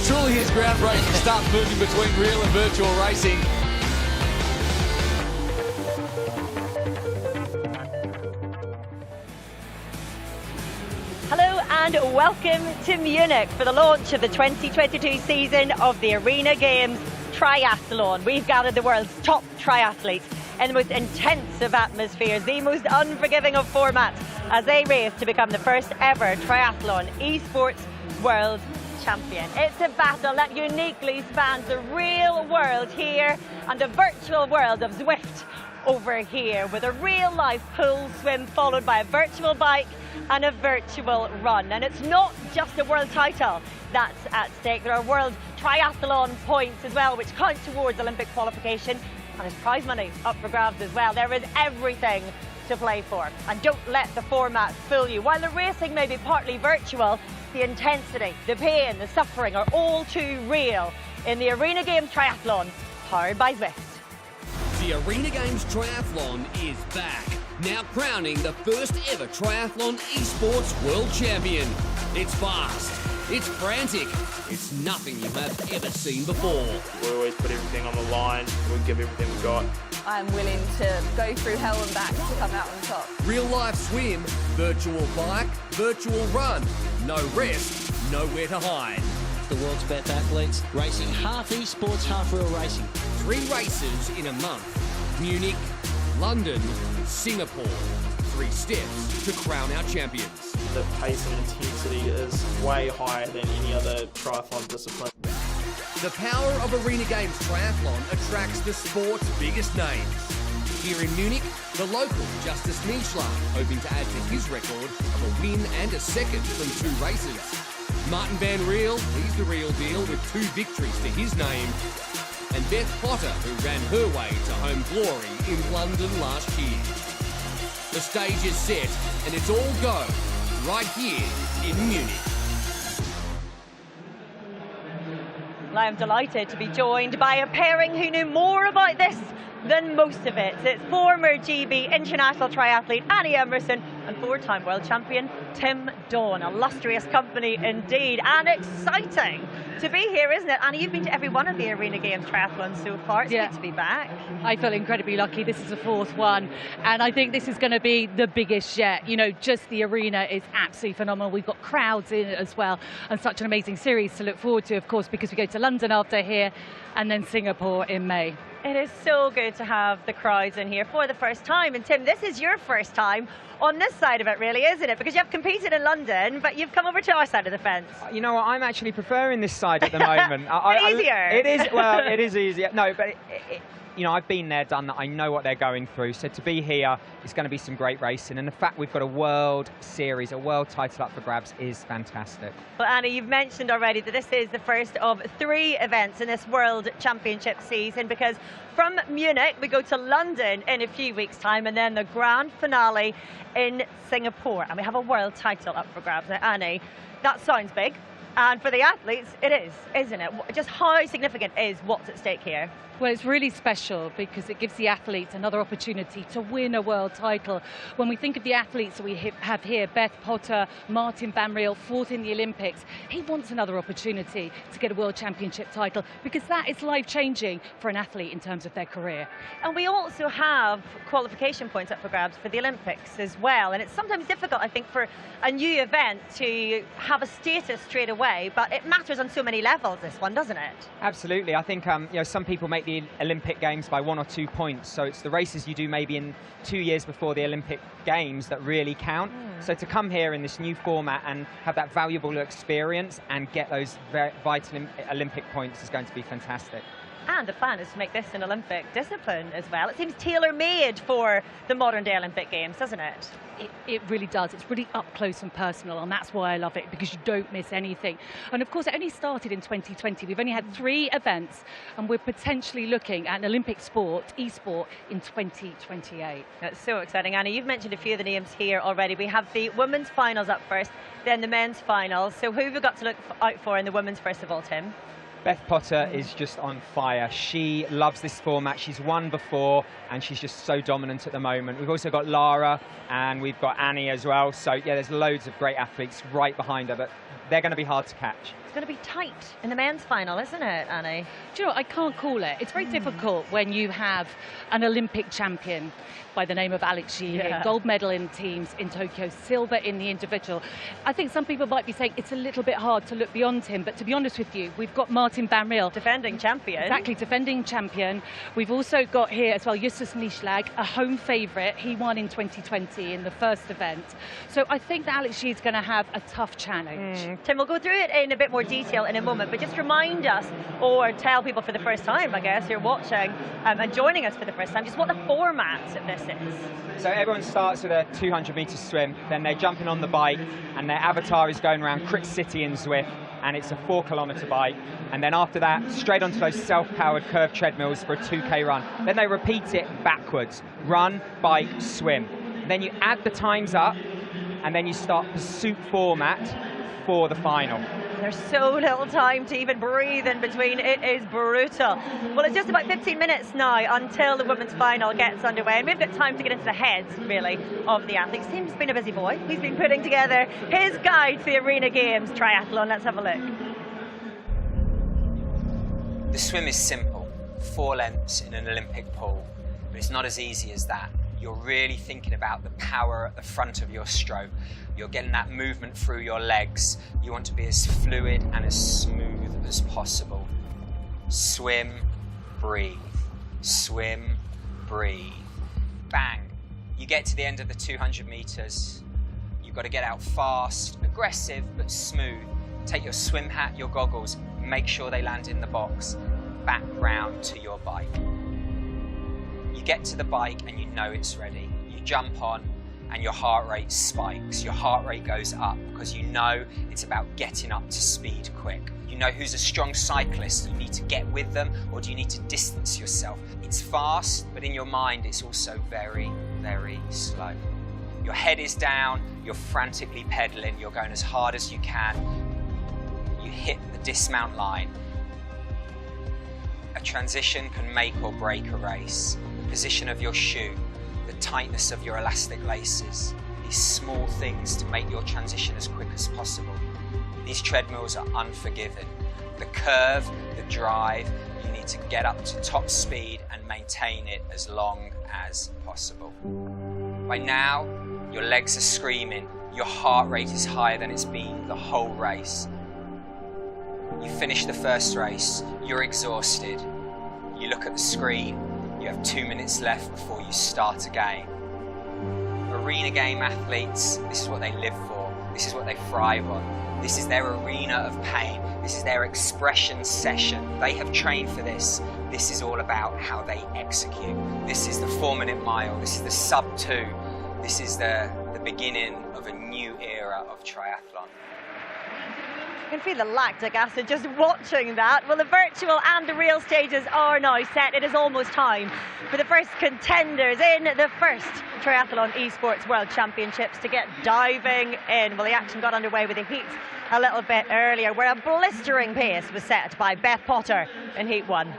truly is groundbreaking stuff, moving between real and virtual racing. Hello and welcome to Munich for the launch of the 2022 season of the Arena Games Triathlon. We've gathered the world's top triathletes in the most intense of atmospheres, the most unforgiving of formats, as they race to become the first ever triathlon esports world champion. It's a battle that uniquely spans the real world here and the virtual world of Zwift over here, with a real life pool swim followed by a virtual bike and a virtual run. And it's not just a world title that's at stake. There are world triathlon points as well, which count towards Olympic qualification, and there's prize money up for grabs as well. There is everything to play for, and don't let the format fool you. While the racing may be partly virtual, the intensity, the pain, the suffering are all too real in the Arena Games Triathlon, powered by Zwift. The Arena Games Triathlon is back, now crowning the first ever triathlon esports world champion. It's fast, it's frantic, it's nothing you have ever seen before. We always put everything on the line, we give everything we got. I'm willing to go through hell and back to come out on top. Real life swim, virtual bike, virtual run, no rest, nowhere to hide. The world's best athletes racing half esports, half real racing. 3 races in a month: Munich, London, Singapore. 3 steps to crown our champions. The pace and intensity is way higher than any other triathlon discipline. The power of Arena Games Triathlon attracts the sport's biggest names. Here in Munich, the local Justus Nischler hoping to add to his record of a win and a second from 2 races. Martin Van Riel, he's the real deal with 2 victories to his name. And Beth Potter, who ran her way to home glory in London last year. The stage is set and it's all go right here in Munich. I am delighted to be joined by a pairing who knew more about this than most of it. It's former GB international triathlete Annie Emerson and 4-time world champion Tim Dawn. Illustrious company indeed, and exciting to be here, isn't it? Annie, you've been to every one of the Arena Games triathlons so far. It's good to be back. I feel incredibly lucky. This is the 4th one, and I think this is going to be the biggest yet. You know, just the arena is absolutely phenomenal. We've got crowds in it as well, and such an amazing series to look forward to, of course, because we go to London after here and then Singapore in May. It is so good to have the crowds in here for the first time. And Tim, this is your first time on this side of it, really, isn't it? Because you have competed in London, but you've come over to our side of the fence. You know what, I'm actually preferring this side at the moment. Easier. It is, well, it is easier. No, but you know, I've been there, done that. I know what they're going through. So to be here, it's going to be some great racing. And the fact we've got a world series, a world title up for grabs is fantastic. Well, Annie, you've mentioned already that this is the first of 3 events in this World Championship season, because from Munich, we go to London in a few weeks' time, and then the grand finale in Singapore. And we have a world title up for grabs. Now, Annie, that sounds big. And for the athletes, it is, isn't it? Just how significant is what's at stake here? Well, it's really special because it gives the athletes another opportunity to win a world title. When we think of the athletes that we have here, Beth Potter, Martin Van Riel, fought in the Olympics. He wants another opportunity to get a world championship title because that is life-changing for an athlete in terms of their career. And we also have qualification points up for grabs for the Olympics as well. And it's sometimes difficult, I think, for a new event to have a status straight away, but it matters on so many levels, this one, doesn't it? Absolutely. I think you know, some people make the Olympic Games by 1 or 2 points, so it's the races you do maybe in 2 years before the Olympic Games that really count. So to come here in this new format and have that valuable experience and get those vital Olympic points is going to be fantastic. And the plan is to make this an Olympic discipline as well. It seems tailor-made for the modern day Olympic Games, doesn't it? It really does. It's really up close and personal, and that's why I love it, because you don't miss anything. And of course, it only started in 2020. We've only had 3 events, and we're potentially looking at an Olympic sport, e-sport, in 2028. That's so exciting. Annie, you've mentioned a few of the names here already. We have the women's finals up first, then the men's finals. So who have we got to look out for in the women's first of all, Tim? Beth Potter is just on fire. She loves this format. She's won before, and she's just so dominant at the moment. We've also got Lara, and we've got Annie as well. So, yeah, there's loads of great athletes right behind her, but they're going to be hard to catch. It's going to be tight in the men's final, isn't it, Annie? Do you know, I can't call it. It's very difficult when you have an Olympic champion by the name of Alex Sheehy, gold medal in teams in Tokyo, silver in the individual. I think some people might be saying it's a little bit hard to look beyond him, but to be honest with you, we've got Martin van Riel. Defending champion. Exactly, defending champion. We've also got here as well Justus Nieschlag, a home favourite. He won in 2020 in the first event. So I think that Alex Sheehy is going to have a tough challenge. Tim, we'll go through it in a bit more detail in a moment, but just remind us, or tell people for the first time, I guess, who're watching and joining us for the first time, just what the format of this is. So everyone starts with a 200-metre swim, then they're jumping on the bike, and their avatar is going around Crit City in Zwift, and it's a 4-kilometre bike. And then after that, straight onto those self-powered curved treadmills for a 2K run. Then they repeat it backwards: run, bike, swim. Then you add the times up, and then you start pursuit format for the final. There's so little time to even breathe in between. It is brutal. Well, it's just about 15 minutes now until the women's final gets underway, and we've got time to get into the heads, really, of the athletes. Tim's been a busy boy. He's been putting together his guide to the Arena Games Triathlon. Let's have a look. The swim is simple, 4 lengths in an Olympic pool, but it's not as easy as that. You're really thinking about the power at the front of your stroke. You're getting that movement through your legs. You want to be as fluid and as smooth as possible. Swim, breathe. Swim, breathe. Bang. You get to the end of the 200 metres. You've got to get out fast, aggressive, but smooth. Take your swim hat, your goggles, make sure they land in the box. Back round to your bike. You get to the bike and you know it's ready. You jump on and your heart rate spikes. Your heart rate goes up because you know it's about getting up to speed quick. You know who's a strong cyclist. You need to get with them, or do you need to distance yourself? It's fast, but in your mind it's also very, very slow. Your head is down, you're frantically pedaling, you're going as hard as you can. You hit the dismount line. A transition can make or break a race. The position of your shoe, the tightness of your elastic laces, these small things to make your transition as quick as possible. These treadmills are unforgiving. The curve, the drive, you need to get up to top speed and maintain it as long as possible. By now, your legs are screaming, your heart rate is higher than it's been the whole race. You finish the first race, you're exhausted. You look at the screen, you have 2 minutes left before you start again. Arena game athletes, this is what they live for. This is what they thrive on. This is their arena of pain. This is their expression session. They have trained for this. This is all about how they execute. This is the 4-minute mile. This is the sub-2. This is the beginning of a new era of triathlon. You can feel the lactic acid just watching that. Well, the virtual and the real stages are now set. It is almost time for the first contenders in the first Triathlon Esports World Championships to get diving in. Well, the action got underway with the heat a little bit earlier, where a blistering pace was set by Beth Potter in Heat 1.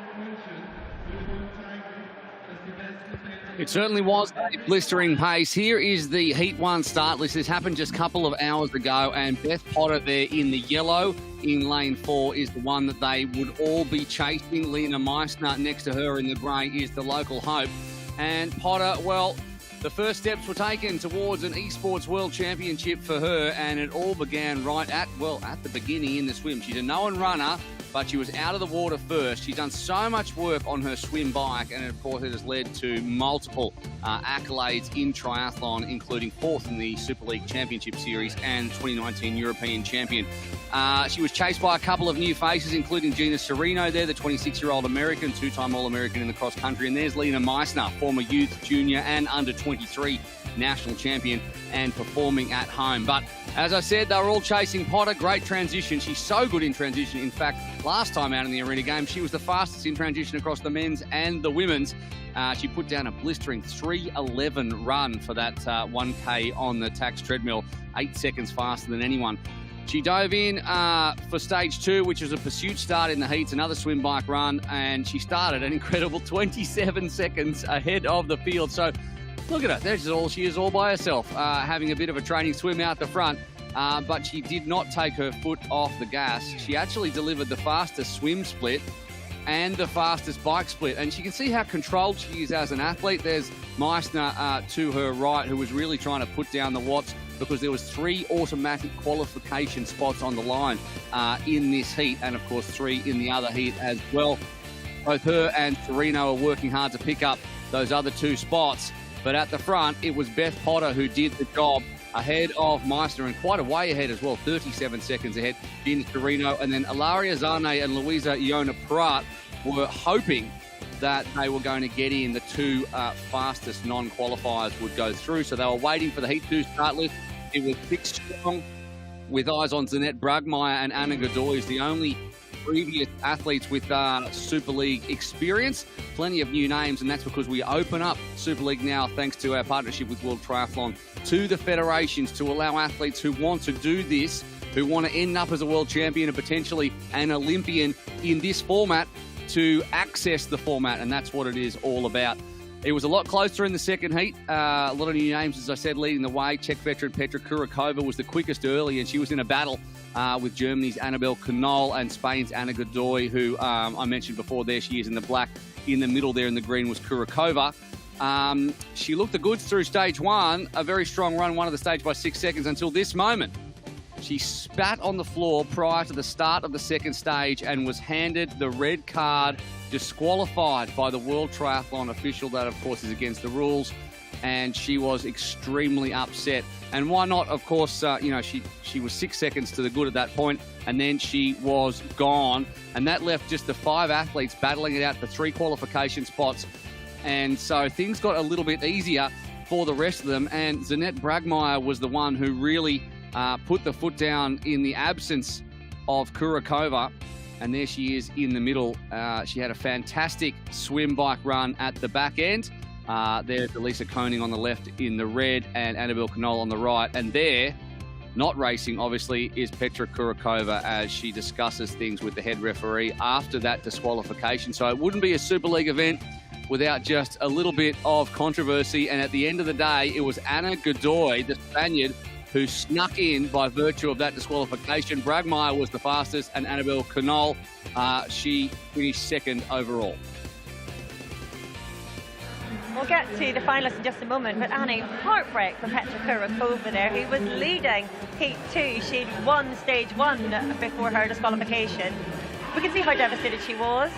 It certainly was a blistering pace. Here is the Heat 1 start list. This happened just a couple of hours ago, and Beth Potter there in the yellow in lane 4 is the one that they would all be chasing. Lena Meissner next to her in the grey is the local hope. And Potter, well, the first steps were taken towards an Esports World Championship for her, and it all began right at the beginning in the swim. She's a known runner, but she was out of the water first. She's done so much work on her swim bike, and of course it has led to multiple accolades in triathlon, including 4th in the Super League Championship Series and 2019 European Champion. She was chased by a couple of new faces, including Gina Serino there, the 26-year-old American, 2-time All-American in the cross country, and there's Lena Meissner, former youth, junior and under-23 national champion and performing at home. But as I said, they were all chasing Potter. Great transition. She's so good in transition. In fact, last time out in the Arena Games, she was the fastest in transition across the men's and the women's. She put down a blistering 3:11 run for that 1K on the tax treadmill, 8 seconds faster than anyone. She dove in for stage 2, which was a pursuit start in the heats, another swim bike run, and she started an incredible 27 seconds ahead of the field. So look at her. She is all by herself, having a bit of a training swim out the front. but she did not take her foot off the gas. She actually delivered the fastest swim split and the fastest bike split. And you can see how controlled she is as an athlete. There's Meissner to her right, who was really trying to put down the watts because there was 3 automatic qualification spots on the line in this heat, and of course 3 in the other heat as well. Both her and Serena are working hard to pick up those other 2 spots. But at the front, it was Beth Potter who did the job ahead of Meissner, and quite a way ahead as well, 37 seconds ahead. Gina Torino, and then Ilaria Zane and Louisa Iona Pratt were hoping that they were going to get in. The 2 fastest non-qualifiers would go through, so they were waiting for the Heat 2 start list. It was 6 strong, with eyes on Zanette Bragmeier and Anna Godoy as the only previous athletes with Super League experience. Plenty of new names, and that's because we open up Super League now, thanks to our partnership with World Triathlon, to the federations to allow athletes who want to do this, who want to end up as a world champion and potentially an Olympian in this format, to access the format, and that's what it is all about. It was a lot closer in the second heat. A lot of new names, as I said, leading the way. Czech veteran Petra Kurakova was the quickest early, and she was in a battle with Germany's Annabelle Knoll and Spain's Anna Godoy, who I mentioned before. There she is in the black. In the middle there in the green was Kurakova. She looked the goods through stage 1. A very strong run, won of the stage by 6 seconds until this moment. She spat on the floor prior to the start of the second stage and was handed the red card, disqualified by the World Triathlon official. That, of course, is against the rules. And she was extremely upset. And why not? Of course, she was 6 seconds to the good at that point, and then she was gone. And that left just the 5 athletes battling it out for 3 qualification spots. And so things got a little bit easier for the rest of them. And Zanette Bragmeier was the one who really put the foot down in the absence of Kurakova. And there she is in the middle. She had a fantastic swim bike run at the back end. There's Elisa Koenig on the left in the red and Annabelle Knoll on the right. And there, not racing, obviously, is Petra Kurakova as she discusses things with the head referee after that disqualification. So it wouldn't be a Super League event without just a little bit of controversy. And at the end of the day, it was Anna Godoy, the Spaniard, who snuck in by virtue of that disqualification. Bragmeier was the fastest, and Annabelle Knoll, she finished second overall. We'll get to the finalists in just a moment, but Annie, heartbreak for Petra Kurakova there, who was leading Heat 2. She'd won stage 1 before her disqualification. We can see how devastated she was.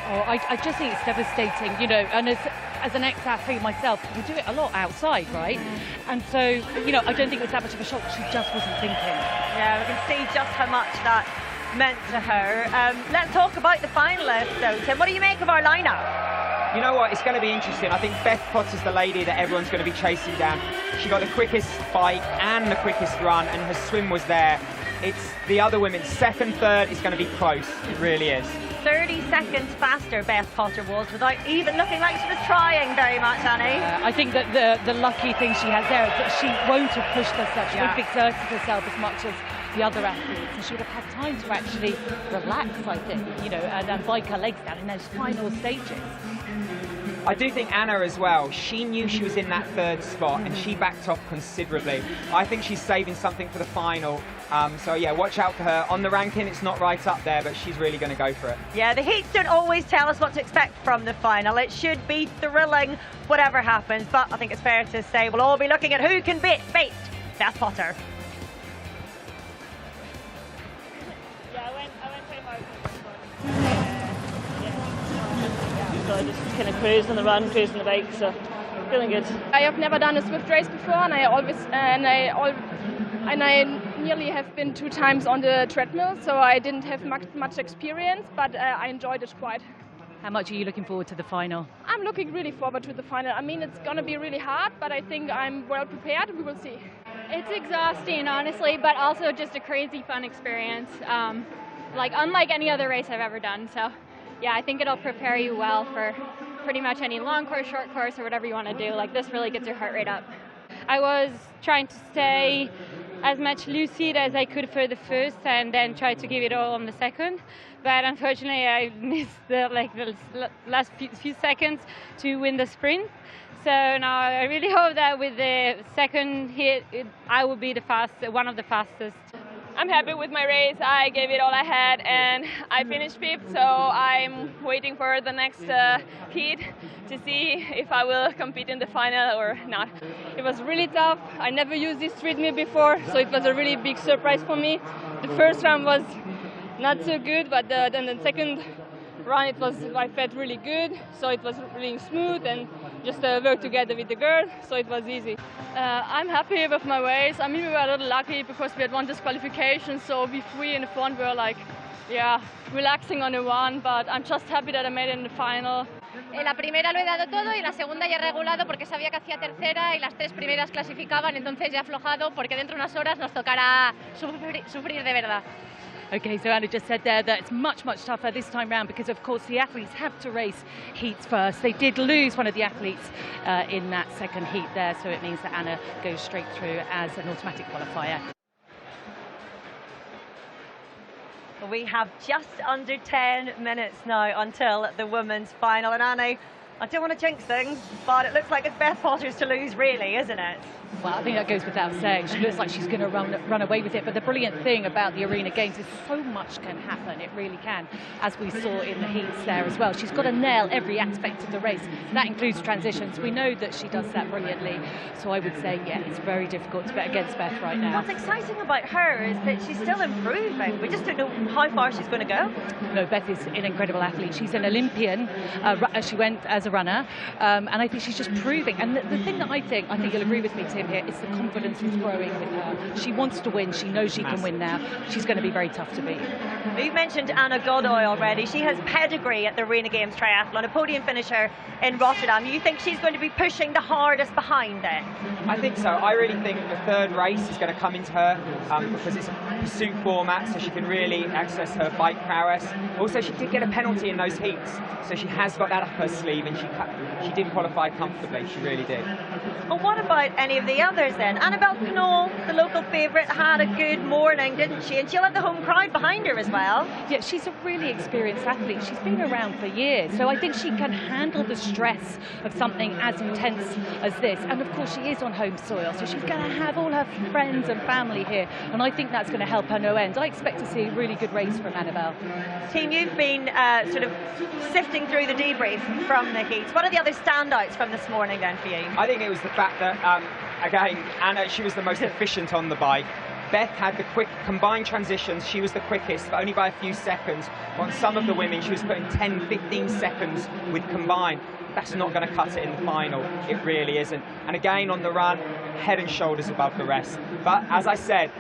Oh, I just think it's devastating, you know, and as an ex-athlete myself, we do it a lot outside, right? And so, you know, I don't think it was that much of a shock. She just wasn't thinking. Yeah, we can see just how much that meant to her. Let's talk about the finalists, though. Tim, what do you make of our lineup? You know what, it's going to be interesting. I think Beth Potter's the lady that everyone's going to be chasing down. She got the quickest bike and the quickest run, and her swim was there. It's the other women, second, third, is going to be close. It really is. 30 seconds faster Beth Potter was, without even looking like she was trying very much, Annie. I think that the lucky thing she has there is that she won't have pushed herself. She won't have exerted herself as much as the other athletes, and she would have had time to actually relax, I think, you know, and bike her legs down in those final stages. I do think Anna as well, she knew she was in that third spot and she backed off considerably. I think she's saving something for the final. So yeah, watch out for her. On the ranking, it's not right up there, but she's really going to go for it. Yeah, the heats don't always tell us what to expect from the final. It should be thrilling, whatever happens, but I think it's fair to say we'll all be looking at who can beat Beth Potter. So I just kind of cruised on the run, cruised on the bike, so feeling good. I have never done a Swift race before, and I nearly have been 2 times on the treadmill, so I didn't have much experience, but I enjoyed it quite. How much are you looking forward to the final? I'm looking really forward to the final. I mean, it's going to be really hard, but I think I'm well prepared. We will see. It's exhausting, honestly, but also just a crazy fun experience, like unlike any other race I've ever done. So, yeah, I think it'll prepare you well for pretty much any long course, short course, or whatever you want to do. Like, this really gets your heart rate up. I was trying to stay as much lucid as I could for the first, and then try to give it all on the second. But unfortunately, I missed the last few seconds to win the sprint. So now I really hope that with the second hit, I will be one of the fastest. I'm happy with my race. I gave it all I had and I finished 5th, so I'm waiting for the next heat to see if I will compete in the final or not. It was really tough. I never used this treadmill before, so it was a really big surprise for me. The first round was not so good, but then the second run I felt really good, so it was really smooth and just work together with the girl, so it was easy. I'm happy with my race. I mean, we were a little lucky because we had won this qualification, so we 3 in the front were like, yeah, relaxing on the run, but I'm just happy that I made it in the final. En la primera lo he dado todo y en la segunda ya he regulado porque sabía que hacía tercera y las 3 primeras clasificaban, entonces ya he aflojado porque dentro de unas horas nos tocará sufrir de verdad. Okay, so Anna just said there that it's much tougher this time round because, of course, the athletes have to race heats first. They did lose one of the athletes in that second heat there, so it means that Anna goes straight through as an automatic qualifier. We have just under 10 minutes now until the women's final. And Annie, I don't want to jinx things, but it looks like it's Beth Potter's to lose, really, isn't it? Well, I think that goes without saying. She looks like she's going to run away with it. But the brilliant thing about the Arena Games is so much can happen. It really can, as we saw in the heats there as well. She's got to nail every aspect of the race, and that includes transitions. We know that she does that brilliantly. So I would say, yeah, it's very difficult to bet against Beth right now. What's exciting about her is that she's still improving. We just don't know how far she's going to go. No, Beth is an incredible athlete. She's an Olympian. She went as a runner, and I think she's just proving. And the thing that I think you'll agree with me, Tim, here, is the confidence is growing with her. She wants to win. She knows she can win now. She's going to be very tough to beat. You've mentioned Anna Godoy already. She has pedigree at the Arena Games Triathlon, a podium finisher in Rotterdam. You think she's going to be pushing the hardest behind it? I think so. I really think the third race is going to come into her because it's a pursuit format, so she can really access her bike prowess. Also, she did get a penalty in those heats, so she has got that up her sleeve, and she did qualify comfortably. She really did. Well, what about any of the others then? Annabelle Knoll, the local favourite, had a good morning, didn't she? And she'll have the home crowd behind her as well. Yeah, she's a really experienced athlete. She's been around for years, so I think she can handle the stress of something as intense as this. And of course, she is on home soil, so she's going to have all her friends and family here, and I think that's going to help her no end. I expect to see a really good race from Annabelle. Team, you've been sort of sifting through the debrief from the heats. What are the other standouts from this morning then for you? I think it was the fact that, again, Anna, she was the most efficient on the bike. Beth had the quick combined transitions. She was the quickest, but only by a few seconds. On some of the women, she was putting 10, 15 seconds with combined. That's not going to cut it in the final. It really isn't. And again, on the run, head and shoulders above the rest. But as I said,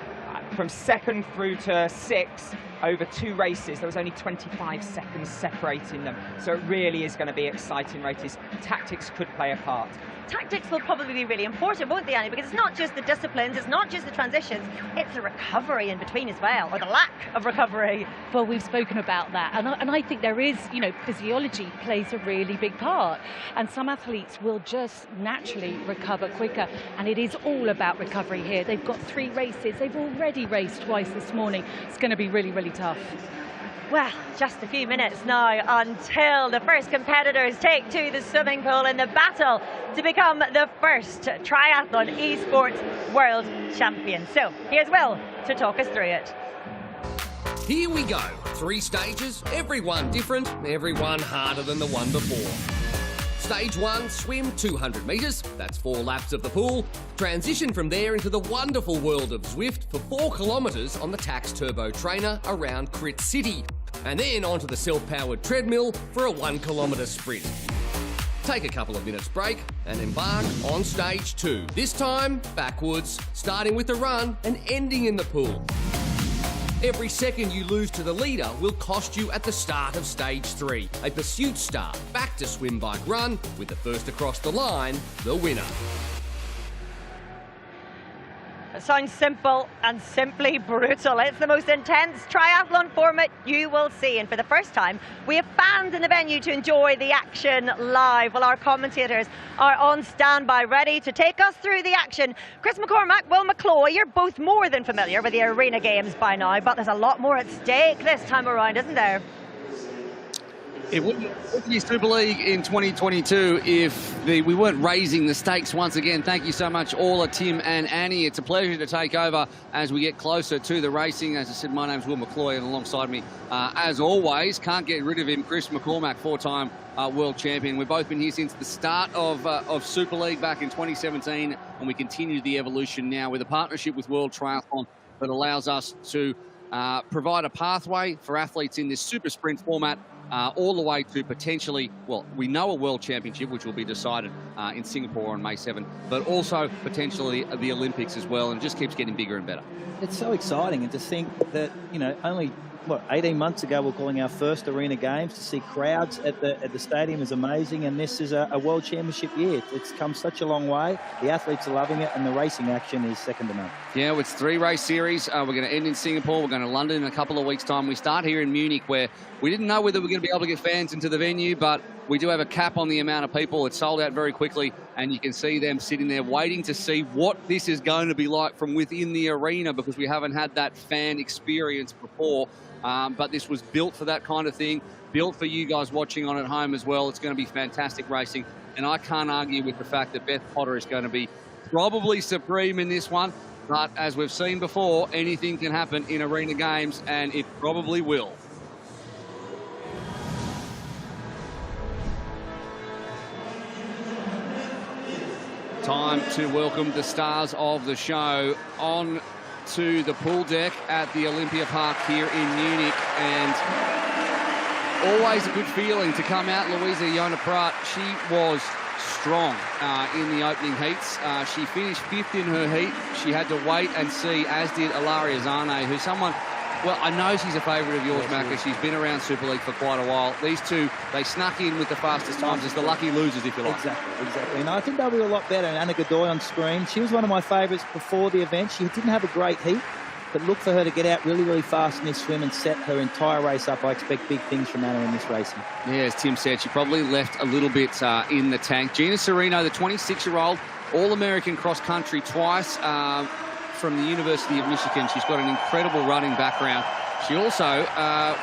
from second through to 6, over 2 races, there was only 25 seconds separating them. So it really is going to be exciting races. Tactics could play a part. Tactics will probably be really important, won't they, Annie? Because it's not just the disciplines, it's not just the transitions, it's the recovery in between as well, or the lack of recovery. Well, we've spoken about that, and I think there is, physiology plays a really big part, and some athletes will just naturally recover quicker, and it is all about recovery here. They've got 3 races, they've already raced twice this morning. It's going to be really, really tough. Well, just a few minutes now until the first competitors take to the swimming pool in the battle to become the first triathlon esports world champion. So here's Will to talk us through it. Here we go. 3 stages, everyone different, everyone harder than the one before. Stage 1, swim 200 metres, that's 4 laps of the pool. Transition from there into the wonderful world of Zwift for 4 kilometres on the Tax Turbo Trainer around Crit City. And then onto the self-powered treadmill for a 1 kilometre sprint. Take a couple of minutes break and embark on stage 2. This time, backwards, starting with the run and ending in the pool. Every second you lose to the leader will cost you at the start of stage 3, a pursuit start, back to swim, bike, run, with the first across the line, the winner. It sounds simple and simply brutal. It's the most intense triathlon format you will see, and for the first time we have fans in the venue to enjoy the action live. Well, our commentators are on standby, ready to take us through the action. Chris McCormack, Will McCloy, you're both more than familiar with the Arena Games by now, but there's a lot more at stake this time around, isn't there? It wouldn't be Super League in 2022 if we weren't raising the stakes once again. Thank you so much, Orla, Tim and Annie. It's a pleasure to take over as we get closer to the racing. As I said, my name's Will McCloy, and alongside me, as always, can't get rid of him, Chris McCormack, four-time world champion. We've both been here since the start of Super League back in 2017, and we continue the evolution now with a partnership with World Triathlon that allows us to provide a pathway for athletes in this super sprint format all the way to potentially, well, we know a world championship, which will be decided in Singapore on May 7, but also potentially the Olympics as well, and just keeps getting bigger and better. It's so exciting, and to think that, you know, only 18 months ago we're calling our first Arena Games. To see crowds at the stadium is amazing, and this is a World Championship year. It's come such a long way. The athletes are loving it, and the racing action is second to none. Yeah, well, it's 3 race series. We're going to end in Singapore. We're going to London in a couple of weeks' time. We start here in Munich, where we didn't know whether we're going to be able to get fans into the venue, but we do have a cap on the amount of people. It's sold out very quickly, and you can see them sitting there waiting to see what this is going to be like from within the arena, because we haven't had that fan experience before. But this was built for that kind of thing, built for you guys watching on at home as well. It's going to be fantastic racing, and I can't argue with the fact that Beth Potter is going to be probably supreme in this one. But as we've seen before, anything can happen in Arena Games, and it probably will. Time to welcome the stars of the show on to the pool deck at the Olympia Park here in Munich, and always a good feeling to come out. Louisa Jonaprat, she was strong in the opening heats. She finished 5th in her heat. She had to wait and see, as did Ilaria Zane, who's someone, well, I know she's a favourite of yours, Macca. She's been around Super League for quite a while. These two, they snuck in with the fastest times as the lucky losers, if you like. Exactly. And I think they'll be a lot better. And Anna Godoy on screen, she was one of my favourites before the event. She didn't have a great heat, but look for her to get out really, really fast in this swim and set her entire race up. I expect big things from Anna in this racing. Yeah, as Tim said, she probably left a little bit in the tank. Gina Serino, the 26-year-old, All-American cross-country twice, from the University of Michigan. She's got an incredible running background. She also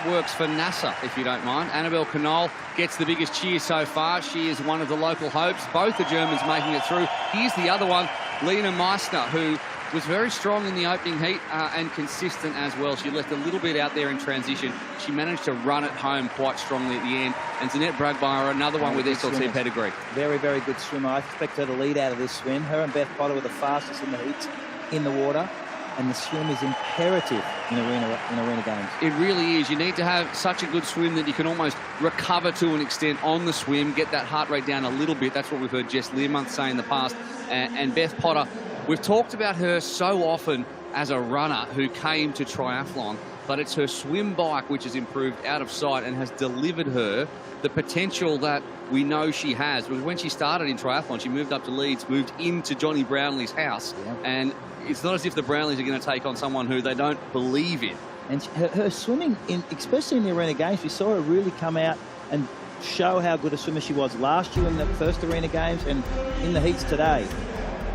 works for NASA, if you don't mind. Annabelle Knoll gets the biggest cheer so far. She is one of the local hopes. Both the Germans making it through. Here's the other one, Lena Meissner, who was very strong in the opening heat and consistent as well. She left a little bit out there in transition. She managed to run it home quite strongly at the end. And Zanette Bragmeyer, another one with SLT pedigree. Very, very good swimmer. I expect her to lead out of this swim. Her and Beth Potter were the fastest in the heats in the water, and the swim is imperative in arena games. It really is. You need to have such a good swim that you can almost recover to an extent on the swim, get that heart rate down a little bit. That's what we've heard Jess Learmonth say in the past. And Beth Potter, we've talked about her so often as a runner who came to triathlon, but it's her swim bike which has improved out of sight and has delivered her the potential that we know she has. Because when she started in triathlon, she moved up to Leeds, moved into Johnny Brownlee's house, and it's not as if the Brownlees are going to take on someone who they don't believe in. And her swimming, especially in the Arena Games, we saw her really come out and show how good a swimmer she was last year in the first Arena Games, and in the heats today.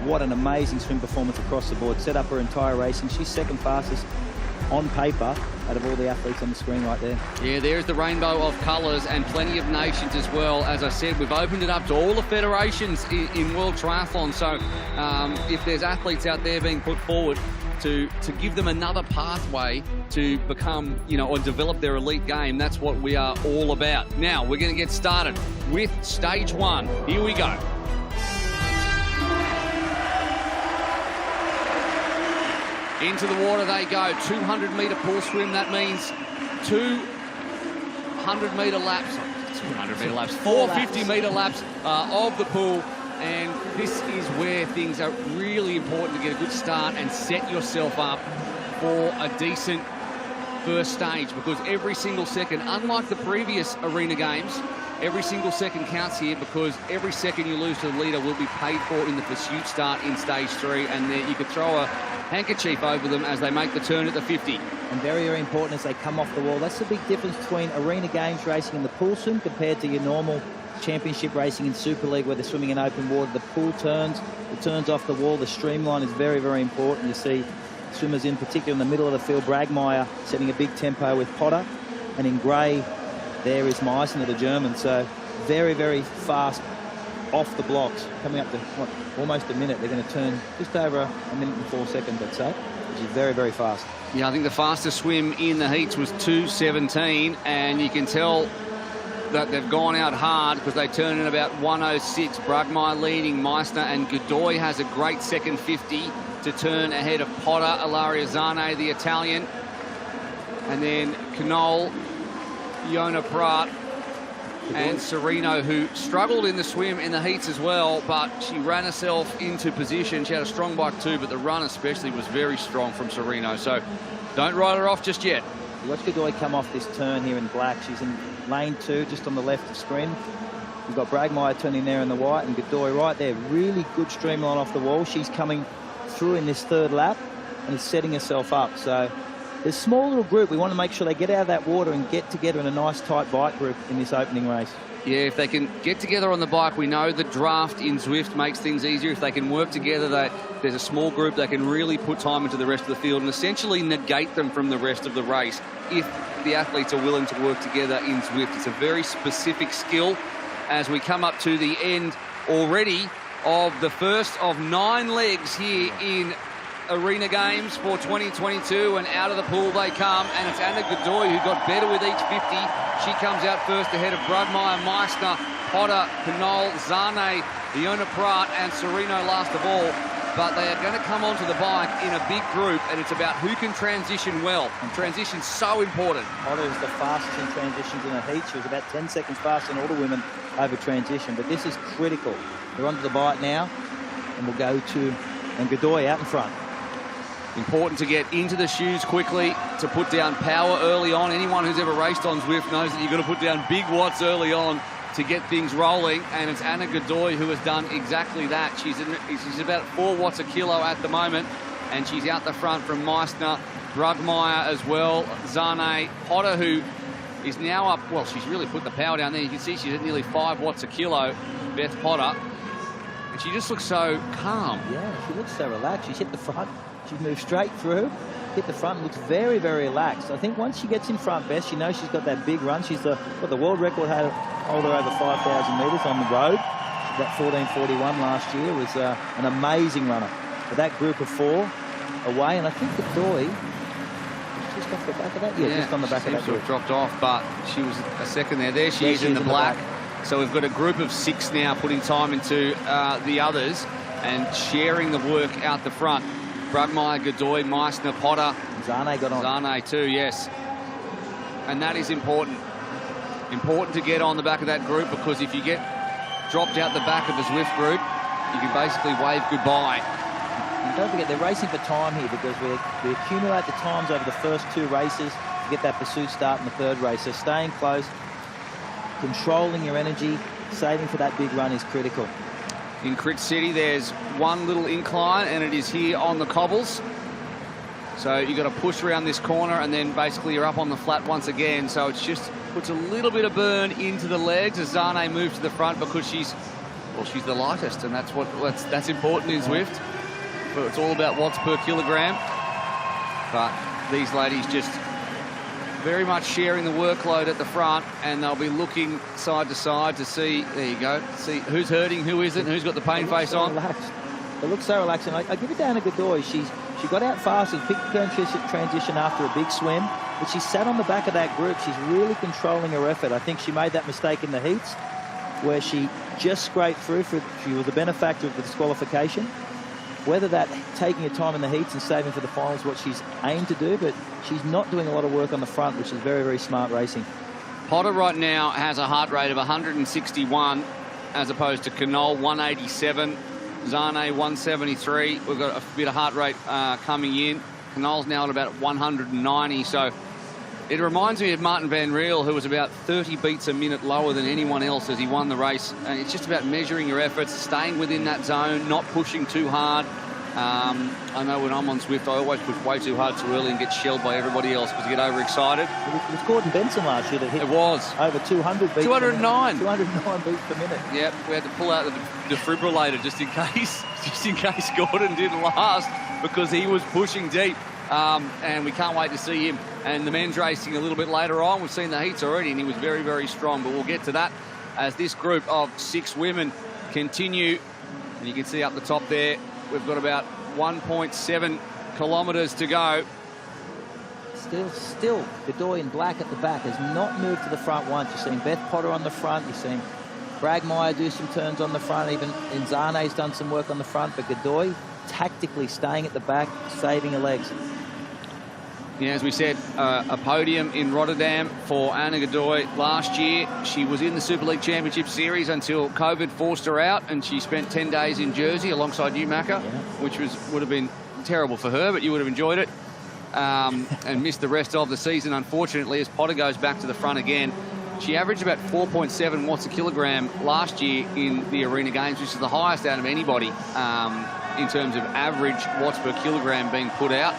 What an amazing swim performance across the board. Set up her entire race, and she's second fastest on paper out of all the athletes on the screen right there. Yeah, there's the rainbow of colours and plenty of nations as well. As I said, we've opened it up to all the federations in World Triathlon. So if there's athletes out there being put forward to give them another pathway to become, or develop their elite game, that's what we are all about. Now, we're going to get started with stage 1. Here we go. Into the water they go. 200-metre pool swim. That means 200-metre laps. 200-metre laps. 450-metre laps of the pool. And this is where things are really important to get a good start and set yourself up for a decent first stage, because every single second, unlike the previous Arena Games, every single second counts here, because every second you lose to the leader will be paid for in the pursuit start in stage 3, and there you could throw a handkerchief over them as they make the turn at the 50. And very, very important as they come off the wall. That's the big difference between Arena Games racing and the pool swim compared to your normal championship racing in Super League, where they're swimming in open water. The pool turns, the turns off the wall, the streamline is very, very important. You see swimmers in particular in the middle of the field, Bragmeyer setting a big tempo with Potter, and in grey, there is Meissner, the German. So very, very fast off the blocks, coming up to almost a minute. They're going to turn just over a minute and 4 seconds, I'd say, which is very, very fast. Yeah, I think the fastest swim in the heats was 2:17, and you can tell that they've gone out hard because they turn in about 1:06. Brugmeier leading Meissner, and Godoy has a great second 50 to turn ahead of Potter, Ilaria Zane, the Italian. And then Knoll, Iona Pratt, and Serino, who struggled in the swim in the heats as well, but she ran herself into position. She had a strong bike too, but the run especially was very strong from Serino. So don't write her off just yet. Watch Godoy come off this turn here in black. She's in lane 2, just on the left of screen. You've got Bragmeier turning there in the white, and Godoy right there. Really good streamline off the wall. She's coming through in this third lap and is setting herself up. So this small little group, we want to make sure they get out of that water and get together in a nice tight bike group in this opening race. Yeah, if they can get together on the bike, we know the draft in Zwift makes things easier. If they can work together, there's a small group, they can really put time into the rest of the field and essentially negate them from the rest of the race if the athletes are willing to work together in Zwift. It's a very specific skill as we come up to the end already of the first of 9 legs here in Arena Games for 2022, and out of the pool they come, and it's Anna Godoy who got better with each 50. She comes out first ahead of Brugmeier, Meissner, Potter, Knoll, Zane, Iona Pratt and Serino last of all. But they are going to come onto the bike in a big group, and it's about who can transition well. And transition's so important. Potter is the fastest in transitions in the heat. She was about 10 seconds faster than all the women over transition, but this is critical. They're onto the bike now, and we'll go to Godoy out in front. Important to get into the shoes quickly, to put down power early on. Anyone who's ever raced on Zwift knows that you've got to put down big watts early on to get things rolling, and it's Anna Godoy who has done exactly that. She's about 4 watts a kilo at the moment, and she's out the front from Meissner, Brugmeier as well, Zane, Potter, who is now up, well, she's really put the power down there. You can see she's at nearly 5 watts a kilo, Beth Potter, and she just looks so calm. Yeah, she looks so relaxed. She's hit the front. She's moved straight through, hit the front, and looks very, very relaxed. I think once she gets in front, Beth, she knows she's got that big run. She's the world record holder over 5,000 metres on the road. That 14:41 last year was an amazing runner. But that group of 4 away, and I think Godoy just off the back of that. Yeah, just on the back of that group. Dropped off, but she was a second there. There she is in the black. So we've got a group of 6 now putting time into the others and sharing the work out the front. Brugmeier, Godoy, Meissner, Potter. Zane got on. Zane too, yes. And that is important. Important to get on the back of that group, because if you get dropped out the back of the Zwift group, you can basically wave goodbye. And don't forget, they're racing for time here, because we accumulate the times over the first 2 races to get that pursuit start in the 3rd race. So staying close, controlling your energy, saving for that big run is critical. In Crit City, there's one little incline, and it is here on the cobbles. So you've got to push around this corner, and then basically you're up on the flat once again. So it's just puts a little bit of burn into the legs as Zane moves to the front, because she's the lightest, and that's important in Zwift. But it's all about watts per kilogram. But these ladies just very much sharing the workload at the front, and they'll be looking side to side to see, there you go, see who's hurting, who isn't, who's got the pain face on. Relaxed. They look so relaxed, and I give it down to Godoy. She got out fast and picked the transition after a big swim, but she sat on the back of that group. She's really controlling her effort. I think she made that mistake in the heats where she just scraped through. She was the benefactor of the disqualification. Whether that taking her time in the heats and saving for the finals what she's aimed to do, but she's not doing a lot of work on the front, which is very, very smart racing. Potter right now has a heart rate of 161 as opposed to Knoll 187, Zane 173. We've got a bit of heart rate coming in. Knoll's now at about 190, so it reminds me of Martin Van Riel, who was about 30 beats a minute lower than anyone else as he won the race. And it's just about measuring your efforts, staying within that zone, not pushing too hard. I know when I'm on Zwift, I always push way too hard too early and get shelled by everybody else because you get overexcited. It was Gordon Benson last year that hit over 200 beats 209. 209 beats per minute. Yep, we had to pull out the defibrillator just in case Gordon didn't last, because he was pushing deep. And we can't wait to see him and the men's racing a little bit later on. We've seen the heats already, and he was very, very strong. But we'll get to that as this group of 6 women continue. And you can see up the top there, we've got about 1.7 kilometres to go. Still, Godoy in black at the back has not moved to the front once. You've seen Beth Potter on the front. You've seen Bragmeyer do some turns on the front. Even Nzane's done some work on the front. But Godoy tactically staying at the back, saving her legs. Yeah, as we said, a podium in Rotterdam for Anna Godoy last year. She was in the Super League Championship Series until COVID forced her out, and she spent 10 days in Jersey alongside you, Macca, which would have been terrible for her, but you would have enjoyed it. And missed the rest of the season, unfortunately, as Potter goes back to the front again. She averaged about 4.7 watts a kilogram last year in the Arena Games, which is the highest out of anybody in terms of average watts per kilogram being put out.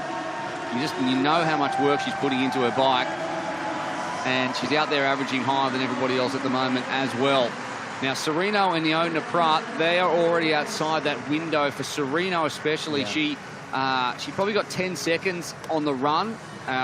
You know how much work she's putting into her bike, and she's out there averaging higher than everybody else at the moment as well. Now, Serino and Iona Prat, they are already outside that window. For Serino especially, she probably got 10 seconds on the run,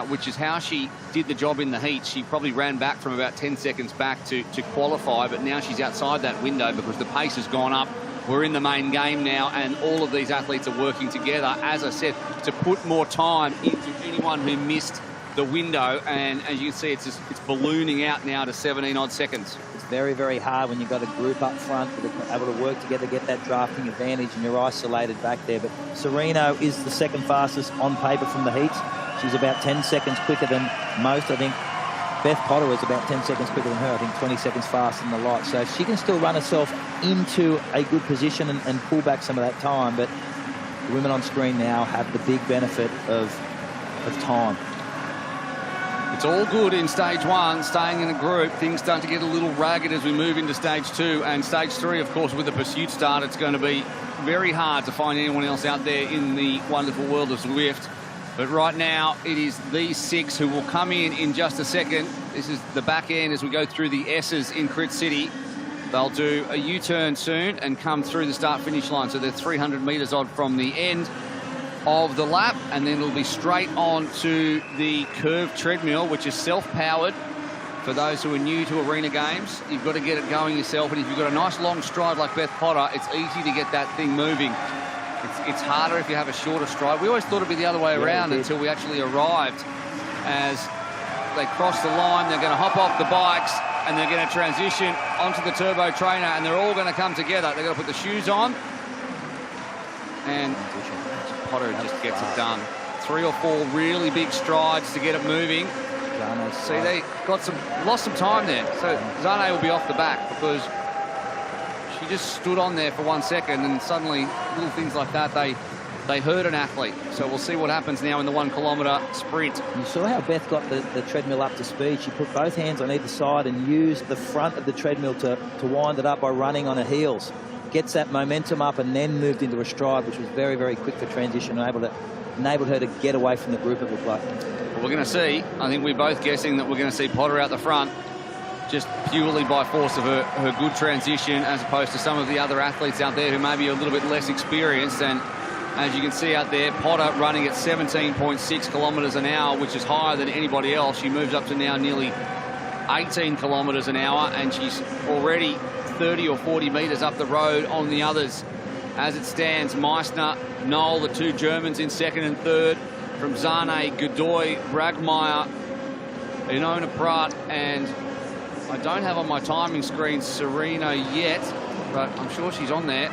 which is how she did the job in the heat. She probably ran back from about 10 seconds back to qualify, but now she's outside that window because the pace has gone up. We're in the main game now, and all of these athletes are working together, as I said, to put more time into anyone who missed the window. And as you can see, it's ballooning out now to 17-odd seconds. It's very, very hard when you've got a group up front that are able to work together, get that drafting advantage, and you're isolated back there. But Serino is the second fastest on paper from the heats. She's about 10 seconds quicker than most, I think. Beth Potter was about 10 seconds quicker than her, I think 20 seconds faster than the lot. So she can still run herself into a good position and pull back some of that time. But the women on screen now have the big benefit of time. It's all good in stage 1, staying in a group. Things start to get a little ragged as we move into stage 2. And stage 3, of course, with the pursuit start, it's going to be very hard to find anyone else out there in the wonderful world of Zwift. But right now, it is these 6 who will come in just a second. This is the back end as we go through the S's in Crit City. They'll do a U-turn soon and come through the start-finish line. So they're 300 metres odd from the end of the lap. And then it'll be straight on to the curved treadmill, which is self-powered. For those who are new to Arena Games, you've got to get it going yourself. And if you've got a nice long stride like Beth Potter, it's easy to get that thing moving. It's harder if you have a shorter stride. We always thought it'd be the other way around until we actually arrived. As they cross the line, they're going to hop off the bikes and they're going to transition onto the turbo trainer, and they're all going to come together. They're going to put the shoes on, and Potter just gets it done. 3 or 4 really big strides to get it moving. See, they lost some time there. So Zane will be off the back because she just stood on there for 1 second, and suddenly little things like that, they hurt an athlete. So we'll see what happens now in the 1 kilometre sprint. You saw how Beth got the treadmill up to speed. She put both hands on either side and used the front of the treadmill to wind it up by running on her heels. Gets that momentum up and then moved into a stride, which was very, very quick for transition and enabled her to get away from the group, it looked like. Well, we're going to see. I think we're both guessing that we're going to see Potter out the front, just purely by force of her good transition, as opposed to some of the other athletes out there who may be a little bit less experienced. And as you can see out there, Potter running at 17.6 kilometres an hour, which is higher than anybody else. She moves up to now nearly 18 kilometres an hour, and she's already 30 or 40 metres up the road on the others. As it stands, Meissner, Knoll, the 2 Germans in second and third. From Zane, Godoy, Bragmeyer, Iona Prat, and I don't have on my timing screen Serino yet, but I'm sure she's on there.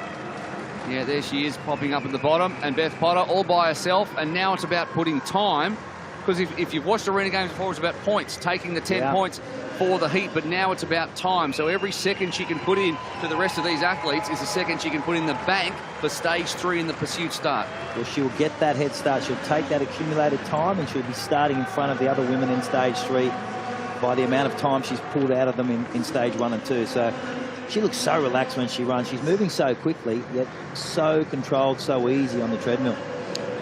Yeah, there she is, popping up at the bottom. And Beth Potter all by herself. And now it's about putting time, because if you've watched Arena Games before, it's about points, taking the 10 points for the heat. But now it's about time. So every second she can put in to the rest of these athletes is a second she can put in the bank for stage 3 in the pursuit start. Well, she'll get that head start. She'll take that accumulated time, and she'll be starting in front of the other women in stage 3 by the amount of time she's pulled out of them in stage 1 and 2. So she looks so relaxed when she runs. She's moving so quickly, yet so controlled, so easy on the treadmill.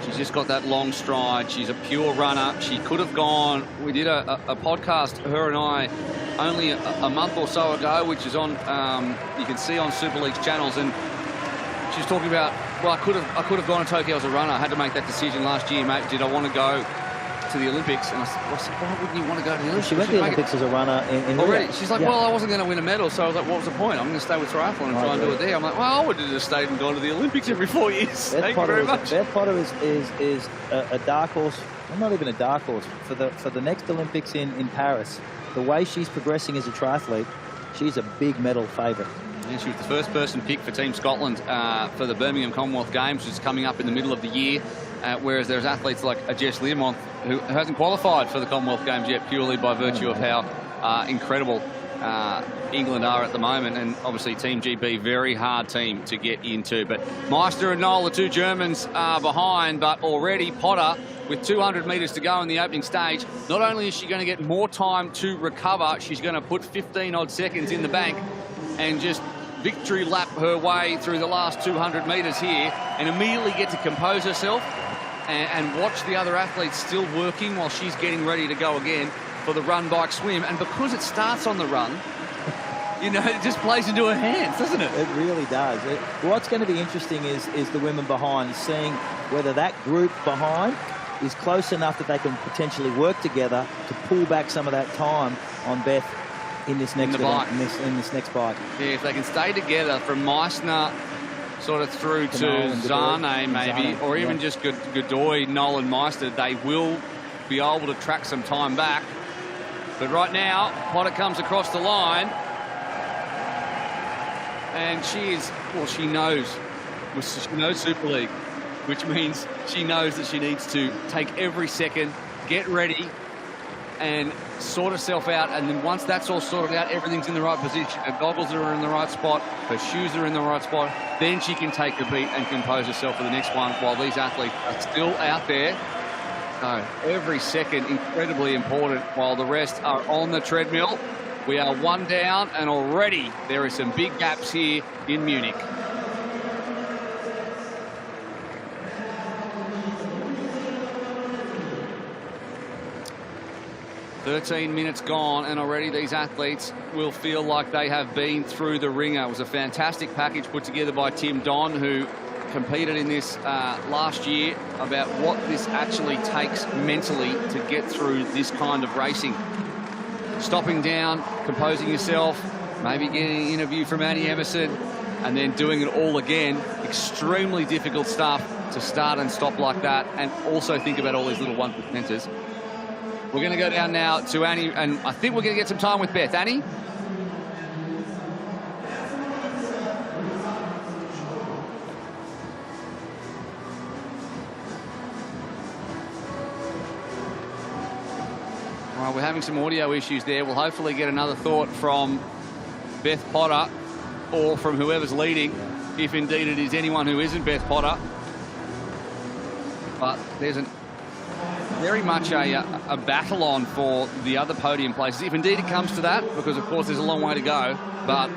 She's just got that long stride. She's a pure runner. She could have gone. We did a podcast, her and I, only a month or so ago, which is on, you can see on Super League's channels, and she's talking about, well, I could have gone to Tokyo as a runner. I had to make that decision last year, mate. Did I want to go to the Olympics. And I said, why wouldn't you want to go to the Olympics? She went to the Olympics as a runner in already. Rio. She's like, well, I wasn't going to win a medal, so I was like, what was the point? I'm going to stay with triathlon and try and do it there. I'm like, well, I would have just stayed and gone to the Olympics every 4 years. Thank you very much. Beth Potter is a dark horse. Well, not even a dark horse for the next Olympics in Paris. The way she's progressing as a triathlete, she's a big medal favourite. Yeah, she was the first person picked for Team Scotland for the Birmingham Commonwealth Games, which is coming up in the middle of the year. Whereas there's athletes like Jess Learmonth, who hasn't qualified for the Commonwealth Games yet, purely by virtue of how incredible England are at the moment. And obviously Team GB, very hard team to get into. But Meister and Knoll, the two Germans, are behind, but already Potter, with 200 metres to go in the opening stage, not only is she going to get more time to recover, she's going to put 15-odd seconds in the bank and just victory lap her way through the last 200 metres here and immediately get to compose herself and watch the other athletes still working while she's getting ready to go again for the run, bike, swim. And because it starts on the run, you know, it just plays into her hands, doesn't it? It really does. What's going to be interesting is the women behind, seeing whether that group behind is close enough that they can potentially work together to pull back some of that time on Beth in this next in this next bike. Yeah, if they can stay together from Meissner sort of through to Zane maybe, or even just Godoy, Knoll and Meister, they will be able to track some time back. But right now, Potter comes across the line and she knows Super League, which means she knows that she needs to take every second, get ready and sort herself out, and then once that's all sorted out, everything's in the right position, her goggles are in the right spot, her shoes are in the right spot, then she can take the beat and compose herself for the next one while these athletes are still out there. So every second incredibly important while the rest are on the treadmill. We are one down and already there are some big gaps here in Munich. 13 minutes gone and already these athletes will feel like they have been through the ringer. It was a fantastic package put together by Tim Don, who competed in this last year, about what this actually takes mentally to get through this kind of racing. Stopping down, composing yourself, maybe getting an interview from Annie Emerson, and then doing it all again. Extremely difficult stuff to start and stop like that, and also think about all these little 1%ers. We're going to go down now to Annie, and I think we're going to get some time with Beth. Annie? All right, we're having some audio issues there. We'll hopefully get another thought from Beth Potter or from whoever's leading, if indeed it is anyone who isn't Beth Potter. But there's very much a battle on for the other podium places, if indeed it comes to that, because of course there's a long way to go, but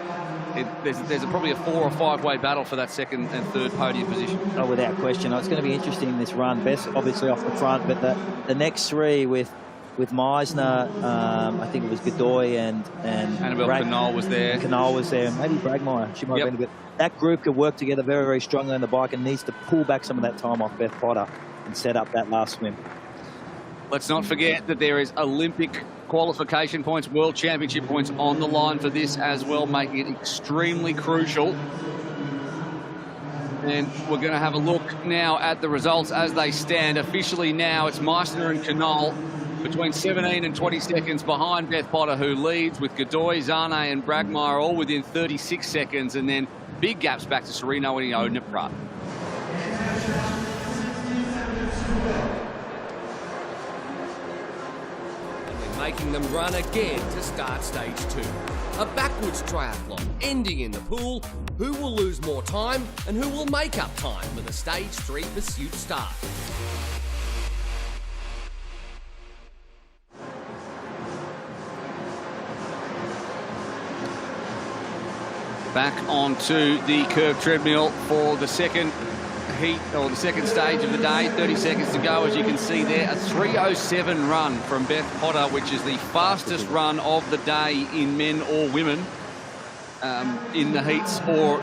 there's probably a 4 or 5 way battle for that second and third podium position. Oh, without question. It's going to be interesting in this run. Beth obviously off the front, but the next three with Meisner, I think it was Godoy and Annabelle Knoll was there. Knoll was there, and maybe Bragmeyer. She might have been a bit. That group could work together very, very strongly on the bike and needs to pull back some of that time off Beth Potter and set up that last swim. Let's not forget that there is Olympic qualification points, World Championship points on the line for this as well, making it extremely crucial. And we're going to have a look now at the results as they stand. Officially now, it's Meissner and Knoll between 17 and 20 seconds behind Beth Potter, who leads, with Godoy, Zane and Bragmeyer all within 36 seconds, and then big gaps back to Serino and Odniprat. Making them run again to start stage 2. A backwards triathlon ending in the pool. Who will lose more time and who will make up time when the stage 3 pursuit starts? Back onto the curved treadmill for the second heat, or the second stage of the day. 30 seconds to go, as you can see there. A 3:07 run from Beth Potter, which is the fastest run of the day in men or women in the heats, or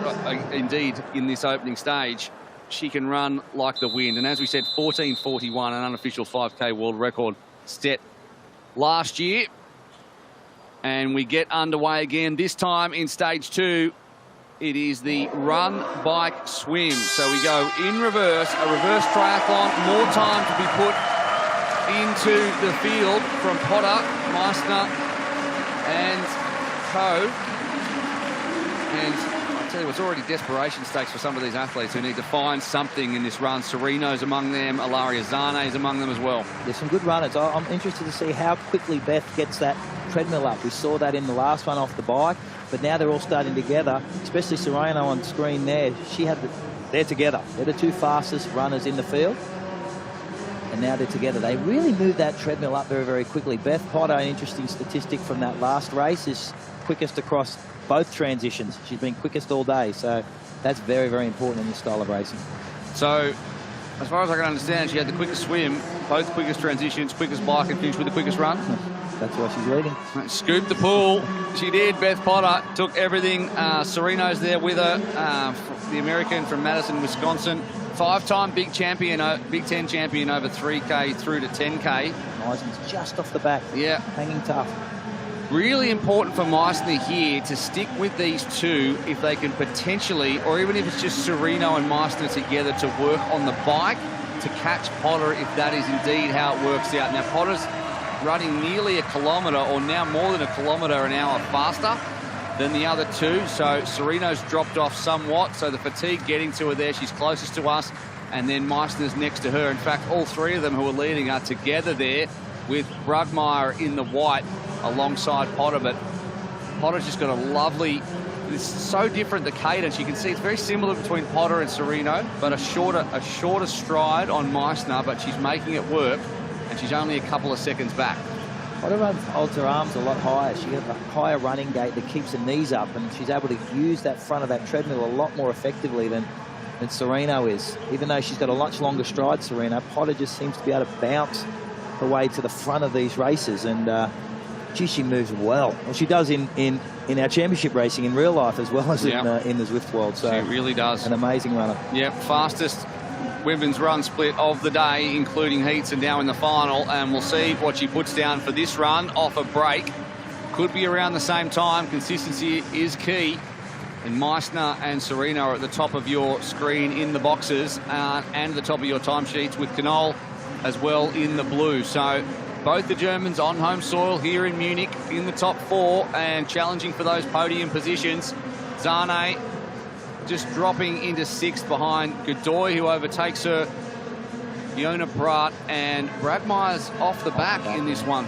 indeed in this opening stage. she can run like the wind. And as we said, 14:41, an unofficial 5K world record set last year. And we get underway again, this time in stage 2. It is the run, bike, swim. So we go in reverse, a reverse triathlon, more time to be put into the field from Potter, Meissner and co. And I'll tell you, it's already desperation stakes for some of these athletes who need to find something in this run. Serino's among them, Ilaria Zane's among them as well. There's some good runners. I'm interested to see how quickly Beth gets that treadmill up. We saw that in the last one off the bike, but now they're all starting together, especially Serino on screen there. They're together. They're the 2 fastest runners in the field. And now they're together. They really moved that treadmill up very, very quickly. Beth Potter, an interesting statistic from that last race, is quickest across both transitions. She's been quickest all day, so that's very, very important in this style of racing. So, as far as I can understand, she had the quickest swim, both quickest transitions, quickest bike, and finished with the quickest run. That's why she's leading. Scooped the pool. She did. Beth Potter took everything. Serino's there with her, the American from Madison, Wisconsin. 5-time Big Ten champion over 3K through to 10K. Meissner's just off the back. Yeah. Hanging tough. Really important for Meissner here to stick with these 2 if they can potentially, or even if it's just Serino and Meissner together, to work on the bike to catch Potter if that is indeed how it works out. Now, Potter's running nearly a kilometre, or now more than a kilometre an hour faster than the other 2. So Serino's dropped off somewhat, so the fatigue getting to her there. She's closest to us, and then Meissner's next to her. In fact, all 3 of them who are leading are together there with Brugmeier in the white alongside Potter. But Potter's just got a lovely, it's so different, the cadence. You can see it's very similar between Potter and Serino, but a shorter stride on Meissner, but she's making it work, and she's only a couple of seconds back. Potter holds her arms a lot higher. She has a higher running gait that keeps her knees up, and she's able to use that front of that treadmill a lot more effectively than Serino is. Even though she's got a much longer stride, Serino, Potter just seems to be able to bounce her way to the front of these races, and gee, she moves well. Well, she does in our championship racing in real life as well as in the Zwift world. So she really does. An amazing runner. Yep, fastest women's run split of the day, including heats, and now in the final. And we'll see what she puts down for this run off a break. Could be around the same time. Consistency is key. And Meissner and Serino are at the top of your screen in the boxes and the top of your timesheets, with Knoll as well in the blue. So both the Germans on home soil here in Munich in the top 4 and challenging for those podium positions. Zane just dropping into 6th behind Godoy, who overtakes her. Fiona Pratt, and Bragmeier's off the back in this one.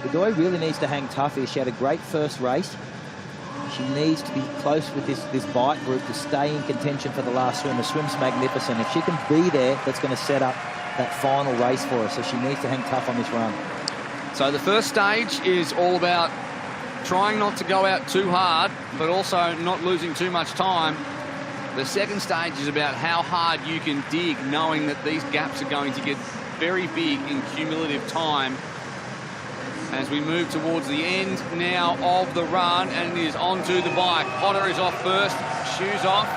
Godoy really needs to hang tough here. She had a great first race. She needs to be close with this bike group to stay in contention for the last swim. The swim's magnificent. If she can be there, that's going to set up that final race for her. So she needs to hang tough on this run. So the first stage is all about trying not to go out too hard, but also not losing too much time. The second stage is about how hard you can dig, knowing that these gaps are going to get very big in cumulative time. As we move towards the end now of the run, and it is onto the bike. Potter is off first, shoes off.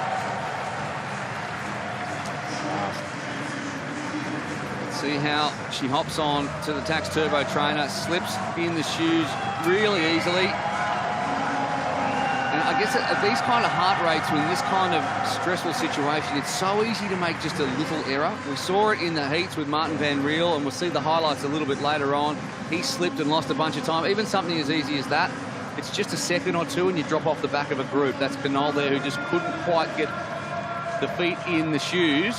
Let's see how she hops on to the Tax Turbo trainer, slips in the shoes really easily. And I guess at these kind of heart rates, in this kind of stressful situation, it's so easy to make just a little error. We saw it in the heats with Martin Van Riel, and we'll see the highlights a little bit later on. He slipped and lost a bunch of time. Even something as easy as that, it's just a second or two and you drop off the back of a group. That's Knoll there, who just couldn't quite get the feet in the shoes.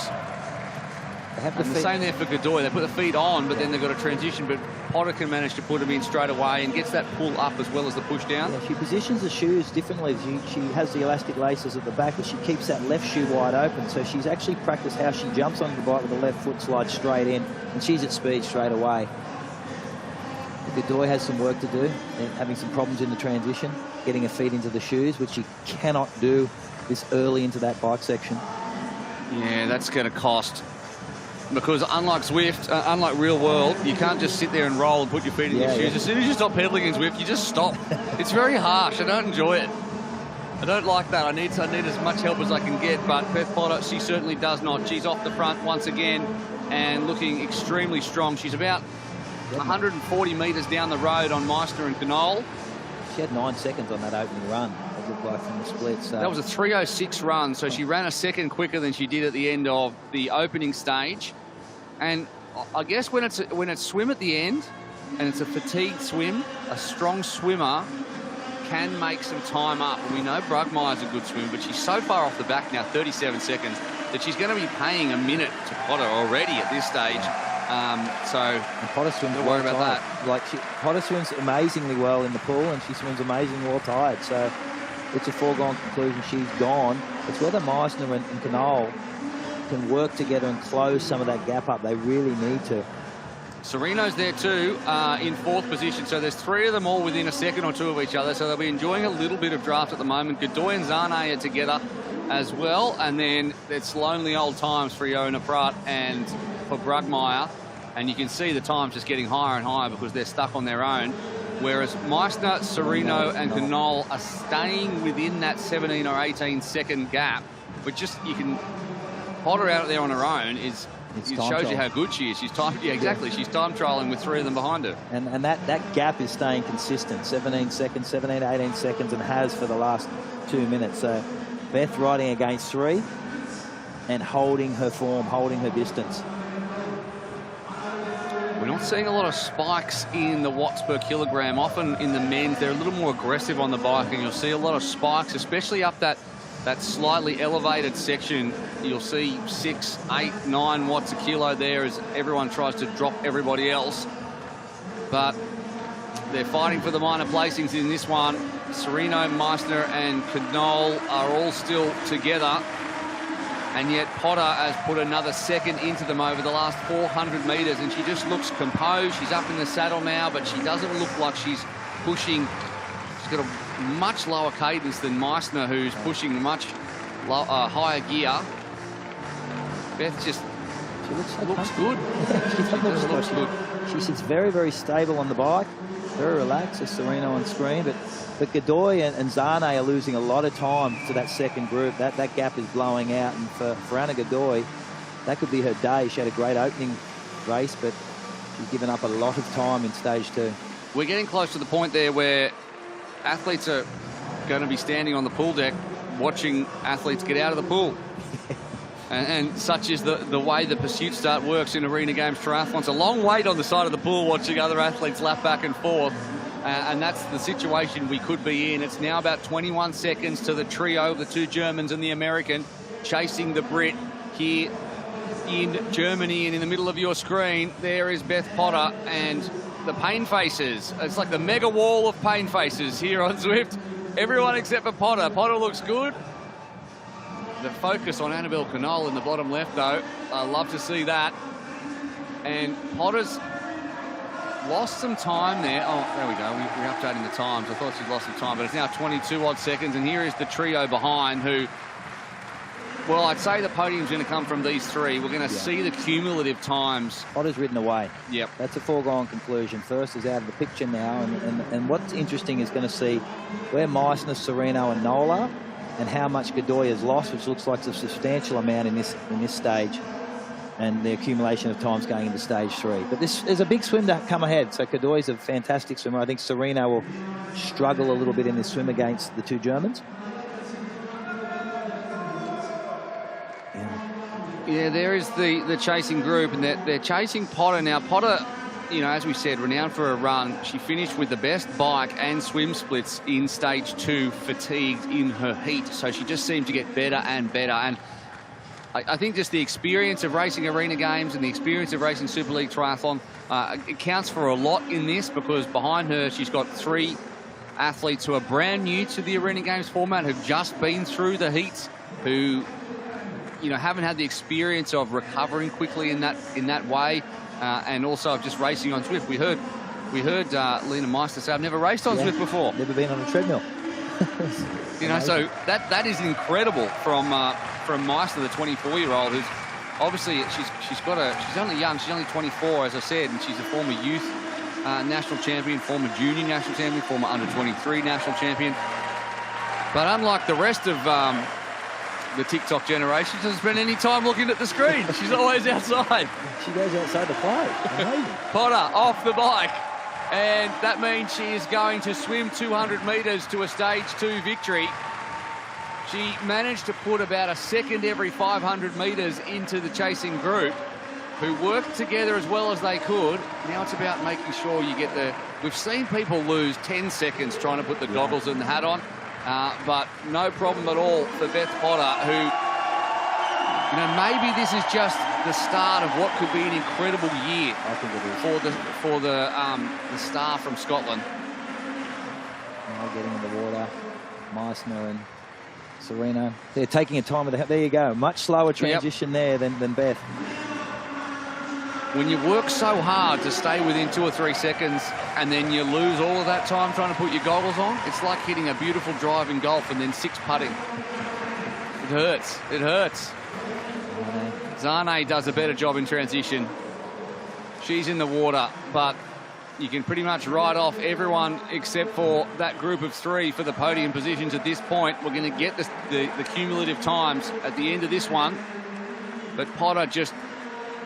And the same there for Godoy. They put the feet on, but then they've got a transition, but Potter can manage to put them in straight away and gets that pull up as well as the push down. Yeah, she positions the shoes differently. She has the elastic laces at the back, but she keeps that left shoe wide open. So she's actually practiced how she jumps onto the bike with the left foot, slides straight in, and she's at speed straight away. Godoy has some work to do, having some problems in the transition, getting her feet into the shoes, which she cannot do this early into that bike section. Yeah, that's going to cost. Because unlike Zwift, unlike real world, you can't just sit there and roll and put your feet in your shoes. As soon as you stop pedaling in Zwift, you just stop. It's very harsh. I don't enjoy it. I don't like that. I need as much help as I can get, but Beth Potter, she certainly does not. She's off the front once again and looking extremely strong. She's about 140 metres down the road on Meissner and Knoll. She had 9 seconds on that opening run, it looked like, from the split. So. That was a 3:06 run, so she ran a second quicker than she did at the end of the opening stage. And I guess when it's swim at the end, and it's a fatigued swim, a strong swimmer can make some time up. And we know Brugmeyer's a good swimmer, but she's so far off the back now, 37 seconds, that she's going to be paying a minute to Potter already at this stage. And Potter swims don't worry about that. Potter swims amazingly well in the pool, and she swims amazingly well tired. So it's a foregone conclusion she's gone. It's whether Meissner and Knoll can work together and close some of that gap up. They really need to. Serino's there too, in 4th position. So there's 3 of them all within a second or 2 of each other. So they'll be enjoying a little bit of draft at the moment. Godoy and Zane are together as well. And then it's lonely old times for Iona Pratt and for Brugmeyer. And you can see the times just getting higher and higher because they're stuck on their own. Whereas Meissner, Serino and Knoll are staying within that 17 or 18 second gap. But just, you can, Potter out there on her own it shows you how good she is. She's time trialing with 3 of them behind her. And that gap is staying consistent, 17 seconds, 17, 18 seconds, and has for the last 2 minutes. So Beth riding against 3 and holding her form, holding her distance. We're not seeing a lot of spikes in the watts per kilogram. Often in the men's, they're a little more aggressive on the bike, and you'll see a lot of spikes, especially up that slightly elevated section. You'll see 6, 8, 9 watts a kilo there as everyone tries to drop everybody else. But they're fighting for the minor placings in this one. Serino, Meissner and Knoll are all still together. And yet Potter has put another second into them over the last 400 metres, and she just looks composed. She's up in the saddle now, but she doesn't look like she's pushing. She's got a much lower cadence than Meissner, who's pushing much higher gear. Beth just looks good. She looks good. She sits very, very stable on the bike, very relaxed as Serino on screen, but Godoy and Zane are losing a lot of time to that second group. That gap is blowing out, and for Anna Godoy, that could be her day. She had a great opening race, but she's given up a lot of time in stage 2. We're getting close to the point there where athletes are going to be standing on the pool deck watching athletes get out of the pool. And such is the way the pursuit start works in Arena Games Triathlon. It's a long wait on the side of the pool watching other athletes lap back and forth. And that's the situation we could be in. It's now about 21 seconds to the trio, the 2 Germans and the American, chasing the Brit here in Germany. And in the middle of your screen, there is Beth Potter and the pain faces. It's like the mega wall of pain faces here on Zwift. Everyone except for Potter. Potter looks good. The focus on Annabelle Knoll in the bottom left, though. I love to see that. And Potter's lost some time there. Oh, there we go. We're updating the times. I thought she'd lost some time, but it's now 22 odd seconds. And here is the trio behind who, well, I'd say the podium's going to come from these 3. We're going to see the cumulative times. Potter's ridden away. Yep. That's a foregone conclusion. First is out of the picture now. And what's interesting is going to see where Meissner, Serino and Knoll are, and how much Godoy has lost, which looks like a substantial amount in this stage, and the accumulation of times going into stage 3. But there's a big swim to come ahead. So Godoy's a fantastic swimmer. I think Serino will struggle a little bit in this swim against the 2 Germans. Yeah, there is the chasing group, and they're chasing Potter now. Potter, you know, as we said, renowned for a run. She finished with the best bike and swim splits in stage 2, fatigued in her heat. So she just seemed to get better and better. And I think just the experience of racing Arena Games and the experience of racing Super League Triathlon, it counts for a lot in this, because behind her she's got 3 athletes who are brand new to the Arena Games format, who've just been through the heats, who, you know, haven't had the experience of recovering quickly in that way, and also of just racing on Zwift. We heard Lena Meissner say, "I've never raced on Zwift before. Never been on a treadmill." You know, so that is incredible from Meissner, the 24-year-old, who's obviously she's only young. She's only 24, as I said, and she's a former youth national champion, former junior national champion, former under-23 national champion. But unlike the rest of the TikTok generation, she doesn't spend any time looking at the screen. She's always outside. She goes outside the plate. Amazing. Potter off the bike. And that means she is going to swim 200 metres to a stage 2 victory. She managed to put about a second every 500 metres into the chasing group, who worked together as well as they could. Now it's about making sure you get the... We've seen people lose 10 seconds trying to put the goggles and the hat on, but no problem at all for Beth Potter, who, you know, maybe this is just the start of what could be an incredible year I think it is. for the star from Scotland. Now getting in the water, Meissner and Serena. They're taking a time with the... There you go. Much slower transition there than Beth. When you work so hard to stay within 2 or 3 seconds and then you lose all of that time trying to put your goggles on, it's like hitting a beautiful drive in golf and then 6 putting. It hurts. It hurts. Zane does a better job in transition. She's in the water, but you can pretty much write off everyone except for that group of 3 for the podium positions at this point. We're going to get the cumulative times at the end of this one, but Potter just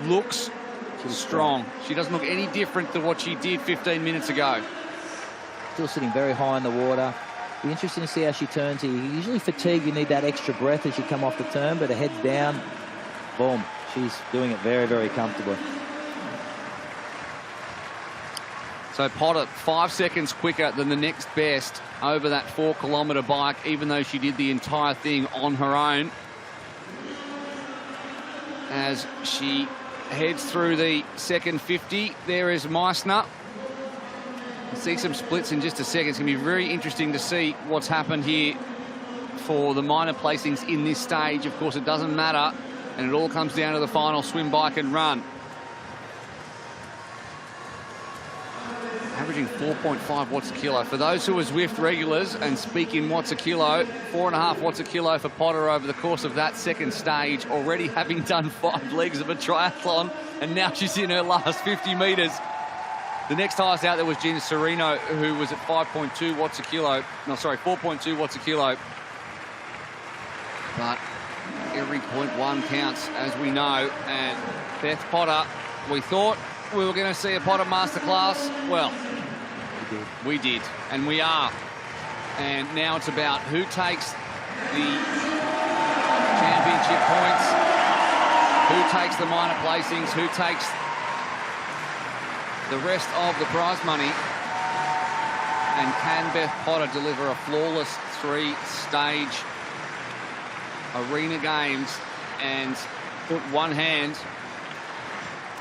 looks strong. She doesn't look any different to what she did 15 minutes ago. Still sitting very high in the water. Be interesting to see how she turns here. Usually fatigue, you need that extra breath as you come off the turn, but her head's down. Boom. She's doing it very, very comfortably. So Potter 5 seconds quicker than the next best over that 4-kilometre bike, even though she did the entire thing on her own. As she heads through the second 50, there is Meissner. We'll see some splits in just a second. It's going to be very interesting to see what's happened here for the minor placings in this stage. Of course, it doesn't matter, and it all comes down to the final swim, bike and run. Averaging 4.5 watts a kilo. For those who are Zwift regulars and speak in watts a kilo, 4.5 watts a kilo for Potter over the course of that second stage, already having done 5 legs of a triathlon, and now she's in her last 50 metres. The next highest out there was Gina Serino, who was at 5.2 watts a kilo. No, sorry, 4.2 watts a kilo. But every 0.1 counts, as we know, and Beth Potter, we thought we were going to see a Potter masterclass. Well, we did, and we are. And now it's about who takes the championship points, who takes the minor placings, who takes the rest of the prize money, and can Beth Potter deliver a flawless 3-stage Arena Games and put one hand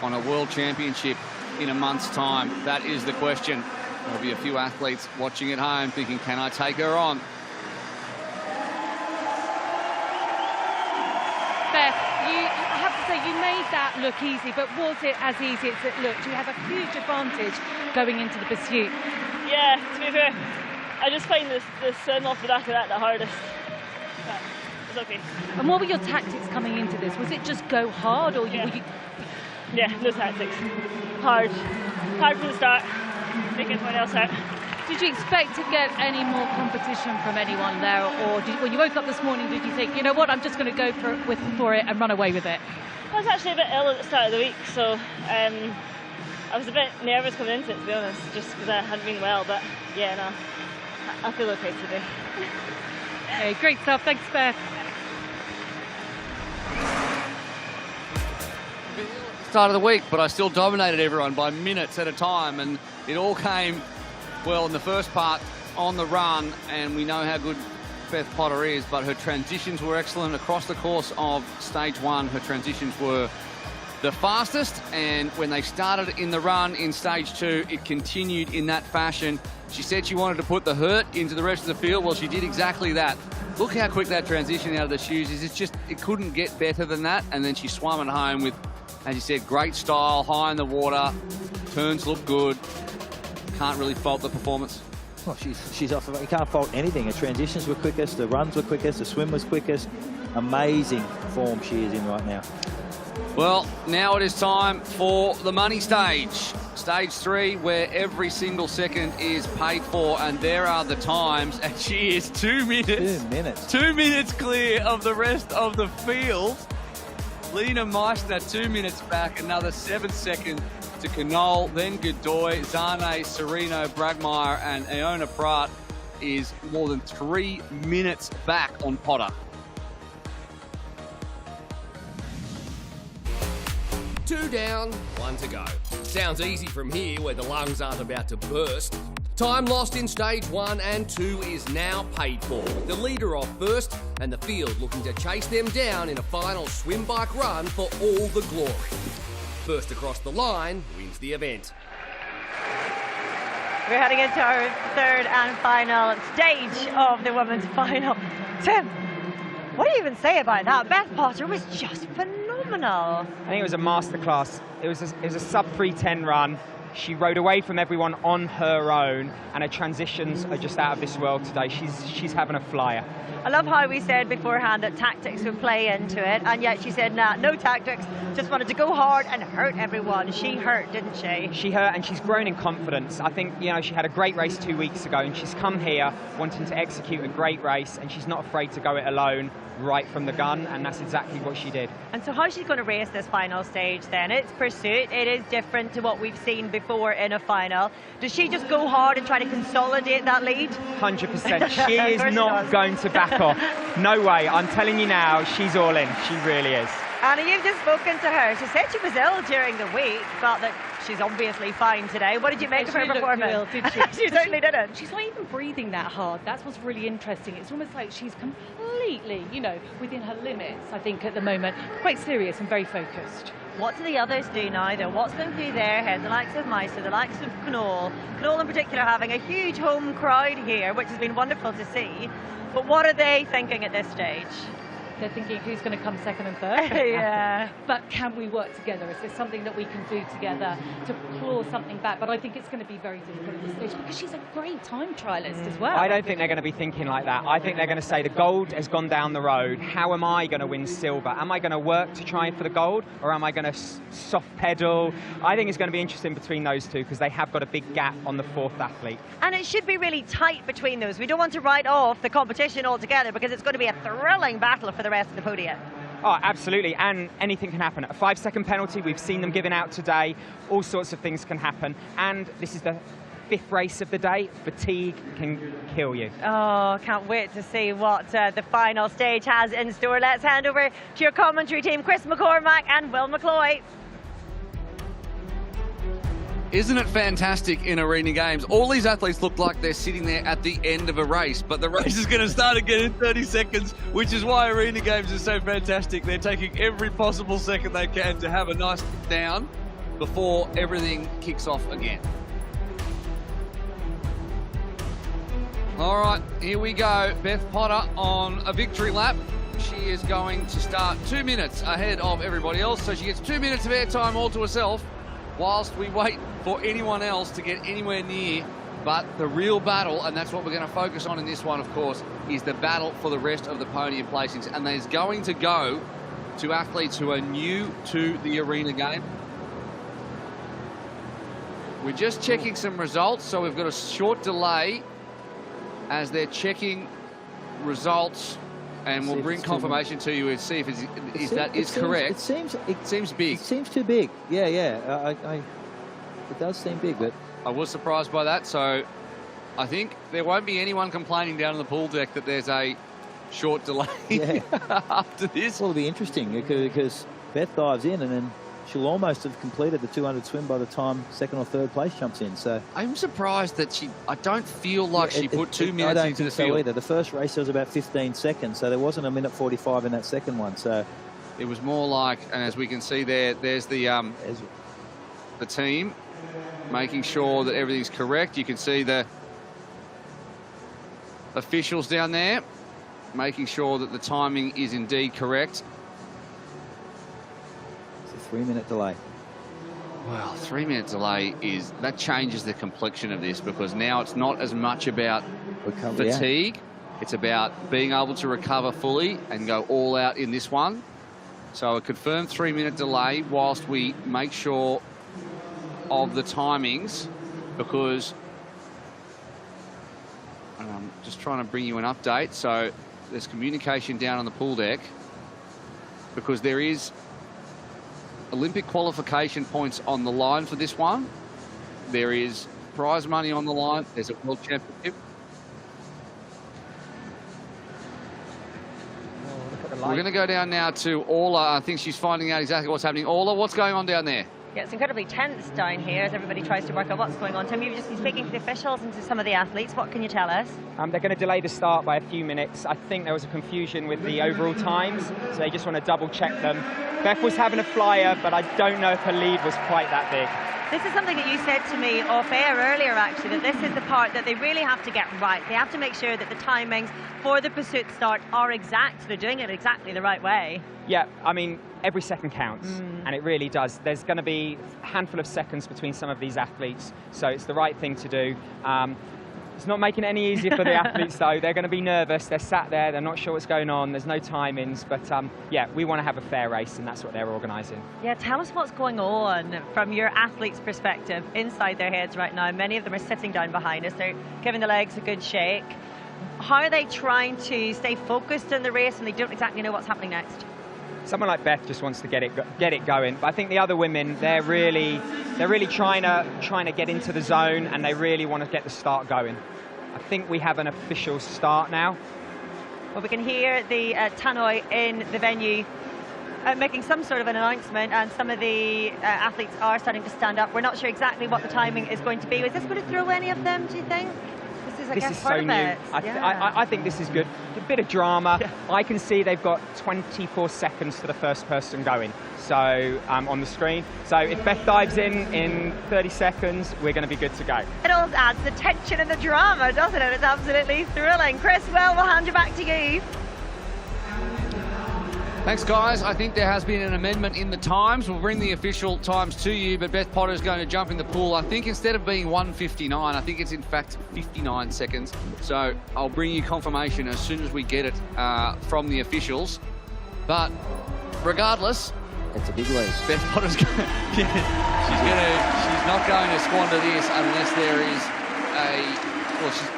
on a World Championship in a month's time? That is the question. There'll be a few athletes watching at home thinking, can I take her on? Beth, I have to say, you made that look easy, but was it as easy as it looked? You have a huge advantage going into the pursuit. Yeah, to be fair, I just find the swim off the back of that the hardest. But it's okay. And what were your tactics coming into this? Was it just go hard, or were you... Yeah, no tactics. Hard from the start, making everyone else out. Did you expect to get any more competition from anyone there, or when you woke up this morning, did you think, you know what, I'm just going to go for it and run away with it? I was actually a bit ill at the start of the week, so I was a bit nervous coming into it, to be honest, just because I hadn't been well, but yeah, no, I feel okay today. Okay, great stuff. Thanks, Beth. Start of the week, but I still dominated everyone by minutes at a time, and it all came, well, in the first part on the run, and we know how good Beth Potter is, but her transitions were excellent across the course of stage 1. Her transitions were the fastest, and when they started in the run in stage 2, it continued in that fashion. She said she wanted to put the hurt into the rest of the field. Well, she did exactly that. Look how quick that transition out of the shoes is. It's just, it couldn't get better than that, and then she swam it home with, as you said, great style, high in the water, turns look good. Can't really fault the performance. Well, she's off. You can't fault anything. Her transitions were quickest, the runs were quickest, the swim was quickest. Amazing form she is in right now. Well, now it is time for the money stage. Stage 3, where every single second is paid for, and there are the times, and she is 2 minutes. 2 minutes. 2 minutes clear of the rest of the field. Lena Meissner 2 minutes back, another 7 seconds to Knoll, then Godoy, Zane, Sereno, Bragmeyer, and Iona Pratt is more than 3 minutes back on Potter. 2 down, 1 to go. Sounds easy from here where the lungs aren't about to burst. Time lost in stage 1 and 2 is now paid for, with the leader off first and the field looking to chase them down in a final swim bike run for all the glory. First across the line wins the event. We're heading into our third and final stage of the women's final. Tim, what do you even say about that? Beth Potter was just phenomenal. I think it was a masterclass. It was a sub 3:10 run. She rode away from everyone on her own, and her transitions are just out of this world today. She's having a flyer. I love how we said beforehand that tactics would play into it, and yet she said, nah, no tactics, just wanted to go hard and hurt everyone. She hurt, didn't she? She hurt, and she's grown in confidence. I think, you know, she had a great race 2 weeks ago, and she's come here wanting to execute a great race, and she's not afraid to go it alone right from the gun, and that's exactly what she did. And so how she's going to race this final stage then? It's pursuit. It is different to what we've seen before in a final. Does she just go hard and try to consolidate that lead? 100%. She is not going to back off. No way. I'm telling you now, she's all in. She really is. Anna, you've just spoken to her. She said she was ill during the week, but that she's obviously fine today. What did you make of her performance? Ill, did she? She certainly didn't. She's not even breathing that hard. That's what's really interesting. It's almost like she's completely, you know, within her limits, I think, at the moment. Quite serious and very focused. What do the others do now, though? What's going through their heads? The likes of Meissner, the likes of Knoll. Knoll in particular having a huge home crowd here, which has been wonderful to see. But what are they thinking at this stage? They're thinking who's going to come second and third. Yeah. But can we work together? Is there something that we can do together to claw something back? But I think it's going to be very difficult at this stage because she's a great time trialist as well. I don't think they're going to be thinking like that. I think they're going to say the gold has gone down the road. How am I going to win silver? Am I going to work to try for the gold, or am I going to soft pedal? I think it's going to be interesting between those two because they have got a big gap on the fourth athlete. And it should be really tight between those. We don't want to write off the competition altogether because it's going to be a thrilling battle for the rest of the podium. Oh, absolutely, and anything can happen. A 5-second penalty, we've seen them given out today. All sorts of things can happen, and this is the 5th race of the day. Fatigue can kill you. Oh, can't wait to see what the final stage has in store. Let's hand over to your commentary team, Chris McCormack and Will McCloy. Isn't it fantastic in Arena Games? All these athletes look like they're sitting there at the end of a race, but the race is going to start again in 30 seconds, which is why Arena Games is so fantastic. They're taking every possible second they can to have a nice down before everything kicks off again. All right, here we go. Beth Potter on a victory lap. She is going to start 2 minutes ahead of everybody else, so she gets 2 minutes of airtime all to herself, whilst we wait for anyone else to get anywhere near. But the real battle, and that's what we're going to focus on in this one, of course, is the battle for the rest of the podium placings. And there's going to go to athletes who are new to the Arena game. We're just checking some results, so we've got a short delay as they're checking results, and we'll bring confirmation to you and see if that is correct. It seems big. It seems too big. Yeah. It does seem big, but I was surprised by that. So I think there won't be anyone complaining down on the pool deck that there's a short delay after this. Well, it'll be interesting because Beth dives in and then she'll almost have completed the 200 swim by the time second or third place jumps in. So I'm surprised that I don't feel like she put 2 minutes I don't into the think field. so either. The first race there was about 15 seconds, so there wasn't a minute 45 in that second one. So it was more like, and as we can see there's the team making sure that everything's correct. You can see the officials down there making sure that the timing is indeed correct. 3-minute delay. Well, 3-minute delay that changes the complexion of this, because now it's not as much about fatigue. It's about being able to recover fully and go all out in this one. So a confirmed 3-minute delay whilst we make sure of the timings, because I'm just trying to bring you an update. So there's communication down on the pool deck, because there is Olympic qualification points on the line for this one. There is prize money on the line. There's a world championship. We're going to go down now to Orla. I think she's finding out exactly what's happening. Orla, what's going on down there? Yeah, it's incredibly tense down here as everybody tries to work out what's going on. Tim, you've just been speaking to the officials and to some of the athletes. What can you tell us? They're going to delay the start by a few minutes. I think there was a confusion with the overall times, so they just want to double check them. Beth was having a flyer, but I don't know if her lead was quite that big. This is something that you said to me off air earlier, actually, that this is the part that they really have to get right. They have to make sure that the timings for the pursuit start are exact. They're doing it exactly the right way. Yeah, I mean, every second counts, and it really does. There's going to be a handful of seconds between some of these athletes, so it's the right thing to do. It's not making it any easier for the athletes, though. They're going to be nervous. They're sat there. They're not sure what's going on. There's no timings. But, yeah, we want to have a fair race, and that's what they're organising. Yeah, tell us what's going on from your athletes' perspective inside their heads right now. Many of them are sitting down behind us. They're giving the legs a good shake. How are they trying to stay focused in the race and they don't exactly know what's happening next? Someone like Beth just wants to get it going. But I think the other women, they're really trying to get into the zone, and they really want to get the start going. I think we have an official start now. Well, we can hear the tannoy in the venue making some sort of an announcement, and some of the athletes are starting to stand up. We're not sure exactly what the timing is going to be. Is this going to throw any of them, do you think? This is so new. I think this is good. A bit of drama. Yeah. I can see they've got 24 seconds for the first person going. So on the screen. So if Beth dives in 30 seconds, we're going to be good to go. It all adds the tension and the drama, doesn't it? It's absolutely thrilling. Chris, well, we'll hand you back to you. Thanks, guys. I think there has been an amendment in the times. We'll bring the official times to you, but Beth Potter's going to jump in the pool. I think instead of being 1:59, I think it's in fact 59 seconds. So I'll bring you confirmation as soon as we get it from the officials. But regardless, it's a big lead. Beth Potter's going she's not going to squander this unless there is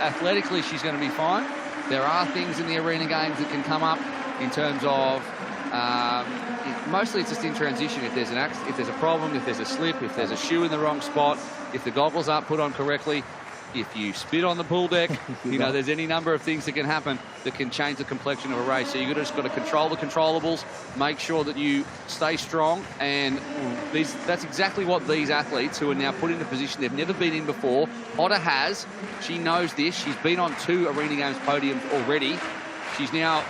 athletically she's going to be fine. There are things in the Arena Games that can come up in terms of mostly it's just in transition. If there's a problem, if there's a slip, if there's a shoe in the wrong spot, if the goggles aren't put on correctly, if you spit on the pool deck, there's any number of things that can happen that can change the complexion of a race. So you've just got to control the controllables, make sure that you stay strong, and that's exactly what these athletes who are now put in a position they've never been in before. Potter has. She knows this. She's been on 2 Arena Games podiums already. She's going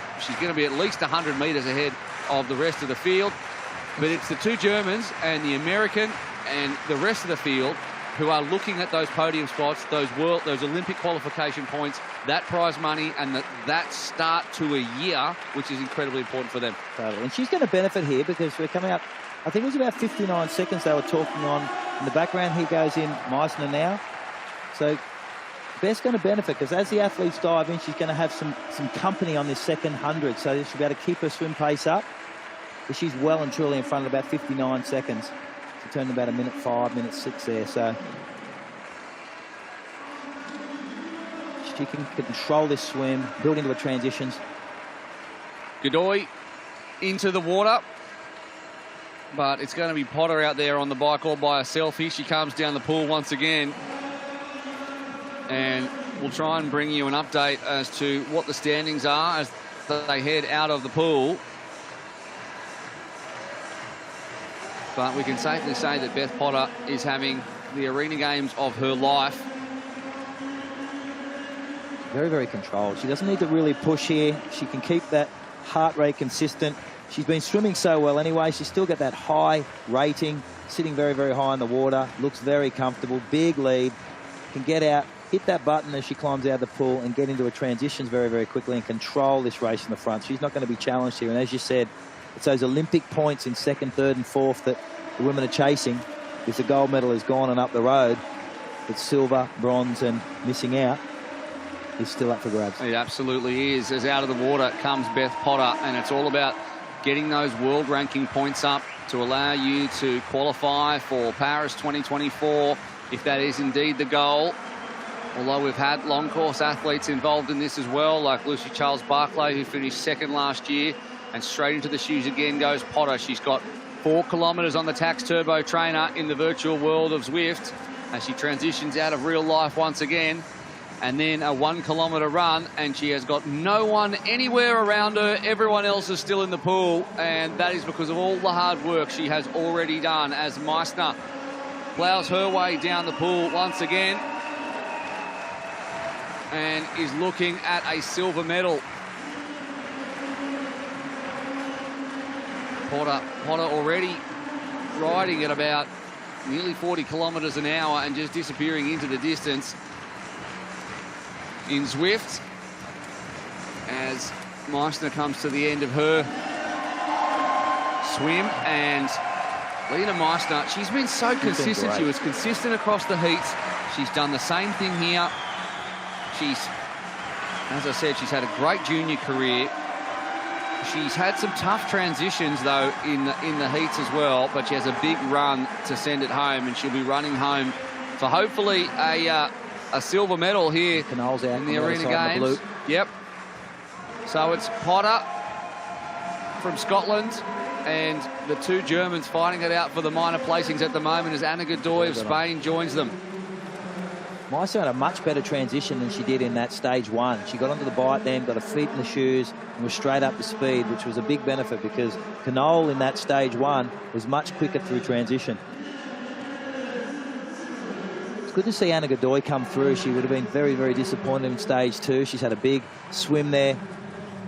to be at least 100 metres ahead of the rest of the field. But it's the 2 Germans and the American and the rest of the field who are looking at those podium spots, those Olympic qualification points, that prize money, and that start to a year, which is incredibly important for them. Totally. And she's going to benefit here because we're coming up, I think it was about 59 seconds they were talking on. In the background, here goes in Meisner now. So Beth's going to benefit because as the athletes dive in, she's going to have some company on this second 100. So she'll be able to keep her swim pace up. But she's well and truly in front of about 59 seconds. She turned about 1:05, 1:06 there. So she can control this swim, build into her transitions. Godoy into the water. But it's going to be Potter out there on the bike all by herself. Here she comes down the pool once again. And we'll try and bring you an update as to what the standings are as they head out of the pool. But we can safely say that Beth Potter is having the Arena Games of her life. Very, very controlled. She doesn't need to really push here. She can keep that heart rate consistent. She's been swimming so well anyway. She's still got that high rating, sitting very, very high in the water. Looks very comfortable. Big lead. Can get out, hit that button as she climbs out of the pool and get into her transitions very, very quickly and control this race in the front. She's not going to be challenged here. And as you said, it's those Olympic points in second, third and fourth that the women are chasing. If the gold medal is gone and up the road, it's silver, bronze and missing out is still up for grabs. It absolutely is. As out of the water comes Beth Potter, and it's all about getting those world ranking points up to allow you to qualify for Paris 2024, if that is indeed the goal. Although we've had long course athletes involved in this as well, like Lucy Charles-Barclay, who finished second last year, and straight into the shoes again goes Potter. She's got 4 kilometres on the Tax Turbo trainer in the virtual world of Zwift as she transitions out of real life once again. And then a 1 kilometre run, and she has got no one anywhere around her. Everyone else is still in the pool, and that is because of all the hard work she has already done as Meissner plows her way down the pool once again and is looking at a silver medal. Potter already riding at about nearly 40 kilometres an hour and just disappearing into the distance in Zwift as Meissner comes to the end of her swim. And Lena Meissner, she's been so consistent. She was consistent across the heats. She's done the same thing here. She's, as I said, she's had a great junior career. She's had some tough transitions, though, in the heats as well, but she has a big run to send it home, and she'll be running home for hopefully a silver medal here in the Arena Games. Yep. So it's Potter from Scotland and the 2 Germans fighting it out for the minor placings at the moment as Anna Godoy of Spain joins them. Meissner had a much better transition than she did in that stage 1. She got onto the bike then, got her feet in the shoes, and was straight up to speed, which was a big benefit because Knoll in that stage 1 was much quicker through transition. It's good to see Anna Godoy come through. She would have been very, very disappointed in stage 2. She's had a big swim there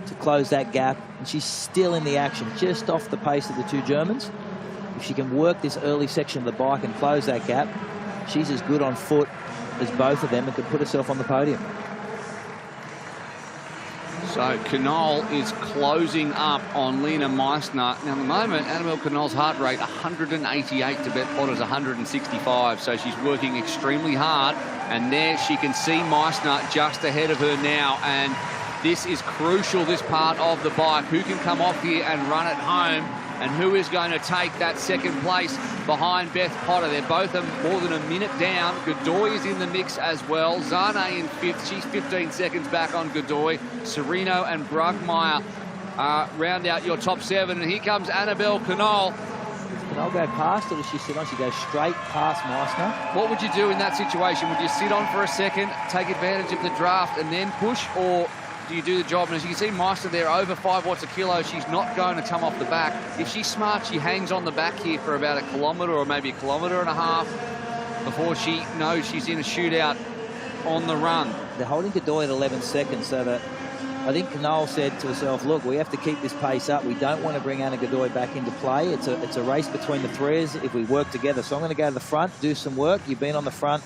to close that gap, and she's still in the action, just off the pace of the 2 Germans. If she can work this early section of the bike and close that gap, she's as good on foot as both of them and could put herself on the podium. So Knoll is closing up on Lena Meissner. Now at the moment, Annabelle Knoll's heart rate 188 to Beth Potter's 165. So she's working extremely hard. And there she can see Meissner just ahead of her now. And this is crucial, this part of the bike. Who can come off here and run it home? And who is going to take that second place behind Beth Potter? They're both more than a minute down. Godoy is in the mix as well. Zane in 5th. She's 15 seconds back on Godoy. Serino and Brugmeier round out your top 7. And here comes Annabelle Knoll. Does Knoll go past, or does she sit on? She goes straight past Meissner. What would you do in that situation? Would you sit on for a second, take advantage of the draft and then push, or do you do the job? And as you can see, Meissner there, over 5 watts a kilo. She's not going to come off the back. If she's smart, she hangs on the back here for about 1 kilometre or maybe 1.5 kilometres before she knows she's in a shootout on the run. They're holding Godoy at 11 seconds, so that I think Knoll said to herself, look, we have to keep this pace up. We don't want to bring Anna Godoy back into play. It's a race between the 3s if we work together. So I'm going to go to the front, do some work. You've been on the front,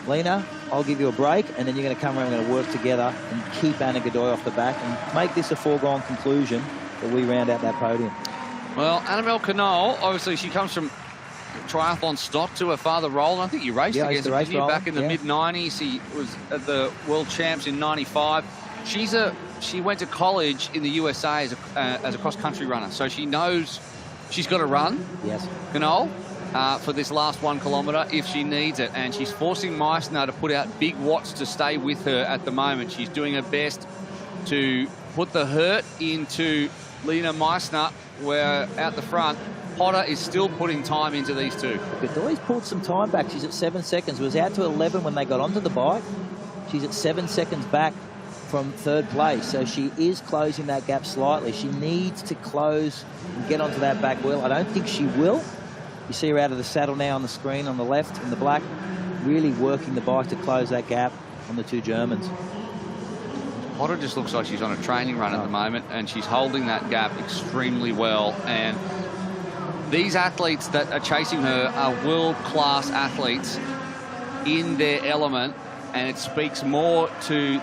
Lena, I'll give you a break, and then you're going to come around and we're going to work together and keep Anna Godoy off the back and make this a foregone conclusion that we round out that podium. Well, Annabelle Knoll, obviously she comes from triathlon stock to her father, Roland. I think you raced against him back in the mid-90s. He was at the World Champs in 95. She went to college in the USA as a cross-country runner, so she knows she's got to run. Yes. Knoll. For this last 1 kilometre if she needs it, and she's forcing Meissner to put out big watts to stay with her at the moment. She's doing her best to put the hurt into Lena Meissner, where out the front Potter is still putting time into these 2. Godoy's pulled some time back. She's at 7 seconds. Was out to 11 when they got onto the bike. She's at 7 seconds back from 3rd place, so she is closing that gap slightly. She needs to close and get onto that back wheel. I don't think she will. You see her out of the saddle now on the screen on the left in the black, really working the bike to close that gap on the 2 Germans. Potter just looks like she's on a training run at the moment, and she's holding that gap extremely well. And these athletes that are chasing her are world-class athletes in their element, and it speaks more to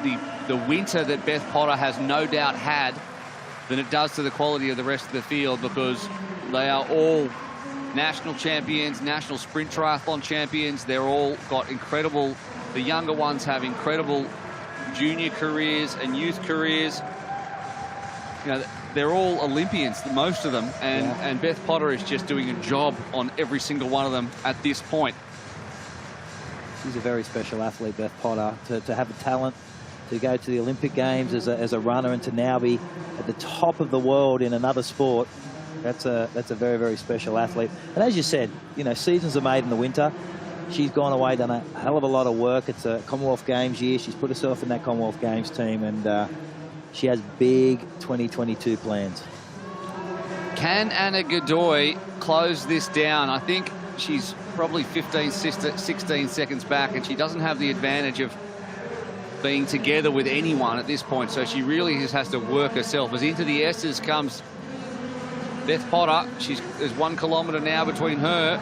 the winter that Beth Potter has no doubt had than it does to the quality of the rest of the field, because they are all national champions, national sprint triathlon champions. They're all got incredible, the younger ones have incredible junior careers and youth careers. you know, they're all Olympians, most of them, and Beth Potter is just doing a job on every single one of them at this point. She's a very special athlete, Beth Potter, to have the talent to go to the Olympic Games as a runner and to now be at the top of the world in another sport. That's a very, very special athlete. And as you said, you know, seasons are made in the winter. She's gone away, done a hell of a lot of work. It's a Commonwealth Games year. She's put herself in that Commonwealth Games team, and she has big 2022 plans. Can Anna Godoy close this down? I think she's probably 15, 16 seconds back, and she doesn't have the advantage of being together with anyone at this point, so she really just has to work herself. As into the S's comes Beth Potter. There's 1 kilometre now between her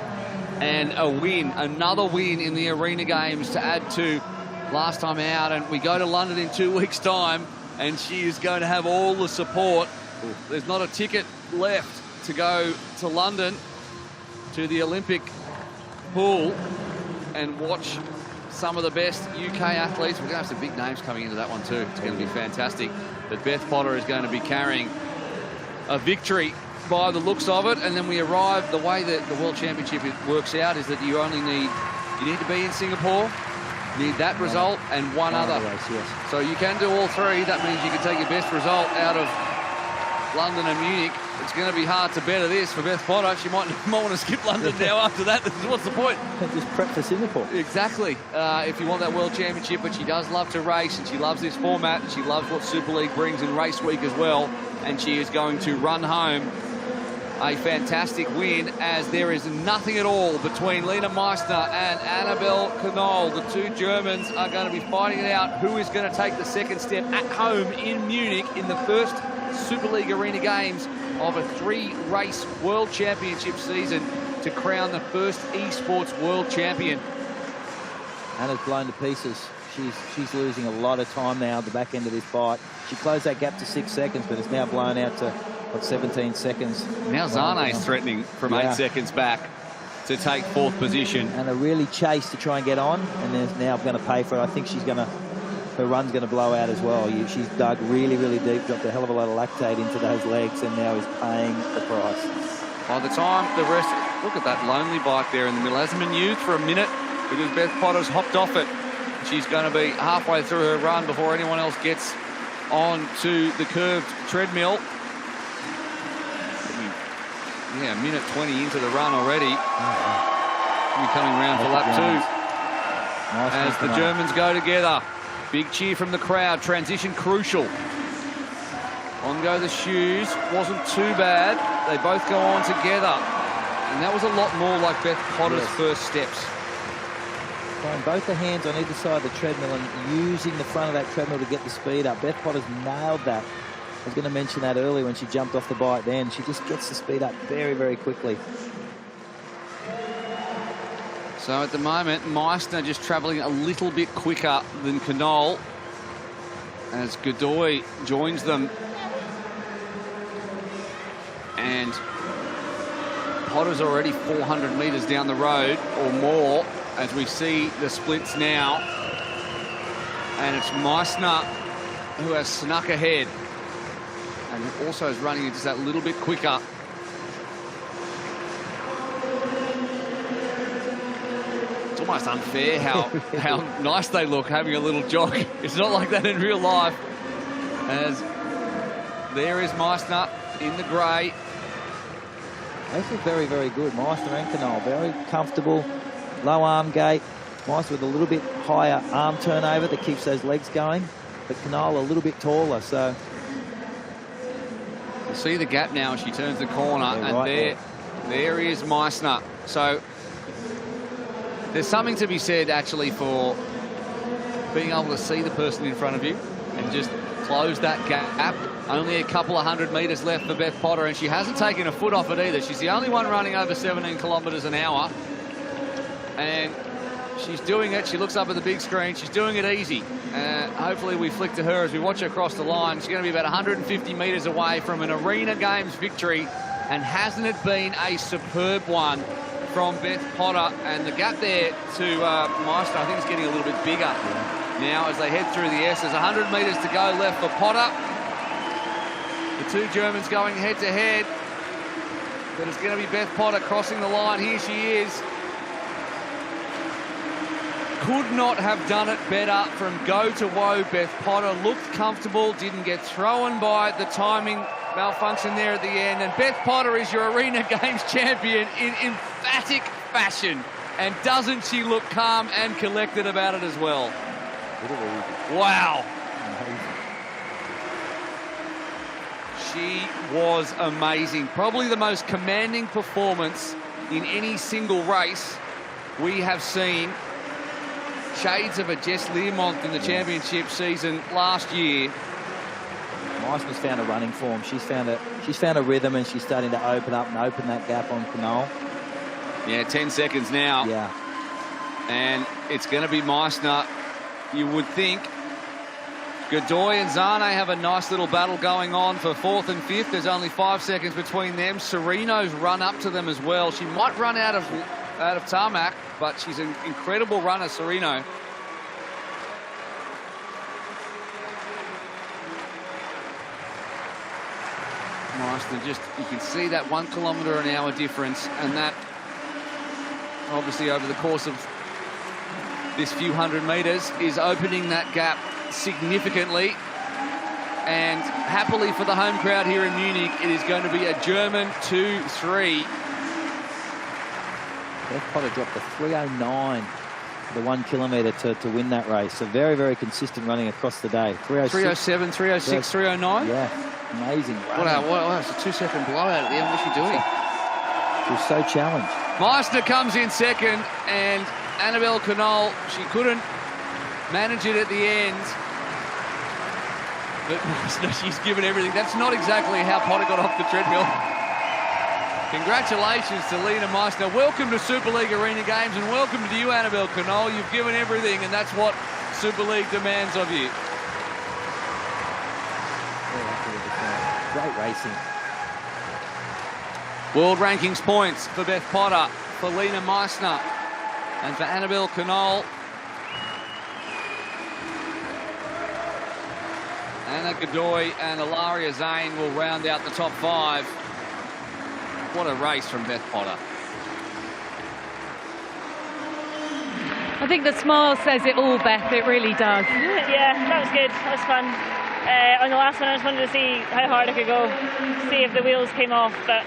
and a win, another win in the Arena Games to add to last time out. And we go to London in 2 weeks' time, and she is going to have all the support. There's not a ticket left to go to London, to the Olympic pool, and watch some of the best UK athletes. We're going to have some big names coming into that one too. It's going to be fantastic. But Beth Potter is going to be carrying a victory by the looks of it. And then we arrive, the way that the World Championship works out is that you need to be in Singapore, need that result and one other race, yes. So you can do all three. That means you can take your best result out of London and Munich. It's going to be hard to better this for Beth Potter. She might want to skip London now after that. What's the point? Just prep for Singapore. Exactly. If you want that World Championship, but she does love to race, and she loves this format, and she loves what Super League brings in race week as well, and she is going to run home a fantastic win, as there is nothing at all between Lena Meissner and Annabelle Knoll. The two Germans are going to be fighting it out who is going to take the second step at home in Munich in the first Super League Arena Games of a 3-race World Championship season to crown the first esports world champion. Anna's blown to pieces. She's losing a lot of time now at the back end of this fight. She closed that gap to 6 seconds, but it's now blown out to, what, 17 seconds. Now Zane's threatening from 8 seconds back to take 4th position. And a really chase to try and get on, and then now going to pay for it. I think her run's going to blow out as well. She's dug really, really deep, dropped a hell of a lot of lactate into those legs, and now is paying the price. By the time the rest, look at that lonely bike there in the middle. Hasn't been used for a minute because Beth Potter's hopped off it. She's going to be halfway through her run before anyone else gets on to the curved treadmill. Yeah, a minute 20 into the run already. We're coming around for lap 2. As the Germans go together. Big cheer from the crowd. Transition crucial. On go the shoes. Wasn't too bad. They both go on together. And that was a lot more like Beth Potter's first steps. Throwing both the hands on either side of the treadmill and using the front of that treadmill to get the speed up. Beth Potter's nailed that. I was going to mention that earlier when she jumped off the bike then. She just gets the speed up very, very quickly. So at the moment, Meissner just travelling a little bit quicker than Knoll as Godoy joins them. And Potter's already 400 metres down the road or more as we see the splits now. And it's Meissner who has snuck ahead and also is running just that little bit quicker. It's almost unfair how nice they look having a little jog. It's not like that in real life. As there is Meissner in the grey. They look very, very good. Meissner and Knoll, very comfortable, low arm gait. Meissner with a little bit higher arm turnover that keeps those legs going, but Knoll a little bit taller. So you see the gap now as she turns the corner, and right there is Meissner. So there's something to be said actually for being able to see the person in front of you and just close that gap. Only a couple of 100 metres left for Beth Potter, and she hasn't taken a foot off it either. She's the only one running over 17 kilometres an hour. And she's doing it. She looks up at the big screen. She's doing it easy. Hopefully we flick to her as we watch her across the line. She's going to be about 150 metres away from an Arena Games victory. And hasn't it been a superb one from Beth Potter? And the gap there to Meissner, I think, is getting a little bit bigger now as they head through the S's. 100 metres to go left for Potter. The The two Germans going head-to-head. But it's going to be Beth Potter crossing the line. Here she is. Could not have done it better from go to woe. Beth Potter looked comfortable, didn't get thrown by the timing malfunction there at the end. And Beth Potter is your Arena Games champion in emphatic fashion. And doesn't she look calm and collected about it as well? Wow. She was amazing. Probably the most commanding performance in any single race we have seen. Shades of a Jess Learmont in the championship season last year. Meissner's found a running form. She's found a rhythm, and she's starting to open up and open that gap on Knoll. Yeah, 10 seconds now. Yeah. And it's going to be Meissner, you would think. Godoy and Zane have a nice little battle going on for 4th and 5th. There's only 5 seconds between them. Serino's run up to them as well. She might run out of tarmac, but she's an incredible runner, Serino. Meissner, just, you can see that 1 kilometre an hour difference, and that obviously over the course of this few hundred metres is opening that gap significantly. And happily for the home crowd here in Munich, it is going to be a German 2-3. Beth Potter dropped a 3:09 the 1 kilometre to win that race. So very, very consistent running across the day. 3:07, 3:06, 3:09. Yeah, amazing. What a 2-second blowout at the end. What's she doing? She was so challenged. Meissner comes in second, and Annabelle Knoll, she couldn't manage it at the end. But Meissner, she's given everything. That's not exactly how Potter got off the treadmill. Congratulations to Lena Meissner. Welcome to Super League Arena Games, and welcome to you, Annabelle Knoll. You've given everything, and that's what Super League demands of you. Great racing. World rankings points for Beth Potter, for Lena Meissner, and for Annabelle Knoll. Anna Godoy and Ilaria Zane will round out the top 5. What a race from Beth Potter. I think the smile says it all, Beth. It really does. Yeah, that was good. That was fun. On the last one, I just wanted to see how hard I could go, see if the wheels came off. But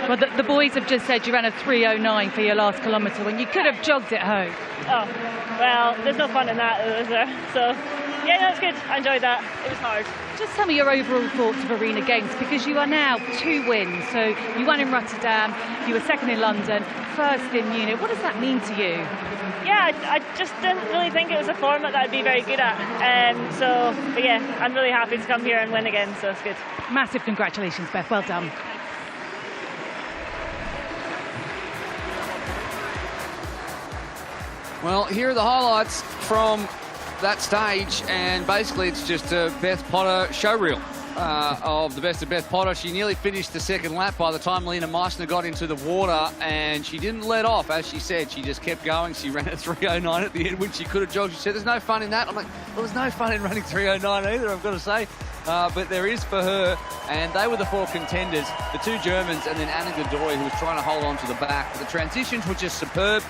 well, the boys have just said you ran a 3:09 for your last kilometre when you could have jogged it home. Oh, well, there's no fun in that, is there? So, yeah, that was good. I enjoyed that. It was hard. Just tell me your overall thoughts of Arena Games, because you are now 2 wins. So you won in Rotterdam, you were 2nd in London, 1st in Munich. What does that mean to you? Yeah, I just didn't really think it was a format that I'd be very good at. But yeah, I'm really happy to come here and win again, so it's good. Massive congratulations, Beth. Well done. Well, here are the highlights from that stage, and basically it's just a Beth Potter showreel of the best of Beth Potter. She nearly finished the 2nd lap by the time Lena Meissner got into the water, and she didn't let off. As she said, she just kept going. She ran a 3:09 at the end when she could have jogged. She said there's no fun in that. I'm like, well, there's no fun in running 3:09 either, I've got to say. But there is for her, and they were the 4 contenders, the 2 Germans and then Anna Godoy, who was trying to hold on to the back. The transitions were just superb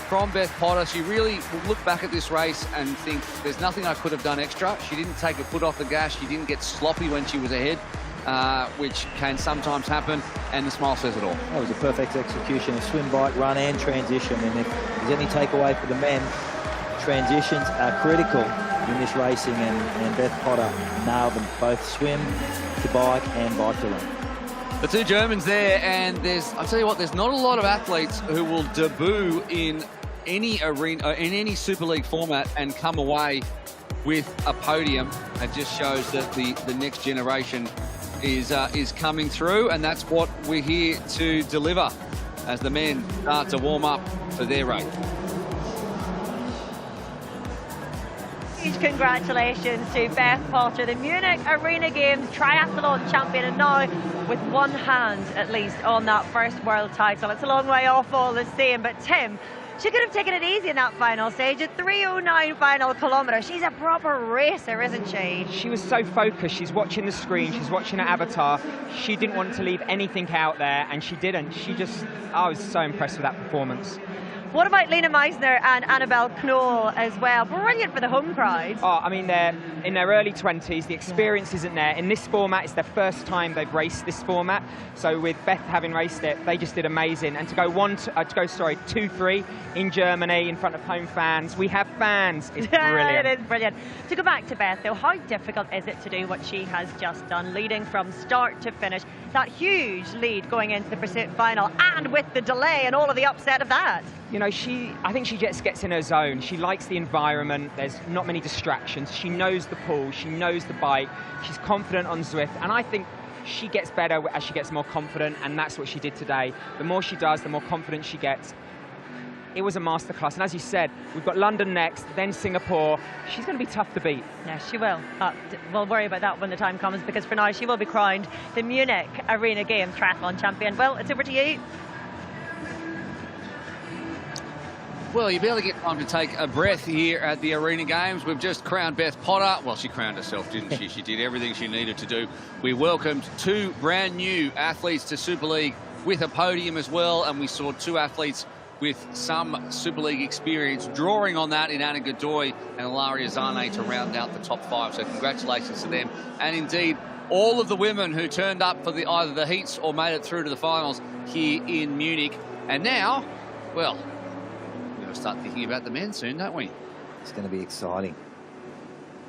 from Beth Potter. She really will look back at this race and think there's nothing I could have done extra. She didn't take her foot off the gas. She didn't get sloppy when she was ahead, which can sometimes happen, and the smile says it all. That was a perfect execution of swim, bike, run and transition. And if there's any takeaway for the men, transitions are critical in this racing, and Beth Potter nailed them, both swim to bike and bike to run. The 2 Germans there, and I'll tell you what, there's not a lot of athletes who will debut in any arena, in any Super League format and come away with a podium. It just shows that the next generation is coming through, and that's what we're here to deliver as the men start to warm up for their race. Huge congratulations to Beth Potter, the Munich Arena Games Triathlon champion, and now with one hand at least on that first world title. It's a long way off all the same, but Tim, She could have taken it easy in that final stage. A 3:09 final kilometre. She's a proper racer, isn't she? She was so focused. She's watching the screen. She's watching her avatar. She didn't want to leave anything out there, and she didn't. I was so impressed with that performance. What about Lena Meisner and Annabelle Knoll as well? Brilliant for the home crowd. Oh, I mean, they're in their early 20s. The experience isn't there. In this format, it's their first time they've raced this format. So with Beth having raced it, they just did amazing. And to go 2-3 in Germany in front of home fans. We have fans. It's brilliant. It is brilliant. To go back to Beth, though, how difficult is it to do what she has just done, leading from start to finish? That huge lead going into the pursuit final, and with the delay and all of the upset of that. You know, I think she just gets in her zone. She likes the environment. There's not many distractions. She knows the pool. She knows the bike. She's confident on Zwift. And I think she gets better as she gets more confident, and that's what she did today. The more she does, the more confident she gets. It was a masterclass. And as you said, we've got London next, then Singapore. She's going to be tough to beat. Yeah, she will. But we'll worry about that when the time comes, because for now she will be crowned the Munich Arena Games Triathlon champion. Well, it's over to you. Well, you barely get time to take a breath here at the Arena Games. We've just crowned Beth Potter. Well, she crowned herself, didn't she? She did everything she needed to do. We welcomed 2 brand new athletes to Super League with a podium as well, and we saw 2 athletes with some Super League experience drawing on that in Anna Godoy and Ilaria Zane to round out the top 5. So congratulations to them. And indeed, all of the women who turned up for either the heats or made it through to the finals here in Munich. And now, well, start thinking about the men soon, don't we? It's going to be exciting.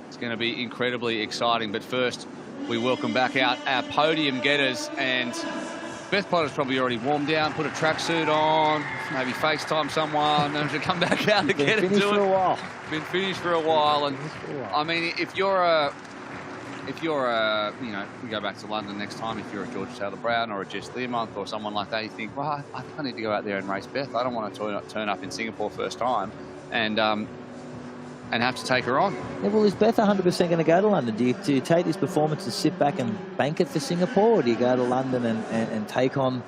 It's going to be incredibly exciting. But first, we welcome back out our podium getters. And Beth Potter's probably already warmed down, put a tracksuit on, maybe FaceTime someone, and to come back out and get into it. For a while. Been finished for a while. And I mean, if you're you know, we go back to London next time, if you're a Georgia Taylor Brown or a Jess Learmonth or someone like that, you think, well, I think I need to go out there and race Beth. I don't want to turn up in Singapore first time and have to take her on. Yeah, well, is Beth 100% going to go to London? Do you take this performance and sit back and bank it for Singapore, or do you go to London and take on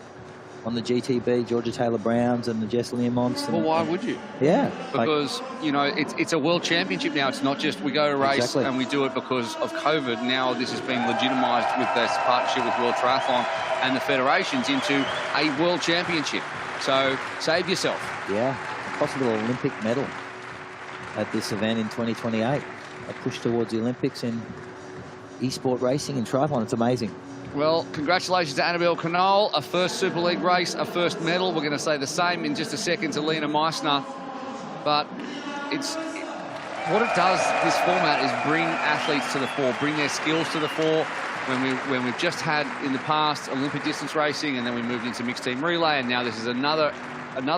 the GTB, Georgia Taylor Browns and the Jess Learmonths? Well, why would you? Yeah. Because, you know, it's a world championship now. It's not just we go to race and we do it because of COVID. Now this has been legitimised with this partnership with World Triathlon and the federations into a world championship. So save yourself. Yeah, a possible Olympic medal at this event in 2028. A push towards the Olympics in e-sport racing and triathlon. It's amazing. Well, congratulations to Annabelle Knoll, a first Super League race, a first medal. We're going to say the same in just a second to Lena Meisner. But what it does, this format, is bring athletes to the fore, bring their skills to the fore. When we've just had in the past Olympic distance racing, and then we moved into mixed team relay, and now this is another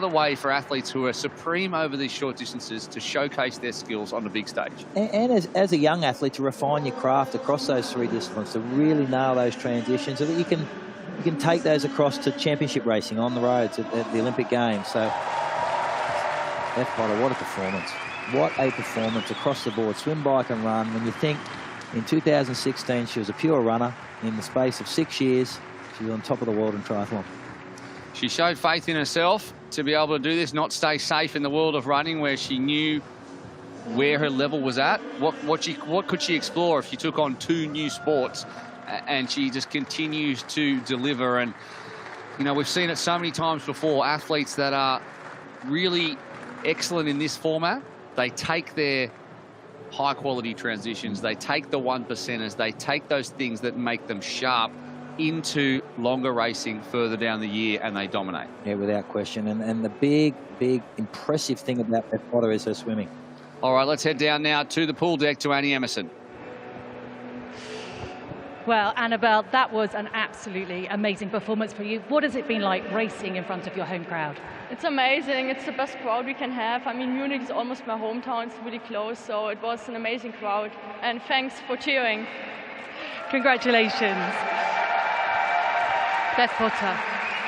way for athletes who are supreme over these short distances to showcase their skills on the big stage. And as a young athlete, to refine your craft across those 3 disciplines, to really nail those transitions so that you can take those across to championship racing on the roads at the Olympic Games. So Beth Potter, what a performance. What a performance across the board, swim, bike and run. When you think in 2016 she was a pure runner, in the space of 6 years she was on top of the world in triathlon. She showed faith in herself to be able to do this, not stay safe in the world of running where she knew where her level was at. What could she explore if she took on 2 new sports? And she just continues to deliver. And, you know, we've seen it so many times before, athletes that are really excellent in this format, they take their high quality transitions, they take the 1%ers, they take those things that make them sharp into longer racing further down the year, and they dominate. Yeah, without question. And the big impressive thing about Beth Potter is her swimming. All right, let's head down now to the pool deck to Annie Emerson. Well, Annabelle, that was an absolutely amazing performance for you. What has it been like racing in front of your home crowd? It's amazing. It's the best crowd we can have. I mean, Munich is almost my hometown. It's really close, so it was an amazing crowd. And thanks for cheering. Congratulations. Beth Potter,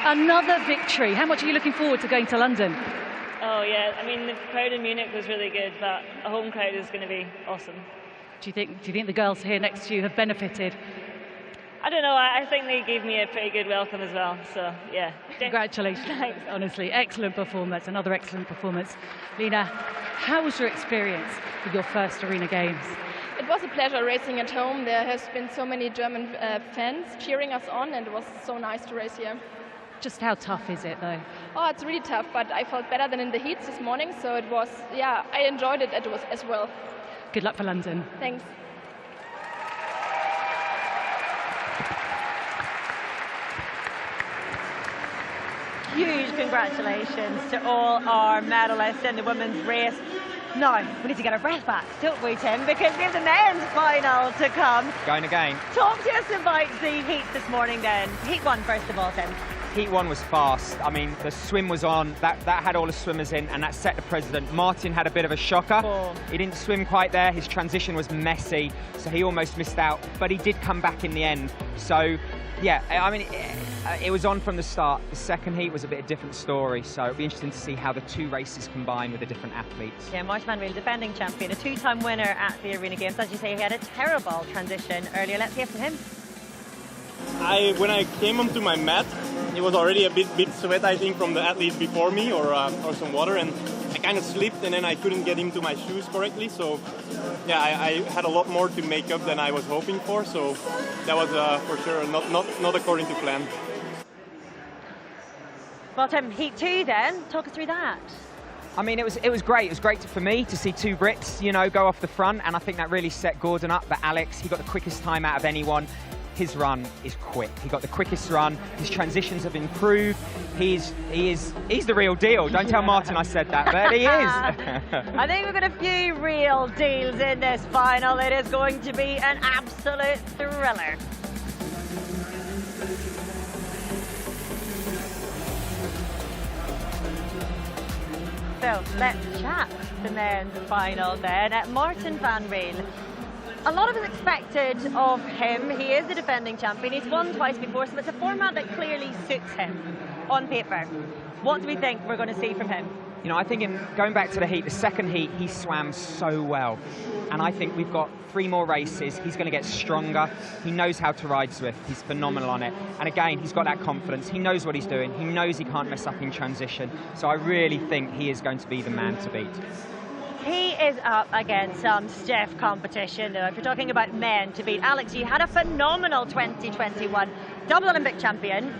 another victory. How much are you looking forward to going to London? Oh yeah, I mean the crowd in Munich was really good, but a home crowd is going to be awesome. Do you think the girls here next to you have benefited? I don't know, I think they gave me a pretty good welcome as well, so yeah. Congratulations. Thanks. Honestly, excellent performance, another excellent performance. Lena, how was your experience with your first Arena Games? It was a pleasure racing at home. There has been so many German fans cheering us on, and it was so nice to race here. Just how tough is it though? Oh, it's really tough, but I felt better than in the heats this morning, so it was, yeah, I enjoyed it as well. Good luck for London. Thanks. Huge congratulations to all our medalists in the women's race. Now, we need to get our breath back, don't we, Tim? Because we have the men's final to come. Going again. Talk to us about the heats this morning then. Heat 1 first of all, Tim. Heat 1 was fast. I mean, the swim was on. That had all the swimmers in, and that set the precedent. Martin had a bit of a shocker. Oh. He didn't swim quite there. His transition was messy, so he almost missed out. But he did come back in the end. So, yeah, I mean, it was on from the start. The second heat was a bit of a different story, so it'll be interesting to see how the two races combine with the different athletes. Yeah, Munch van Riel, defending champion, a two-time winner at the Arena Games. As you say, he had a terrible transition earlier. Let's hear from him. When I came onto my mat, it was already a bit sweat, I think, from the athletes before me, or some water, and I kind of slipped, and then I couldn't get into my shoes correctly. So, yeah, I had a lot more to make up than I was hoping for. So that was for sure not according to plan. Well, Tim, Heat 2 then, talk us through that. I mean, it was great. It was great for me to see two Brits, you know, go off the front, and I think that really set Gordon up. But Alex, he got the quickest time out of anyone. His run is quick. He got the quickest run. His transitions have improved. He's the real deal. Don't tell Martin I said that, but he is. I think we've got a few real deals in this final. It is going to be an absolute thriller. So let's chat the men's final then. Martin van Riel. A lot of us expected of him. He is the defending champion. He's won twice before, so it's a format that clearly suits him on paper. What do we think we're going to see from him? You know, I think going back to the heat, the second heat, he swam so well. And I think we've got 3 more races. He's going to get stronger. He knows how to ride Zwift. He's phenomenal on it. And again, he's got that confidence. He knows what he's doing. He knows he can't mess up in transition. So I really think he is going to be the man to beat. He is up against some stiff competition, though. If you're talking about men to beat, Alex, you had a phenomenal 2021 double Olympic champion.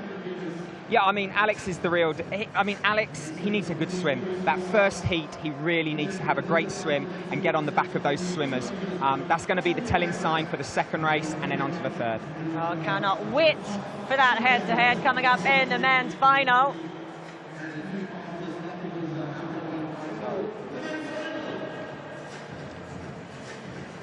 Yeah, I mean, Alex is the real... Alex, he needs a good swim. That first heat, he really needs to have a great swim and get on the back of those swimmers. That's going to be the telling sign for the second race and then on to the third. Oh, cannot wait for that head-to-head coming up in the men's final.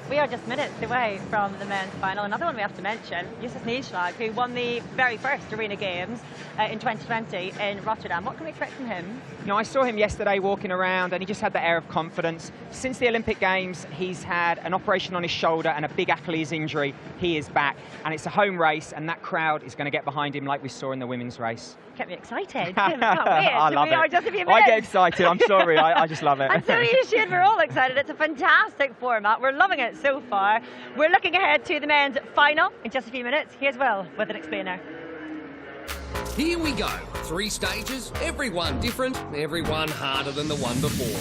We are just minutes away from the men's final. Another one we have to mention, Justus Nieschlag, who won the very first Arena Games in 2020 in Rotterdam. What can we expect from him? You know, I saw him yesterday walking around and he just had that air of confidence. Since the Olympic Games, he's had an operation on his shoulder and a big Achilles injury. He is back and it's a home race and that crowd is going to get behind him like we saw in the women's race. Kept me excited. Can't wait. I love it. Just a few minutes. I get excited. I'm sorry. I just love it. And so you should. We're all excited. It's a fantastic format. We're loving it so far. We're looking ahead to the men's final in just a few minutes. Here's Will with an explainer. Here we go. 3 stages, everyone different, everyone harder than the one before.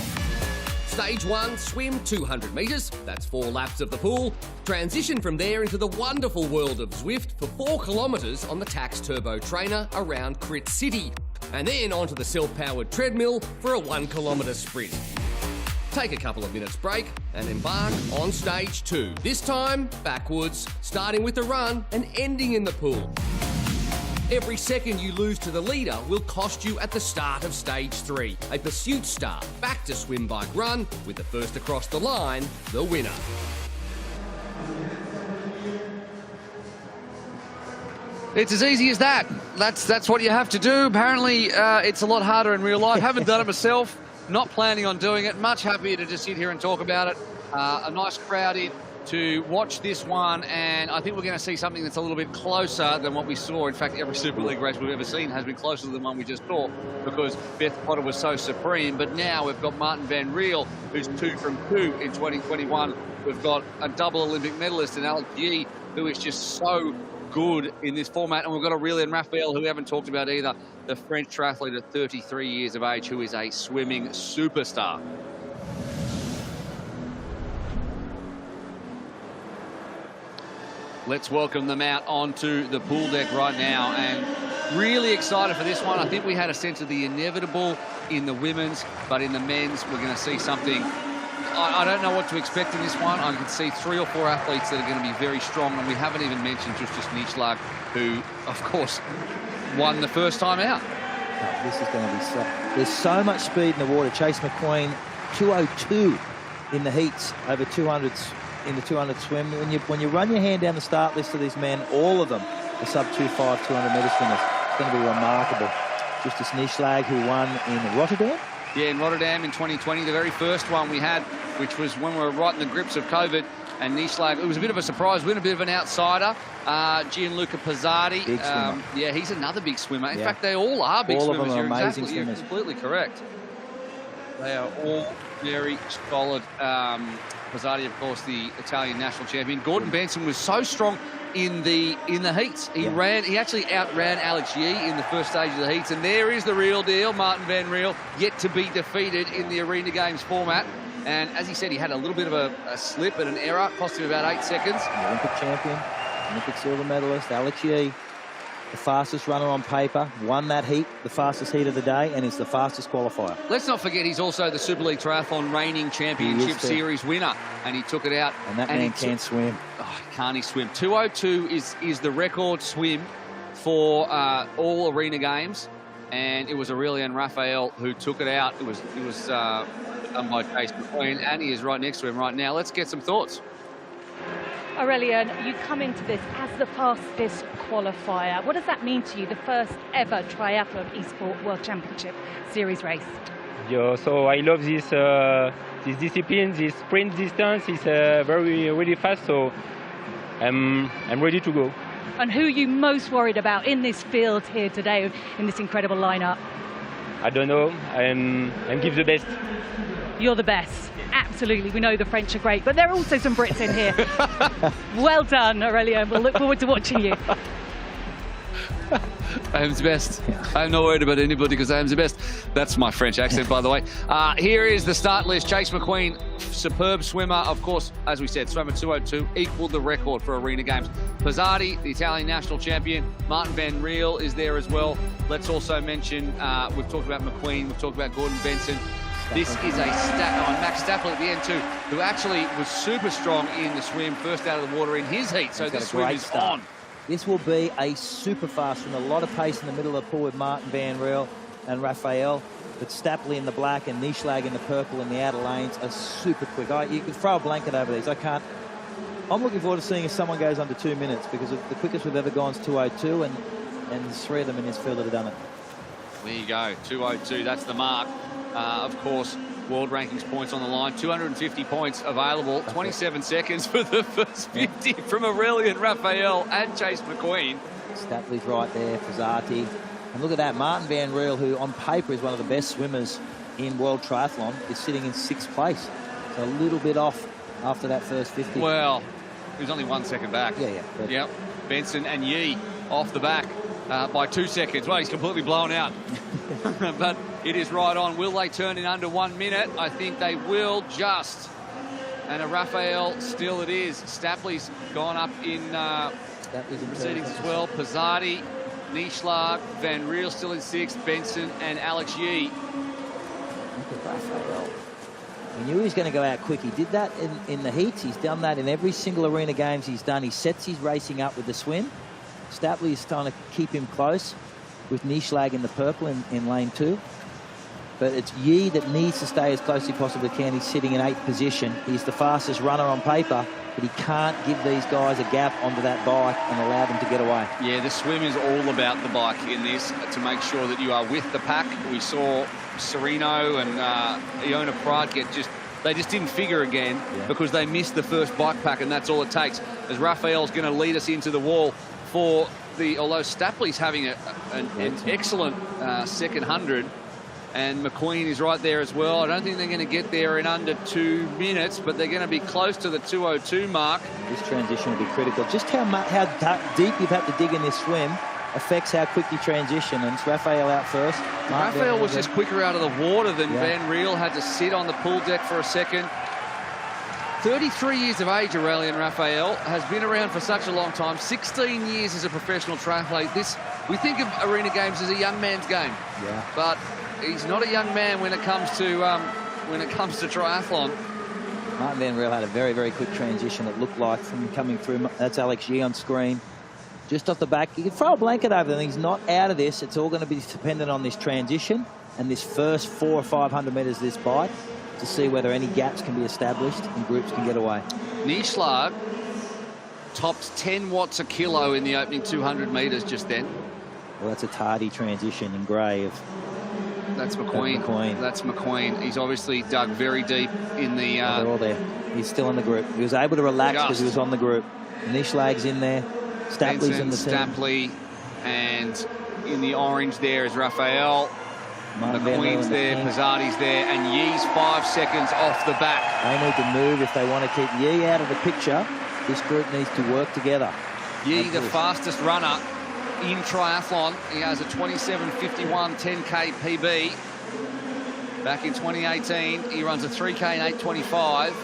Stage 1, swim 200 metres, that's 4 laps of the pool. Transition from there into the wonderful world of Zwift for 4 kilometres on the Tax Turbo Trainer around Crit City. And then onto the self-powered treadmill for a 1 kilometre sprint. Take a couple of minutes break and embark on stage 2. This time, backwards, starting with the run and ending in the pool. Every second you lose to the leader will cost you at the start of stage 3. A pursuit start, back to swim, bike, run, with the first across the line, the winner. It's as easy as that. That's what you have to do. Apparently, it's a lot harder in real life. Haven't done it myself. Not planning on doing it. Much happier to just sit here and talk about it. A nice crowd in to watch this one, and I think we're going to see something that's a little bit closer than what we saw. In fact, every Super League race we've ever seen has been closer than the one we just saw because Beth Potter was so supreme. But now we've got Martin van Riel, who's 2 from 2 in 2021. We've got a double Olympic medalist in Alex Yee, who is just so good in this format. And we've got Aurelia and Raphael, who we haven't talked about either, the French triathlete at 33 years of age, who is a swimming superstar. Let's welcome them out onto the pool deck right now, and really excited for this one. I think we had a sense of the inevitable in the women's, but in the men's, we're going to see something. I don't know what to expect in this one. I can see 3 or 4 athletes that are going to be very strong, and we haven't even mentioned Justus Nieschlag, who, of course, won the first time out. Oh, this is going to be so... There's so much speed in the water. Chase McQueen, 2:02 in the heats over 200s. In the 200 swim, when you run your hand down the start list of these men, all of them are sub 2.5 200-metre swimmers. It's going to be remarkable. Justus Nieschlag, who won in Rotterdam. Yeah, in Rotterdam in 2020, the very first one we had, which was when we were right in the grips of COVID. And Nieschlag, it was a bit of a surprise win, a bit of an outsider. Gianluca Pizzardi, big swimmer. Yeah, he's another big swimmer. In fact, they all are big swimmers. All of them are amazing swimmers. You're completely correct. They are all very solid. Pizzardi, of course, the Italian national champion. Gordon Benson was so strong in the heats. He actually outran Alex Yee in the first stage of the heats. And there is the real deal, Martin van Riel, yet to be defeated in the Arena Games format. And as he said, he had a little bit of a slip and an error, cost him about 8 seconds. The Olympic champion, Olympic silver medalist, Alex Yee, the fastest runner on paper, won that heat, the fastest heat of the day, and is the fastest qualifier. Let's not forget he's also the Super League Triathlon reigning championship series winner, and he took it out. And that man can't swim. Oh, can't he swim? 2:02 is the record swim for all Arena Games, and it was Aurelia and Raphael who took it out. It was done by Chase McQueen, and he is right next to him right now. Let's get some thoughts. Aurelia, you come into this as the fastest qualifier. What does that mean to you, the first ever triathlon eSport World Championship Series race? Yeah, so I love this discipline. This sprint distance is really fast, so I'm ready to go. And who are you most worried about in this field here today, in this incredible lineup? I don't know. I'm give the best. You're the best. Absolutely. We know the French are great, but there are also some Brits in here. Well done, Aurelia. We'll look forward to watching you. I am the best. I'm not worried about anybody because I am the best. That's my French accent, by the way. Here is the start list. Chase McQueen, superb swimmer. Of course, as we said, swam at 2:02, equaled the record for Arena Games. Pizzardi, the Italian national champion. Martin van Riel is there as well. Let's also mention, we've talked about McQueen, we've talked about Gordon Benson. This is a Max Staffel at the end too, who actually was super strong in the swim, first out of the water in his heat. So this swim is on. This will be a super fast swim. A lot of pace in the middle of the pool with Martin van Riel and Raphael. But Stapley in the black and Nieschlag in the purple in the outer lanes are super quick. You can throw a blanket over these. I'm looking forward to seeing if someone goes under 2 minutes, because the quickest we've ever gone is 2:02, and there's 3 of them in this field that have done it. There you go, 2:02, that's the mark. Of course, world rankings points on the line, 250 points available, 27 seconds for the first 50 from Aurelia and Raphael and Chase McQueen. Stapley's right there, Pizzardi. And look at that, Martin van Riel, who on paper is one of the best swimmers in World Triathlon, is sitting in 6th place. So a little bit off after that first 50. Well, he was only 1 second back. Yeah. Yep, Benson and Yee off the back by 2 seconds. Well, he's completely blown out. But it is right on. Will they turn in under 1 minute? I think they will just. And a Raphael still it is. Stapley's gone up in proceedings as well. Pizzardi, Nieschlag, Van Riel still in 6th, Benson and Alex Yee. Look at Raphael. We knew he was going to go out quick. He did that in the heats. He's done that in every single Arena Games he's done. He sets his racing up with the swim. Stapley is trying to keep him close with Nieschlag in the purple in lane 2. But it's Yee that needs to stay as close as he possibly can. He's sitting in 8th position. He's the fastest runner on paper, but he can't give these guys a gap onto that bike and allow them to get away. Yeah, the swim is all about the bike in this, to make sure that you are with the pack. We saw Sereno and Iona Pride they just didn't figure again because they missed the first bike pack, and that's all it takes. As Raphael's going to lead us into the wall although Stapley's having an excellent second 100, And McQueen is right there as well. I don't think they're going to get there in under 2 minutes, but they're going to be close to the 2:02 mark. This transition will be critical. Just how deep you've had to dig in this swim affects how quick you transition. And it's Raphael out first. Raphael was just quicker out of the water than Van Riel. Had to sit on the pool deck for a second. 33 years of age, Aurelian Raphael, has been around for such a long time. 16 years as a professional triathlete. We think of Arena Games as a young man's game. Yeah. But he's not a young man when it comes to triathlon. Martin Van Riel had a very, very quick transition, it looked like, from coming through. That's Alex Yee on screen. Just off the back. You can throw a blanket over them. He's not out of this. It's all going to be dependent on this transition and this first 400 or 500 metres of this bike to see whether any gaps can be established and groups can get away. Nieschlag topped 10 watts a kilo in the opening 200 metres just then. Well, that's a tardy transition in grey. That's McQueen. That's McQueen. He's obviously dug very deep in the... they're all there. He's still in the group. He was able to relax because he was on the group. Nieschlag's in there. Stapley's in the team. Stapley, and in the orange there is Raphael. McQueen's there, Pizzati's there, and Yee's 5 seconds off the back. They need to move if they want to keep Yee out of the picture. This group needs to work together. Yee, the fastest runner in triathlon. He has a 27:51 10K PB. Back in 2018, he runs a 3K in 8:25.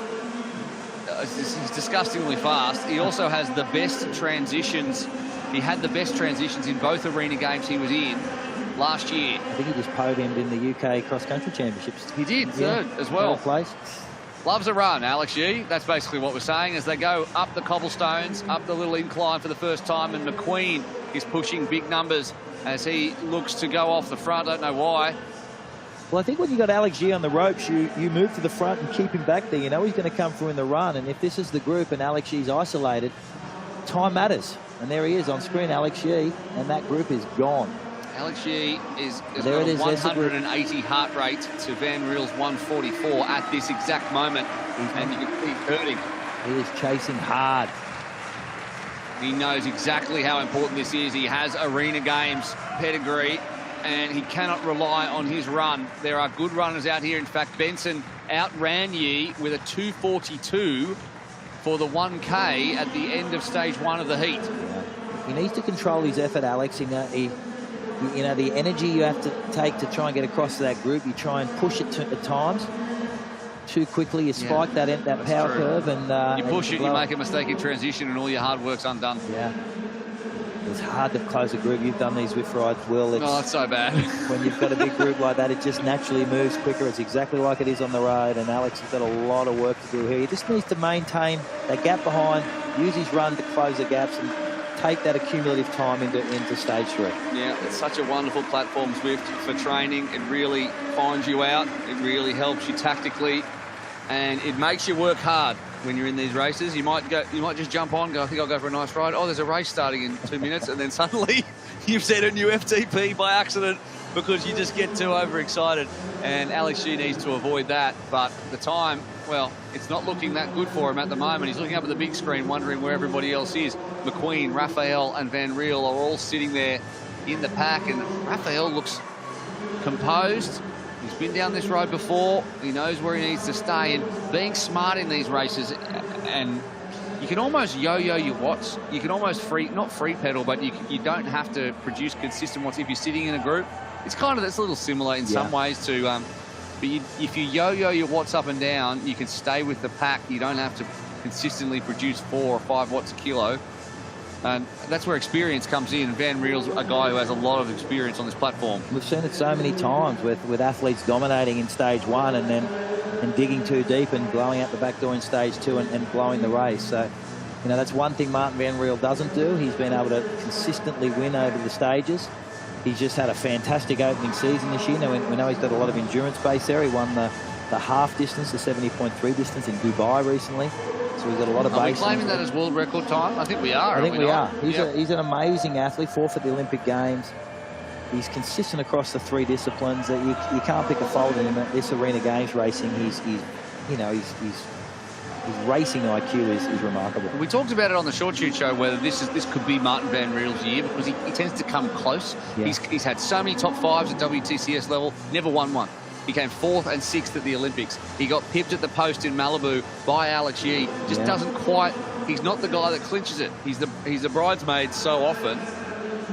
He's disgustingly fast. He also has the best transitions. He had the best transitions in both Arena Games he was in last year. I think he just podiumed in the UK cross-country championships. He did, third as well. Third place. Loves a run, Alex Yee. That's basically what we're saying as they go up the cobblestones, up the little incline for the first time, and McQueen is pushing big numbers as he looks to go off the front. I don't know why. Well, I think when you got Alex Yee on the ropes, you move to the front and keep him back there. You know he's going to come through in the run, and if this is the group and Alex Yee's isolated, time matters. And there he is on screen, Alex Yee, and that group is gone. Alex Yee has got a 180 heart rate to Van Riel's 144 at this exact moment, and you can see he's hurting. He is chasing hard. He knows exactly how important this is. He has Arena Games pedigree, and he cannot rely on his run. There are good runners out here. In fact, Benson outran Yee with a 2:42 for the 1K at the end of stage 1 of the heat. Yeah. He needs to control his effort, Alex. You know, the energy you have to take to try and get across to that group, you try and push it at times too quickly. You spike that power curve, and you push it, you make a mistake in transition, and all your hard work's undone. Yeah. It's hard to close a group. You've done these with rides, Will. It's so bad. When you've got a big group like that, it just naturally moves quicker. It's exactly like it is on the road, and Alex has got a lot of work to do here. He just needs to maintain that gap behind, use his run to close the gaps, and take that accumulative time into stage 3. Yeah, it's such a wonderful platform, Zwift, for training. It really finds you out. It really helps you tactically, and it makes you work hard. When you're in these races, you might just jump on, go, I think I'll go for a nice ride. Oh, there's a race starting in 2 minutes, and then suddenly you've set a new FTP by accident because you just get too overexcited. And Alex Yee needs to avoid that. But the time, well, it's not looking that good for him at the moment. He's looking up at the big screen, wondering where everybody else is. McQueen, Raphael, and Van Riel are all sitting there in the pack, and Raphael looks composed. He's been down this road before. He knows where he needs to stay, and being smart in these races, and you can almost yo-yo your watts. You can almost not free pedal, but you don't have to produce consistent watts if you're sitting in a group. It's a little similar in some ways to, but if you yo-yo your watts up and down, you can stay with the pack. You don't have to consistently produce 4 or 5 watts a kilo. And that's where experience comes in. Van Riel's a guy who has a lot of experience on this platform. We've seen it so many times with athletes dominating in stage 1 and digging too deep and blowing out the back door in stage 2 and blowing the race. So, you know, that's one thing Martin Van Riel doesn't do. He's been able to consistently win over the stages. He's just had a fantastic opening season this year. Now, we know he's got a lot of endurance base there. He won the half distance, the 70.3 distance in Dubai recently. So we've got a lot of base. Are we claiming that as world record time? I think we are. I think we are. He's an amazing athlete, 4th at the Olympic Games. He's consistent across the 3 disciplines. That you can't pick a fault in him. At this Arena Games racing, he's his racing IQ is remarkable. We talked about it on the Short Shoot Show, whether this could be Martin Van Riel's year, because he tends to come close. Yeah. He's had so many top fives at WTCS level, never won one. He came 4th and 6th at the Olympics. He got pipped at the post in Malibu by Alex Yee. Just doesn't quite. He's not the guy that clinches it. He's the bridesmaid so often,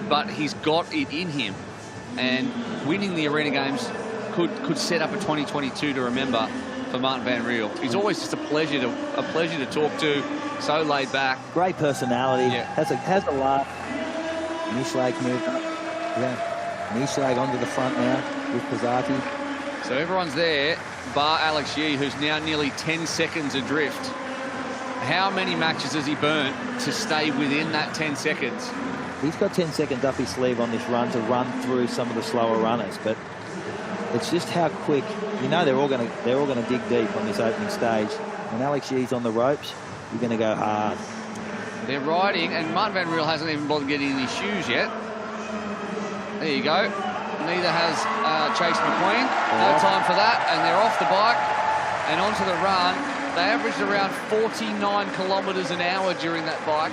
but he's got it in him. And winning the Arena Games could set up a 2022 to remember for Martin Van Riel. He's always just a pleasure to talk to. So laid back. Great personality. Yeah. Has a laugh. Nieschlag moved up. Yeah. Nieschlag onto the front now with Pizzati. So everyone's there, bar Alex Yee, who's now nearly 10 seconds adrift. How many matches has he burnt to stay within that 10 seconds? He's got 10 seconds up his sleeve on this run to run through some of the slower runners, but it's just how quick. You know they're all going to dig deep on this opening stage. When Alex Yee's on the ropes, you're going to go hard. They're riding, and Martin Van Riel hasn't even bothered getting in his shoes yet. There you go. Neither has Chase McQueen. No time for that, and they're off the bike and onto the run. They averaged around 49 kilometres an hour during that bike,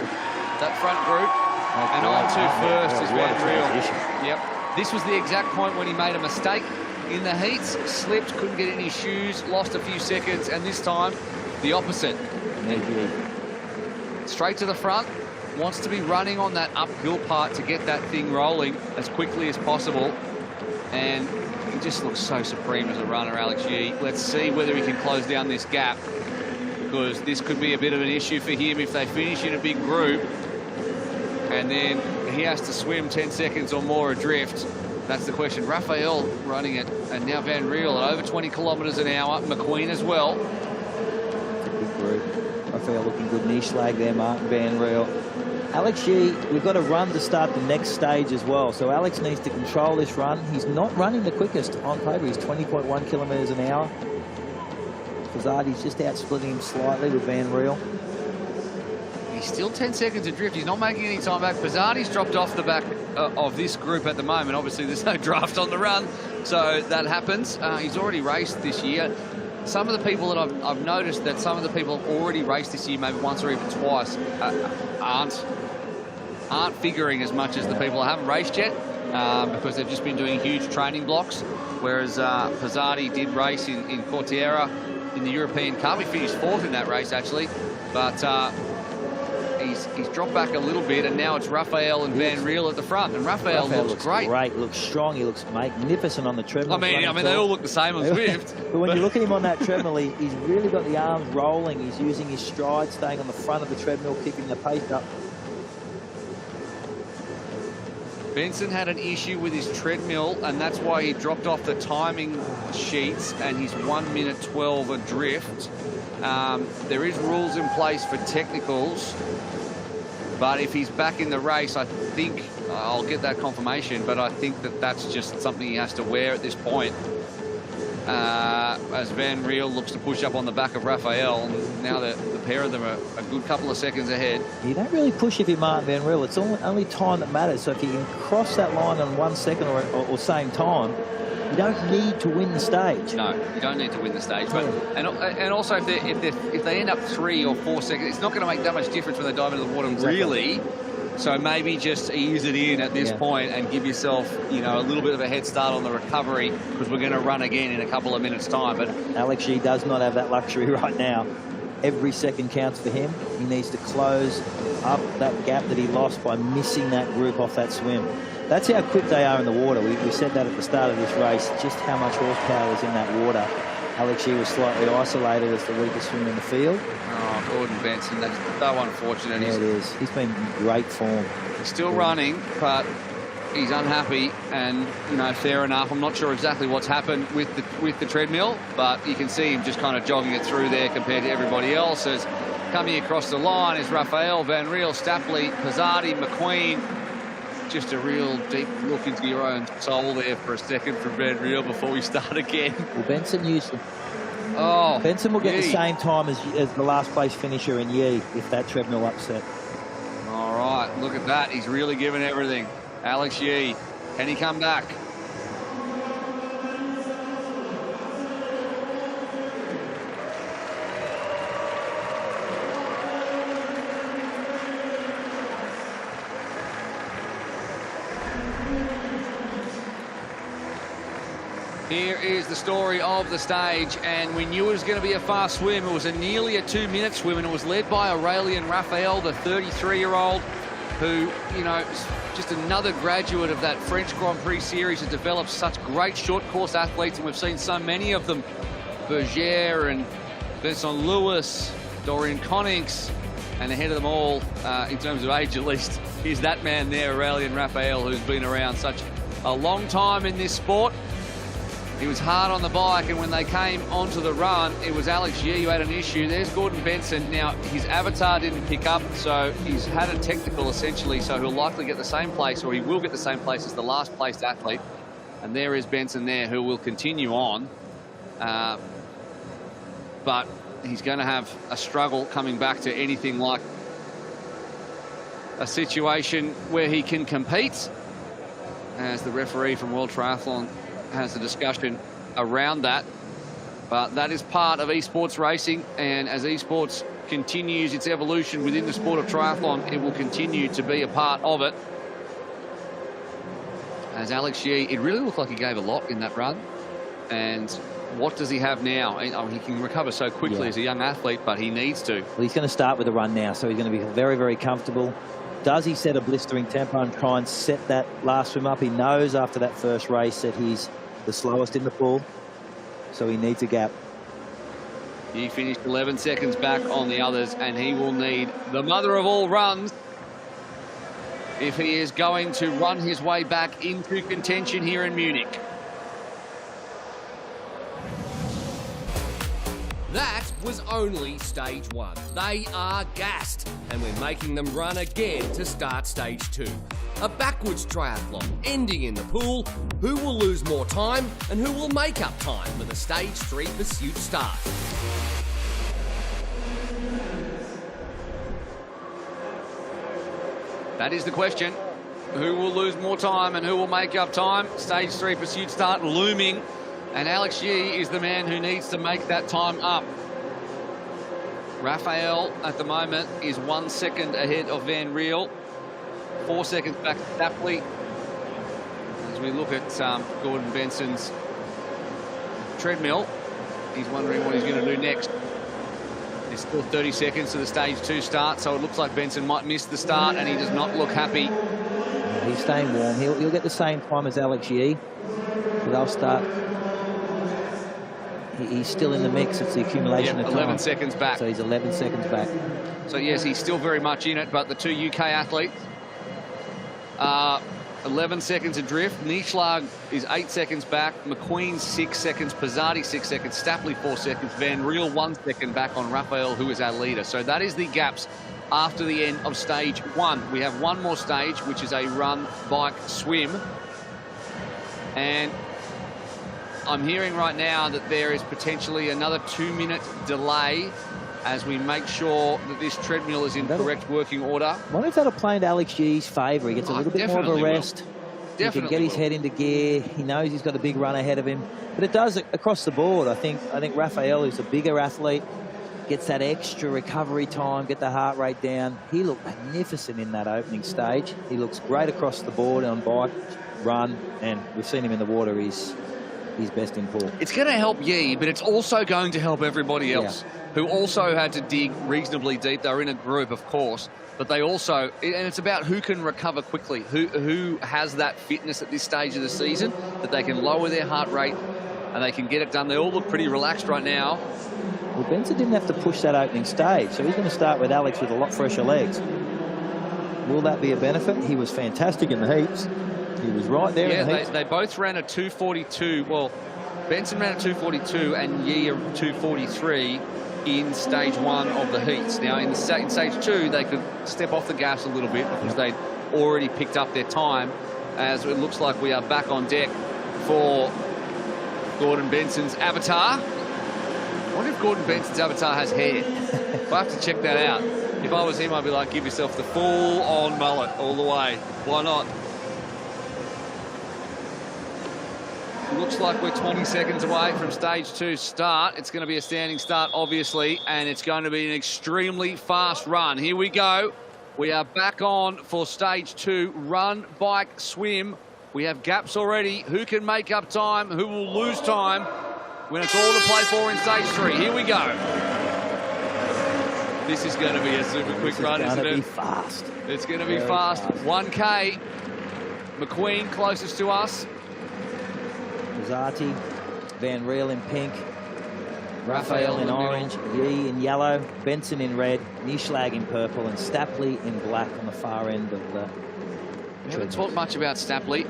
that front group. And on to first is Van Riel. Yep. This was the exact point when he made a mistake in the heats, slipped, couldn't get in his shoes, lost a few seconds, and this time the opposite. Straight to the front, wants to be running on that uphill part to get that thing rolling as quickly as possible. And he just looks so supreme as a runner, Alex Yee. Let's see whether he can close down this gap, because this could be a bit of an issue for him if they finish in a big group and then he has to swim 10 seconds or more adrift. That's the question. Raphael running it, and now Van Riel at over 20 kilometres an hour. McQueen as well. It's a big group. Raphael looking good. Nieschlag there, Martin Van Riel. Alex Yee, we've got a run to start the next stage as well. So Alex needs to control this run. He's not running the quickest on paper. He's 20.1 kilometres an hour. Pizzati's just outsplitting him slightly with Van Riel. He's still 10 seconds adrift. He's not making any time back. Pizzati's dropped off the back of this group at the moment. Obviously, there's no draft on the run, so that happens. He's already raced this year. Some of the people that I've noticed that some of the people have already raced this year, maybe once or even twice, aren't figuring as much as the people that haven't raced yet, because they've just been doing huge training blocks. Whereas Pizzati did race in Cortiera in the European Cup. He finished 4th in that race actually, but he's dropped back a little bit, and now it's Raphael and Van Riel at the front. And Raphael looks great. He looks strong. He looks magnificent on the treadmill. I mean, they all look the same on Zwift. But when you look at him on that treadmill, he's really got the arms rolling. He's using his stride, staying on the front of the treadmill, keeping the pace up. Benson had an issue with his treadmill, and that's why he dropped off the timing sheets, and he's 1 minute 12 adrift. There is rules in place for technicals, but if he's back in the race, I think I'll get that confirmation, but I think that that's just something he has to wear at this point. As Van Riel looks to push up on the back of Raphael, and now the pair of them are a good couple of seconds ahead. You don't really push if you're Martin Van Riel. It's only time that matters. So if you can cross that line in 1 second or same time, you don't need to win the stage. No, you don't need to win the stage. But and also if they end up 3 or 4 seconds, it's not going to make that much difference when they dive into the water, really. So maybe just ease it in at this point and give yourself, a little bit of a head start on the recovery, because we're going to run again in a couple of minutes' time. But Alex Yee does not have that luxury right now. Every second counts for him. He needs to close up that gap that he lost by missing that group off that swim. That's how quick they are in the water. We said that at the start of this race, just how much horsepower is in that water. Alex Yee was slightly isolated as the weakest swimmer in the field. Oh, Gordon Benson, that's so unfortunate. Yeah, it is. He's been in great form. He's still running, but he's unhappy, and, fair enough. I'm not sure exactly what's happened with the treadmill, but you can see him just kind of jogging it through there compared to everybody else. As coming across the line is Raphael, Van Riel, Stapley, Pizzati, McQueen. Just a real deep look into your own soul there for a second from Van Riel before we start again. Well, Benson used to. Oh, Benson will get the same time as the last place finisher in Yee if that treadmill upset. All right, look at that. He's really given everything. Alex Yee, can he come back? Here is the story of the stage, and we knew it was going to be a fast swim. It was nearly a 2-minute swim, and it was led by Aurélien Raphael, the 33-year-old, who, you know, just another graduate of that French Grand Prix series, has developed such great short course athletes, and we've seen so many of them. Berger and Vincent Lewis, Dorian Connings, and ahead of them all, in terms of age at least, is that man there, Aurélien Raphael, who's been around such a long time in this sport. He was hard on the bike, and when they came onto the run, it was Alex Yee who had an issue. There's Gordon Benson. Now, his avatar didn't pick up, so he's had a technical, essentially, so he'll likely get the same place, or he will get the same place as the last-placed athlete. And there is Benson there, who will continue on. But he's going to have a struggle coming back to anything like a situation where he can compete, as the referee from World Triathlon has a discussion around that. But that is part of esports racing, and as esports continues its evolution within the sport of triathlon, it will continue to be a part of it. As Alex Yee, it really looked like he gave a lot in that run, and what does he have now? Oh, he can recover so quickly as a young athlete, but he needs to. Well, he's going to start with a run now, so he's going to be very, very comfortable. Does he set a blistering tempo and try and set that last swim up? He knows after that first race that he's the slowest in the pool, so he needs a gap. He finished 11 seconds back on the others, and he will need the mother of all runs if he is going to run his way back into contention here in Munich. That was only stage 1. They are gassed, and we're making them run again to start stage 2. A backwards triathlon ending in the pool. Who will lose more time and who will make up time when the stage 3 pursuit starts? That is the question. Who will lose more time and who will make up time? Stage 3 pursuit start looming, and Alex Yee is the man who needs to make that time up. Raphael at the moment is 1 second ahead of Van Riel, 4 seconds back Dapley. As we look at Gordon Benson's treadmill, he's wondering what he's going to do next. There's still 30 seconds to the stage 2 start, so it looks like Benson might miss the start, and he does not look happy. He's staying warm. He'll get the same time as Alex Yee, so they'll start. He's still in the mix. It's the accumulation of time. 11 seconds back. So he's 11 seconds back. So yes, he's still very much in it, but the two UK athletes are 11 seconds adrift. Nieschlag is 8 seconds back. McQueen 6 seconds. Pizzardi 6 seconds. Stapley 4 seconds. Van Riel 1 second back on Raphael, who is our leader. So that is the gaps after the end of stage 1. We have one more stage, which is a run, bike, swim. And I'm hearing right now that there is potentially another 2-minute delay as we make sure that this treadmill is in correct working order. I wonder if that'll play into Alex Yee's favour. He gets a little bit more of a rest. He can get his head into gear. He knows he's got a big run ahead of him. But it does across the board. I think Raphael, who's a bigger athlete, gets that extra recovery time, get the heart rate down. He looked magnificent in that opening stage. He looks great across the board on bike, run, and we've seen him in the water. He's best in pool. It's going to help Yee, but it's also going to help everybody else who also had to dig reasonably deep. They're in a group, of course, but they also, and it's about who can recover quickly, who has that fitness at this stage of the season, that they can lower their heart rate and they can get it done. They all look pretty relaxed right now. Well, Benson didn't have to push that opening stage, so he's going to start with Alex with a lot fresher legs. Will that be a benefit? He was fantastic in the heats. He was right there in the heats. They both ran a 2:42. Well, Benson ran a 2:42 and Yee a 2:43 in stage 1 of the heats. Now, in stage 2, they could step off the gas a little bit because they'd already picked up their time, as it looks like we are back on deck for Gordon Benson's avatar. I wonder if Gordon Benson's avatar has hair. I have to check that out. If I was him, I'd be like, give yourself the full-on mullet all the way. Why not? Looks like we're 20 seconds away from stage 2 start. It's going to be a standing start, obviously, and it's going to be an extremely fast run. Here we go. We are back on for stage 2, run, bike, swim. We have gaps already. Who can make up time? Who will lose time when it's all to play for in stage 3? Here we go. This is going to be a super quick run, isn't it? It's going to be fast. It's going to be fast. 1K. McQueen closest to us. Zati, Van Riel in pink, Raphael in orange, Yee in yellow, Benson in red, Nieschlag in purple, and Stapley in black on the far end of the... We haven't talked much about Stapley.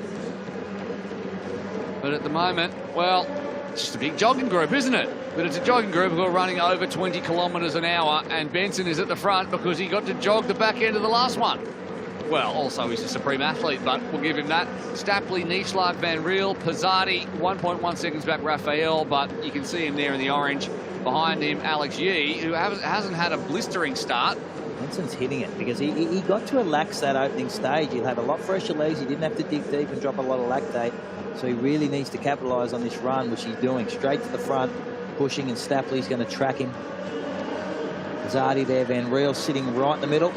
But at the moment, well, it's just a big jogging group, isn't it? But it's a jogging group who are running over 20 kilometres an hour, and Benson is at the front because he got to jog the back end of the last one. Well, also he's a supreme athlete, but we'll give him that. Stapley, Nieschlag, Van Riel, Pizzati, 1.1 seconds back Raphael, but you can see him there in the orange. Behind him, Alex Yee, who hasn't had a blistering start. Benson's hitting it because he got to relax that opening stage. He'll have a lot fresher legs. He didn't have to dig deep and drop a lot of lactate. So he really needs to capitalise on this run, which he's doing. Straight to the front, pushing, and Stapley's going to track him. Pizzati there, Van Riel sitting right in the middle.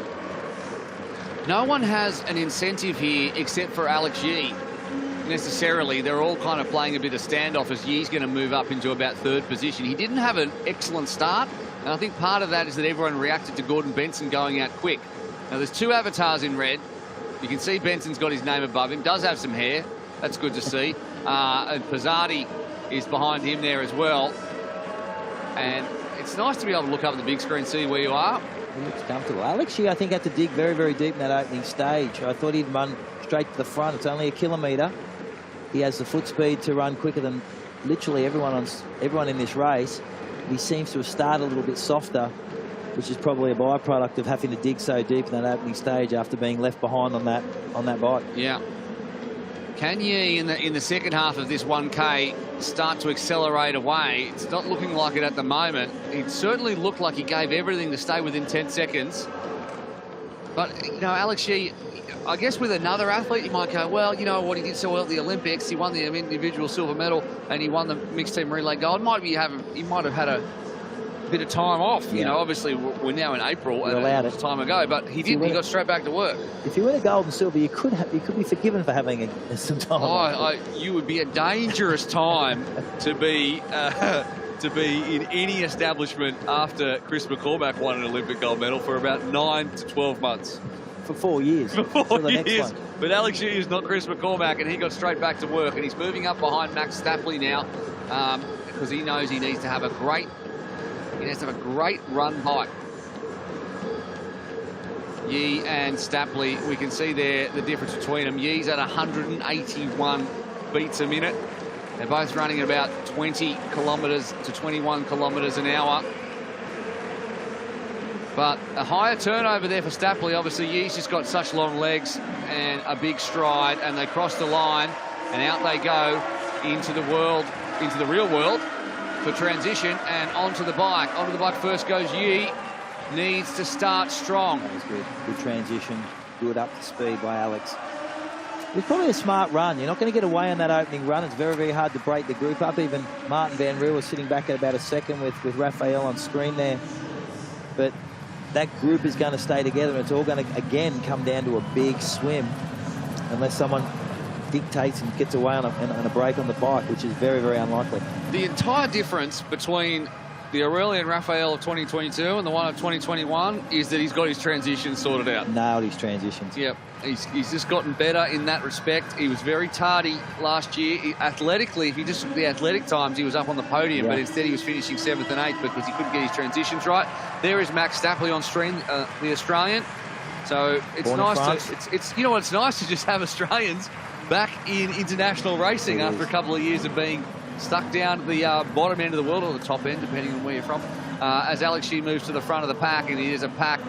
No one has an incentive here except for Alex Yee. Necessarily, they're all kind of playing a bit of standoff as Yee's going to move up into about 3rd position. He didn't have an excellent start, and I think part of that is that everyone reacted to Gordon Benson going out quick. Now, there's 2 avatars in red. You can see Benson's got his name above him, does have some hair. That's good to see. And Pizzati is behind him there as well. And it's nice to be able to look up at the big screen, see where you are. He looks comfortable. Alex Yee, I think, had to dig very, very deep in that opening stage. I thought he'd run straight to the front. It's only a kilometre. He has the foot speed to run quicker than literally everyone in this race. He seems to have started a little bit softer, which is probably a byproduct of having to dig so deep in that opening stage after being left behind on that bike. Yeah. Can Yee in the second half of this 1K start to accelerate away? It's not looking like it at the moment. It certainly looked like he gave everything to stay within 10 seconds. But, you know, Alex Yee, I guess with another athlete, you might go, well, you know what, he did so well at the Olympics. He won the individual silver medal and he won the mixed team relay gold. He might have had a bit of time off. Yeah. You know, obviously we're now in April and it was time ago, but he didn't. He got straight back to work. If you win a gold and silver, you could be forgiven for having some time off. You would be a dangerous time to be in any establishment after Chris McCormack won an Olympic gold medal for about 9 to 12 months. For 4 years. For 4 the years. Next one. But Alex Yee is not Chris McCormack, and he got straight back to work, and he's moving up behind Max Stapley now because he knows he needs to have a great run bike. Yee and Stapley, we can see there the difference between them. Yee's at 181 beats a minute. They're both running at about 20 kilometres to 21 kilometres an hour. But a higher turnover there for Stapley. Obviously, Yee's just got such long legs and a big stride, and they cross the line, and out they go into the real world for transition, and onto the bike. Onto the bike first goes Yee. Needs to start strong. That was good. Good transition. Good up to speed by Alex. It's probably a smart run. You're not going to get away on that opening run. It's very, very hard to break the group up. Even Martin Van Riel was sitting back at about a second with Raphael on screen there. But that group is going to stay together, and it's all going to, again, come down to a big swim unless someone dictates and gets away on a break on the bike, which is very, very unlikely. The entire difference between the Aurelian Raphael of 2022 and the one of 2021 is that he's got his transitions sorted out. Nailed his transitions. Yep. He's just gotten better in that respect. He was very tardy last year. Athletically, if you just look at the athletic times, he was up on the podium, but instead he was finishing 7th and 8th because he couldn't get his transitions right. There is Max Stapley on screen, the Australian. So it's nice to, it's you know what, it's nice to just have Australians back in international racing after a couple of years of being stuck down at the bottom end of the world, or the top end, depending on where you're from. As Alex Yee moves to the front of the pack, and it is a pack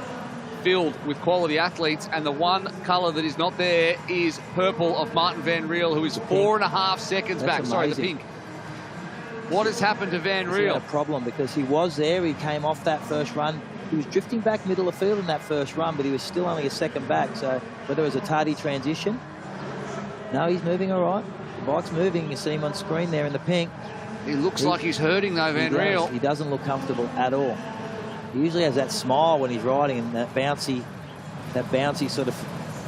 filled with quality athletes, and the one colour that is not there is purple of Martin Van Riel, who is 4.5 seconds back. Amazing. Sorry, the pink. What has happened to Van Riel? He had a problem because he was there. He came off that first run. He was drifting back middle of field in that first run, but he was still only a second back. So whether it was a tardy transition, no, he's moving all right. The bike's moving. You see him on screen there in the pink. He looks like he's hurting though, Van Riel. He doesn't look comfortable at all. He usually has that smile when he's riding, and that bouncy sort of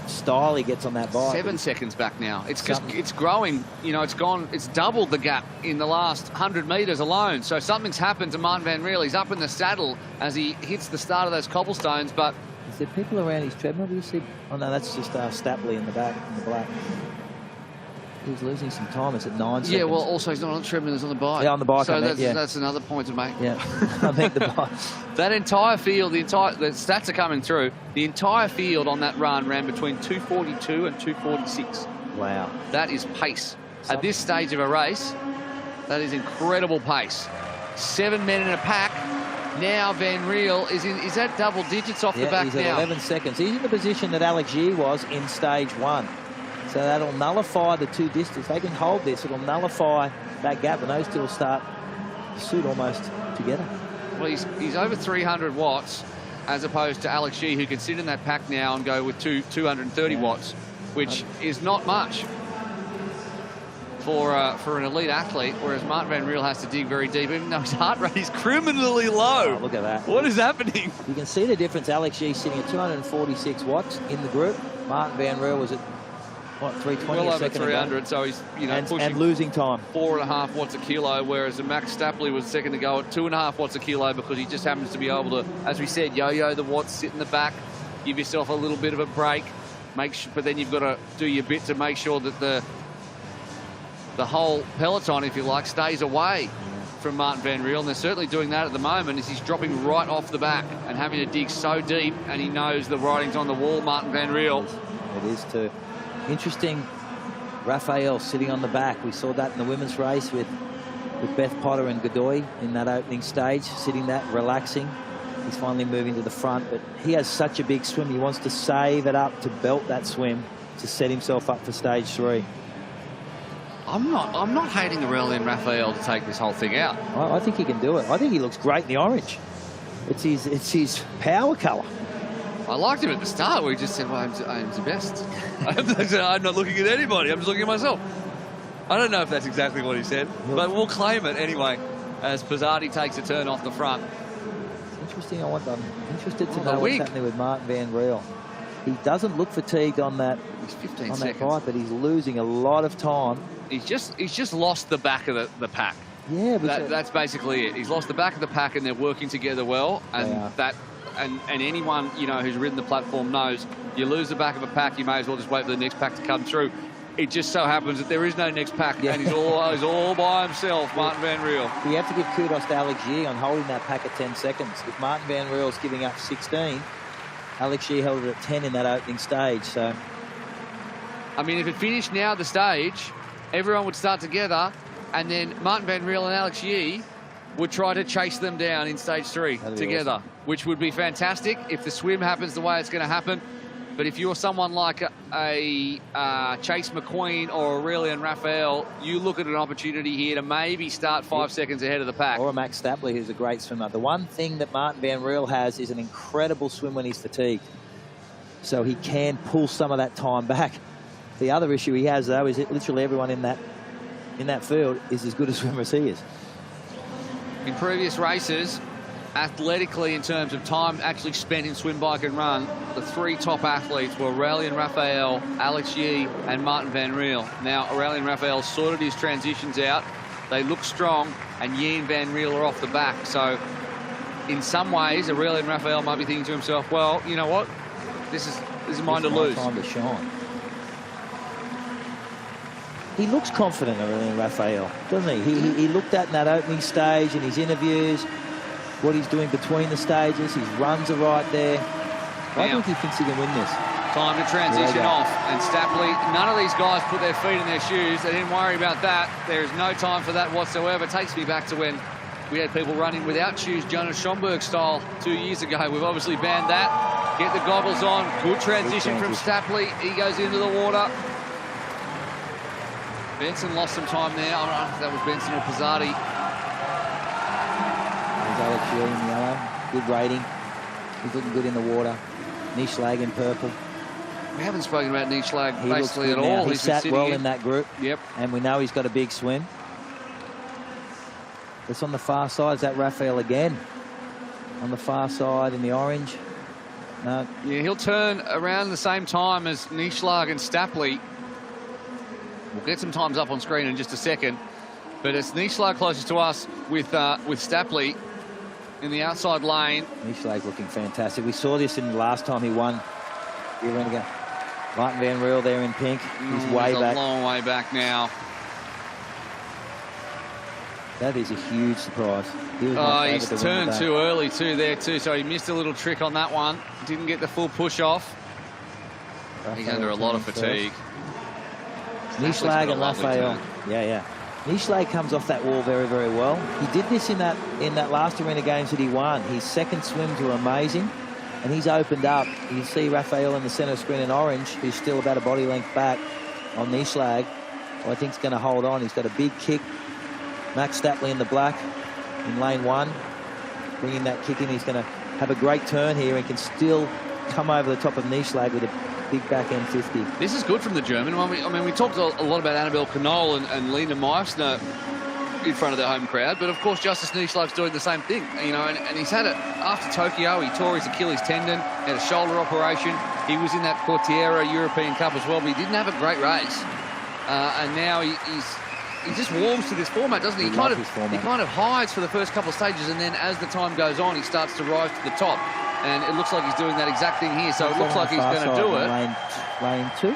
style he gets on that bike. 7 seconds back now. It's growing. You know, it's doubled the gap in the last 100 metres alone. So something's happened to Martin Van Riel. He's up in the saddle as he hits the start of those cobblestones, but is there people around his treadmill? Do you see? Oh no, that's just Stapley in the back, in the black. He's losing some time. It's at 9 seconds. Yeah, well, also he's not on the treadmill, he's on the bike. Yeah, on the bike. So that's another point to make. Yeah, I meant the bike. That entire field, the stats are coming through. The entire field on that run ran between 2:42 and 2:46. Wow. That is pace. At this stage of a race, that is incredible pace. 7 men in a pack. Now Van Riel is at double digits off the back he's now. at 11 seconds. He's in the position that Alex Yee was in stage 1. So that'll nullify the two distance. They can hold this. It'll nullify that gap, and those two will start to suit almost together. Well, he's over 300 watts, as opposed to Alex Yee, who can sit in that pack now and go with 230 watts, which is not much for an elite athlete, whereas Martin Van Riel has to dig very deep, even though his heart rate is criminally low. Oh, look at that. What is happening? You can see the difference. Alex Yee sitting at 246 watts in the group. Martin Van Riel was at, what, 320 well a over second 300, ago. so he's pushing and losing time. 4.5 watts a kilo, whereas Max Stapley was second to go at 2.5 watts a kilo because he just happens to be able to, as we said, yo-yo the watts, sit in the back, give yourself a little bit of a break, but then you've got to do your bit to make sure that the whole peloton, if you like, stays away from Martin Van Riel, and they're certainly doing that at the moment as he's dropping right off the back and having to dig so deep, and he knows the writing's on the wall, Martin Van Riel. It is too. Interesting, Raphael sitting on the back. We saw that in the women's race with Beth Potter and Godoy in that opening stage, sitting that, relaxing. He's finally moving to the front, but he has such a big swim. He wants to save it up to belt that swim to set himself up for stage 3. I'm not hating Aurelian Raphael to take this whole thing out. I think he can do it. I think he looks great in the orange. It's his power colour. I liked him at the start where he just said, well, I'm the best. I'm not looking at anybody, I'm just looking at myself. I don't know if that's exactly what he said, but we'll claim it anyway as Pizzardi takes a turn off the front. It's interesting. I'm interested to know what's happening with Martin Van Riel. He doesn't look fatigued on that. He's 15 on seconds. that bike, but he's losing a lot of time. He's just lost the back of the pack. Yeah, but that's basically it. He's lost the back of the pack, and they're working together well. And anyone who's ridden the platform knows you lose the back of a pack, you may as well just wait for the next pack to come through. It just so happens that there is no next pack, and he's all by himself, Martin Van Riel. You have to give kudos to Alex Yee on holding that pack at 10 seconds. If Martin Van Riel's giving up 16, Alex Yee held it at 10 in that opening stage. So, I mean, if it finished now the stage, everyone would start together, and then Martin Van Riel and Alex Yee would try to chase them down in stage 3 together, awesome. Which would be fantastic if the swim happens the way it's going to happen. But if you're someone like a Chase McQueen or Aurelian Raphael, you look at an opportunity here to maybe start 5 seconds ahead of the pack. Or a Max Stapley, who's a great swimmer. The one thing that Martin Van Riel has is an incredible swim when he's fatigued. So he can pull some of that time back. The other issue he has, though, is that literally everyone in that field is as good a swimmer as he is. In previous races, athletically, in terms of time actually spent in swim, bike and run, the 3 top athletes were Aurelian Raphael, Alex Yee and Martin Van Riel. Now Aurelian Raphael sorted his transitions out. They look strong, and Yee and Van Riel are off the back. So in some ways, Aurelian Raphael might be thinking to himself, well, you know what? This is mine to lose. Time to shine. He looks confident, Aurelian Raphael, doesn't he? He looked at in that opening stage in his interviews, what he's doing between the stages. His runs are right there. I think he thinks he can win this. Time to transition off. And Stapley, none of these guys put their feet in their shoes. They didn't worry about that. There is no time for that whatsoever. It takes me back to when we had people running without shoes, Jonas Schomburg style, 2 years ago. We've obviously banned that. Get the goggles on. Good transition from Stapley. He goes into the water. Benson lost some time there. I don't know if that was Benson or Pizzardi. There's Alex Yee in yellow. Good rating. He's looking good in the water. Nischlag in purple. We haven't spoken about Nischlag basically at now. all. He sat well in that group. Yep. And we know he's got a big swim. That's on the far side. Is that Raphael again? On the far side in the orange. No. Yeah, he'll turn around the same time as Nieschlag and Stapley. We'll get some times up on screen in just a second. But it's Nieschlag closest to us with Stapley in the outside lane. Nieschlag's looking fantastic. We saw this in the last time he won the Arena. Martin Van Riel there in pink. He's way back. A long way back now. That is a huge surprise. He's turned too early there too, so he missed a little trick on that one. Didn't get the full push off. He's under a lot of fatigue. Nieschlag and Raphael. Yeah. Nieschlag comes off that wall very, very well. He did this in that last Arena Games that he won. His second swims were amazing, and he's opened up. You see Raphael in the centre screen in orange, who's still about a body length back on Nieschlag. Well, I think he's going to hold on. He's got a big kick. Max Stapley in the black in lane 1, bringing that kick in. He's going to have a great turn here and can still come over the top of Nieschlag with a big back end 50. This is good from the German. I mean, we talked a lot about Annabelle Knoll and Lena Meissner in front of their home crowd, but of course Justus Nieschlag's doing the same thing, you know, and he's had it after Tokyo. He tore his Achilles tendon, had a shoulder operation. He was in that Cortiera European Cup as well, but he didn't have a great race. And now he just warms to this format, doesn't he? He kind of hides for the first couple of stages, and then as the time goes on, he starts to rise to the top. And it looks like he's doing that exact thing here, so it looks like he's going to do it. Lane 2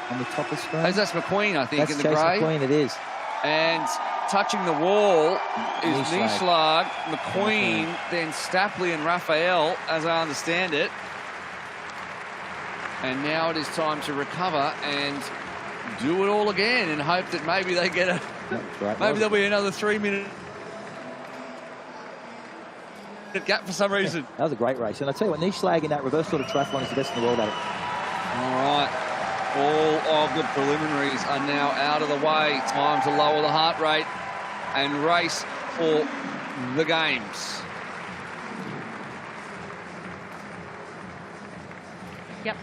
on the top of the screen. Oh, that's McQueen, I think, that's in the grey. McQueen, it is. And touching the wall is Nieschlag, McQueen, then Stapley and Raphael, as I understand it. And now it is time to recover and do it all again and hope that maybe they get maybe there'll be another 3 minute gap for some reason. That was a great race. And I tell you what, Nieschlag in that reverse sort of triathlon is the best in the world at it. All right. All of the preliminaries are now out of the way. Time to lower the heart rate and race for the games. Yep.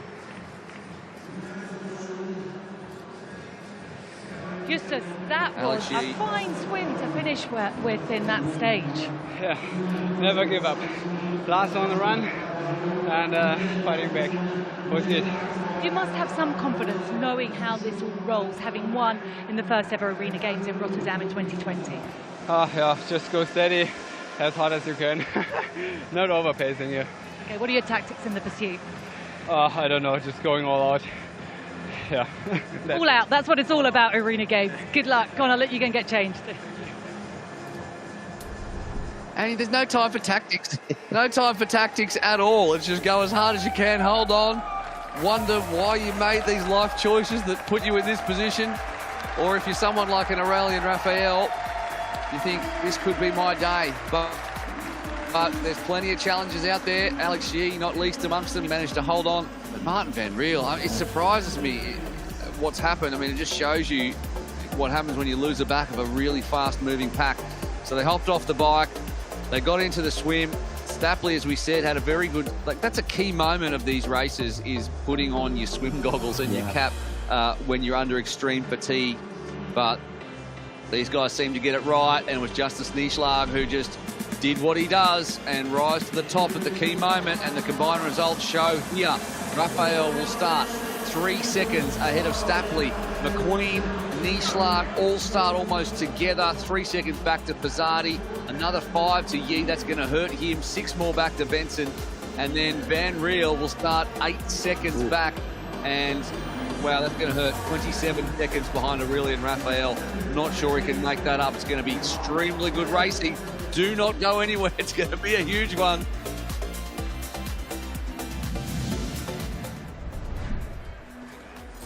Justus, that was a fine swim to finish with in that stage. Yeah, never give up. Last on the run and fighting back was good. You must have some confidence knowing how this all rolls, having won in the first ever Arena Games in Rotterdam in 2020. Yeah, just go steady, as hard as you can. Not overpacing here. Okay, what are your tactics in the pursuit? I don't know, just going all out. Yeah. All out, that's what it's all about, Arena Games. Good luck. Go on, I'll let you go and get changed. And there's no time for tactics. No time for tactics at all. It's just go as hard as you can, hold on. Wonder why you made these life choices that put you in this position. Or if you're someone like an Aurelian Raphael, you think this could be my day. But there's plenty of challenges out there. Alex Yee, not least amongst them, managed to hold on. But Martin Van Riel, it surprises me what's happened. I mean, it just shows you what happens when you lose the back of a really fast-moving pack. So they hopped off the bike. They got into the swim. Stapley, as we said, had a very good... that's a key moment of these races, is putting on your swim goggles and your cap when you're under extreme fatigue. But these guys seem to get it right, and it was Justus Nieschlag who just did what he does and rise to the top at the key moment, and the combined results show here. Raphael will start 3 seconds ahead of Stapley. McQueen, Nieschlag all start almost together. 3 seconds back to Pizzardi, another 5 to Yee. That's going to hurt him. 6 more back to Benson. And then Van Riel will start 8 seconds back. And, wow, that's going to hurt. 27 seconds behind Aurelian Raphael. Not sure he can make that up. It's going to be extremely good racing. Do not go anywhere. It's going to be a huge one.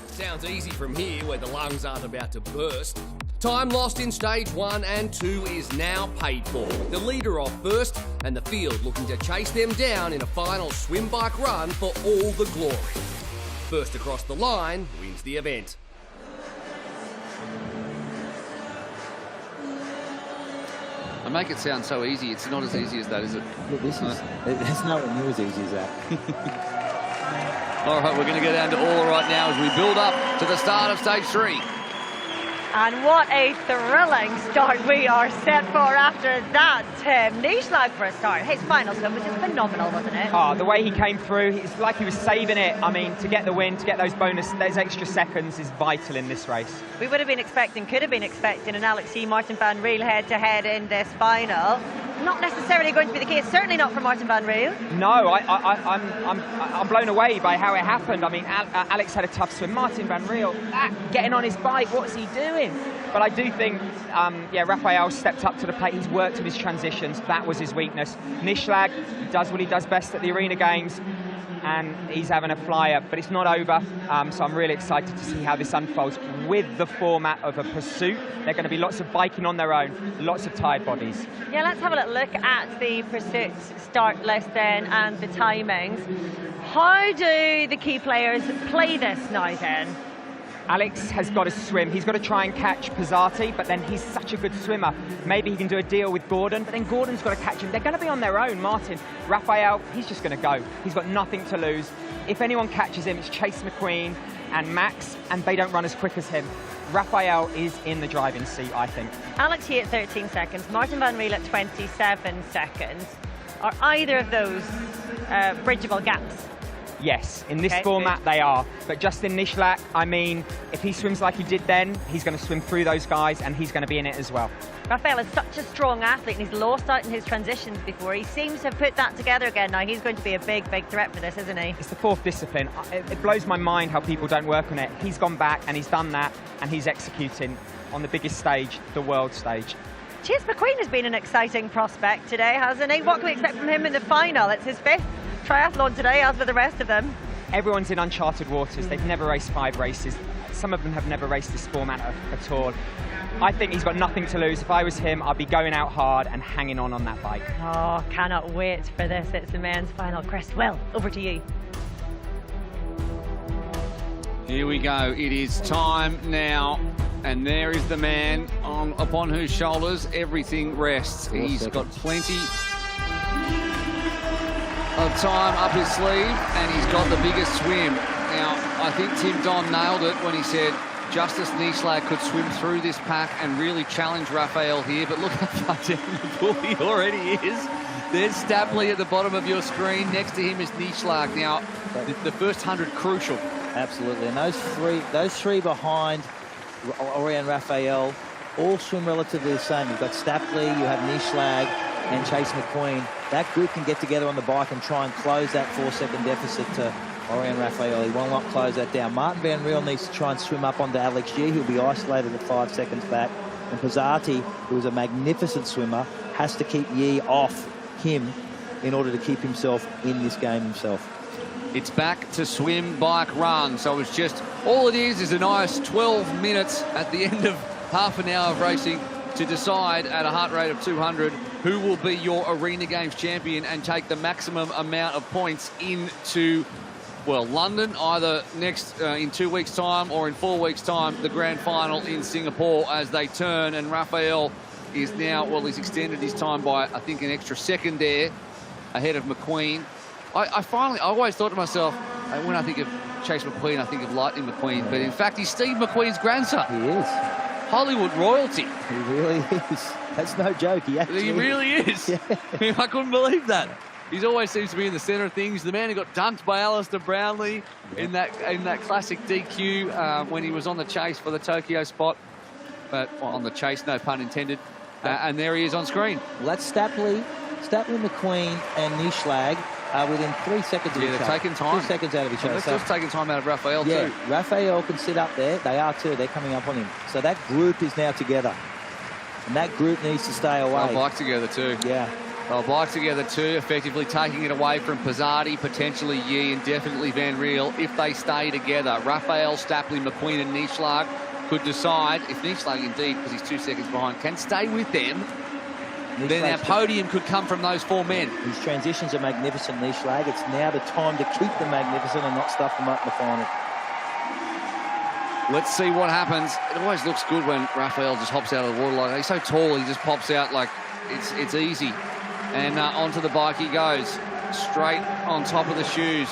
Sounds easy from here where the lungs aren't about to burst. Time lost in stage 1 and 2 is now paid for. The leader off first and the field looking to chase them down in a final swim bike run for all the glory. First across the line wins the event. I make it sound so easy. It's not as easy as that, is it? Look, it's nowhere near as easy as that. All right, we're going to go down to all right now as we build up to the start of stage 3. And what a thrilling start we are set for after that. Nieschlag for a start. His final swim was just phenomenal, wasn't it? Oh, the way he came through, it's like he was saving it. I mean, to get the win, to get those extra seconds is vital in this race. We would have been expecting, could have been expecting an Alex Yee, Martin van Riel head-to-head in this final. Not necessarily going to be the case, certainly not for Martin van Riel. No, I'm blown away by how it happened. I mean, Alex had a tough swim. Martin van Riel, getting on his bike, what's he doing? But I do think, Raphael stepped up to the plate. He's worked with his transitions. That was his weakness. Nieschlag does what he does best at the Arena Games, and he's having a flyer, but it's not over. So I'm really excited to see how this unfolds with the format of a pursuit. There are going to be lots of biking on their own, lots of tired bodies. Yeah, let's have a little look at the pursuit start list then and the timings. How do the key players play this now then? Alex has got to swim. He's got to try and catch Pizzati, but then he's such a good swimmer. Maybe he can do a deal with Gordon, but then Gordon's got to catch him. They're going to be on their own. Martin, Raphael, he's just going to go. He's got nothing to lose. If anyone catches him, it's Chase McQueen and Max, and they don't run as quick as him. Raphael is in the driving seat, I think. Alex Yee at 13 seconds, Martin van Riel at 27 seconds. Are either of those bridgeable gaps? Yes, in this format they are. But Justin Nieschlag, I mean, if he swims like he did then, he's going to swim through those guys and he's going to be in it as well. Raphael is such a strong athlete and he's lost out in his transitions before. He seems to have put that together again now. He's going to be a big, big threat for this, isn't he? It's the fourth discipline. It blows my mind how people don't work on it. He's gone back and he's done that and he's executing on the biggest stage, the world stage. Chase McQueen has been an exciting prospect today, hasn't he? What can we expect from him in the final? It's his 5th triathlon today, as with the rest of them. Everyone's in uncharted waters. They've never raced 5 races. Some of them have never raced this format at all. I think he's got nothing to lose. If I was him, I'd be going out hard and hanging on that bike. Oh, cannot wait for this. It's the men's final. Chris, well, over to you. Here we go. It is time now. And there is the man upon whose shoulders everything rests. He's got plenty of time up his sleeve, and he's got the biggest swim. Now, I think Tim Don nailed it when he said Justus Nieschlag could swim through this pack and really challenge Raphael here, but look how far down the pool he already is. There's Stapley at the bottom of your screen. Next to him is Nieschlag. Now, the first 100 crucial. Absolutely, and those three behind Orion Raphael all swim relatively the same. You've got Stapley, you have Nieschlag and Chase McQueen. That group can get together on the bike and try and close that 4-second deficit to Orion Raphael. He will not close that down. Martin van Riel needs to try and swim up onto Alex Yee, who'll be isolated at 5 seconds back. And Pizzati, who is a magnificent swimmer, has to keep Yee off him in order to keep himself in this game himself. It's back to swim, bike, run. So it's just, all it is a nice 12 minutes at the end of half an hour of racing to decide at a heart rate of 200 who will be your Arena Games champion and take the maximum amount of points into, well, London, either next in 2 weeks' time or in 4 weeks' time, the grand final in Singapore as they turn. And Raphael is now, well, he's extended his time by, I think, an extra second there ahead of McQueen. I always thought to myself, when I think of Chase McQueen, I think of Lightning McQueen, but in fact, he's Steve McQueen's grandson. He is. Hollywood royalty. He really is. That's no joke. He really is. Yeah. I couldn't believe that. He always seems to be in the centre of things. The man who got dunked by Alistair Brownlee in that classic DQ when he was on the chase for the Tokyo spot. But on the chase, no pun intended. And there he is on screen. Well, that's Stapley, McQueen and Nieschlag within 3 seconds of each other. They're taking time. 2 seconds out of each other. They're just taking time out of Raphael too. Raphael can sit up there. They are too. They're coming up on him. So that group is now together. And that group needs to stay away. They'll bike together too. Yeah. They'll bike together too, effectively taking it away from Pizzati, potentially Yee, and definitely Van Riel if they stay together. Raphael, Stapley, McQueen and Nieschlag could decide if Nieschlag indeed, because he's 2 seconds behind, can stay with them. Then our podium could come from those 4 men. His transitions are magnificent, Nieschlag. It's now the time to keep them magnificent and not stuff them up in the final. Let's see what happens. It always looks good when Raphael just hops out of the water like that. He's so tall, he just pops out like it's easy. And onto the bike he goes, straight on top of the shoes.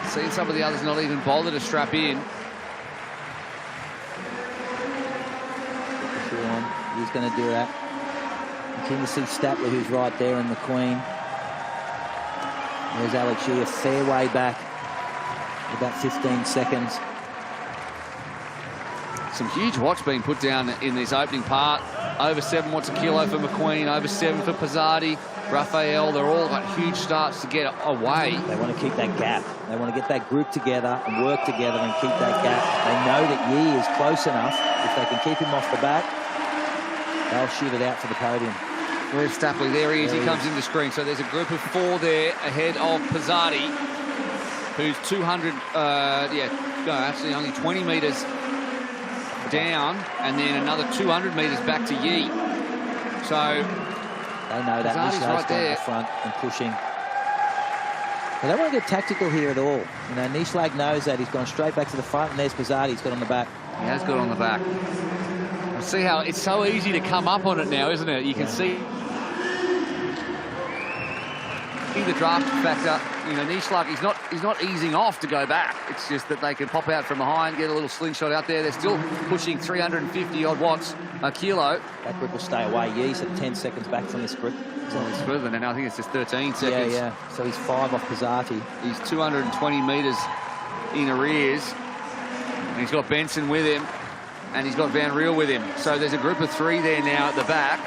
Seeing some of the others not even bother to strap in. going to do that. You can see Stapley, who's right there in the Queen. There's Alex Yee, a fair way back, about 15 seconds. Some huge watts being put down in this opening part. Over 7 watts a kilo for McQueen, over 7 for Pizzardi, Raphael. They're all got huge starts to get away. They want to keep that gap. They want to get that group together and work together and keep that gap. They know that Yee is close enough. If they can keep him off the back, they'll shoot it out for the podium. Where's Stapley? There he is. He comes in the screen. So there's a group of 4 there ahead of Pizzardi, who's 200, actually only 20 metres down, and then another 200 metres back to Yee. So they know that Nishlag's right there in the front and pushing. They don't want to get tactical here at all. You know, Nishlag knows that. He's gone straight back to the front, and there's Pizzardi. He's got on the back. He has got on the back. See how it's so easy to come up on it now, isn't it? You can see the draft factor. You know, Nishlag, he's not easing off to go back. It's just that they can pop out from behind, get a little slingshot out there. They're still pushing 350 odd watts a kilo. That group will stay away. Yee's at 10 seconds back from this group. It's further than now. I think it's just 13 seconds. Yeah. So he's 5 off Pizzardi. He's 220 metres in arrears. And he's got Benson with him. And he's got Van Riel with him. So there's a group of 3 there now at the back.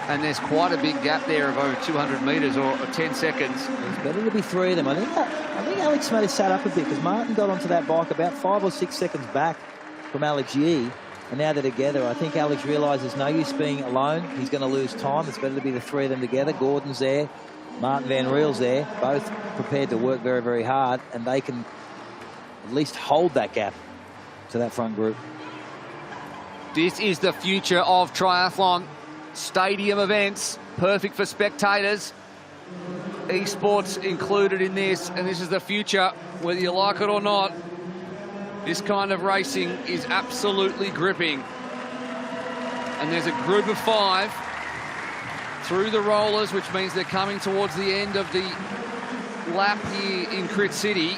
And there's quite a big gap there of over 200 metres or 10 seconds. It's better to be 3 of them. I think Alex might have sat up a bit because Martin got onto that bike about 5 or 6 seconds back from Alex Yee. And now they're together. I think Alex realises no use being alone. He's going to lose time. It's better to be the 3 of them together. Gordon's there. Martin Van Riel's there. Both prepared to work very, very hard. And they can at least hold that gap to that front group. This is the future of triathlon. Stadium events, perfect for spectators. Esports included in this, and this is the future, whether you like it or not. This kind of racing is absolutely gripping. And there's a group of 5 through the rollers, which means they're coming towards the end of the lap here in Crit City.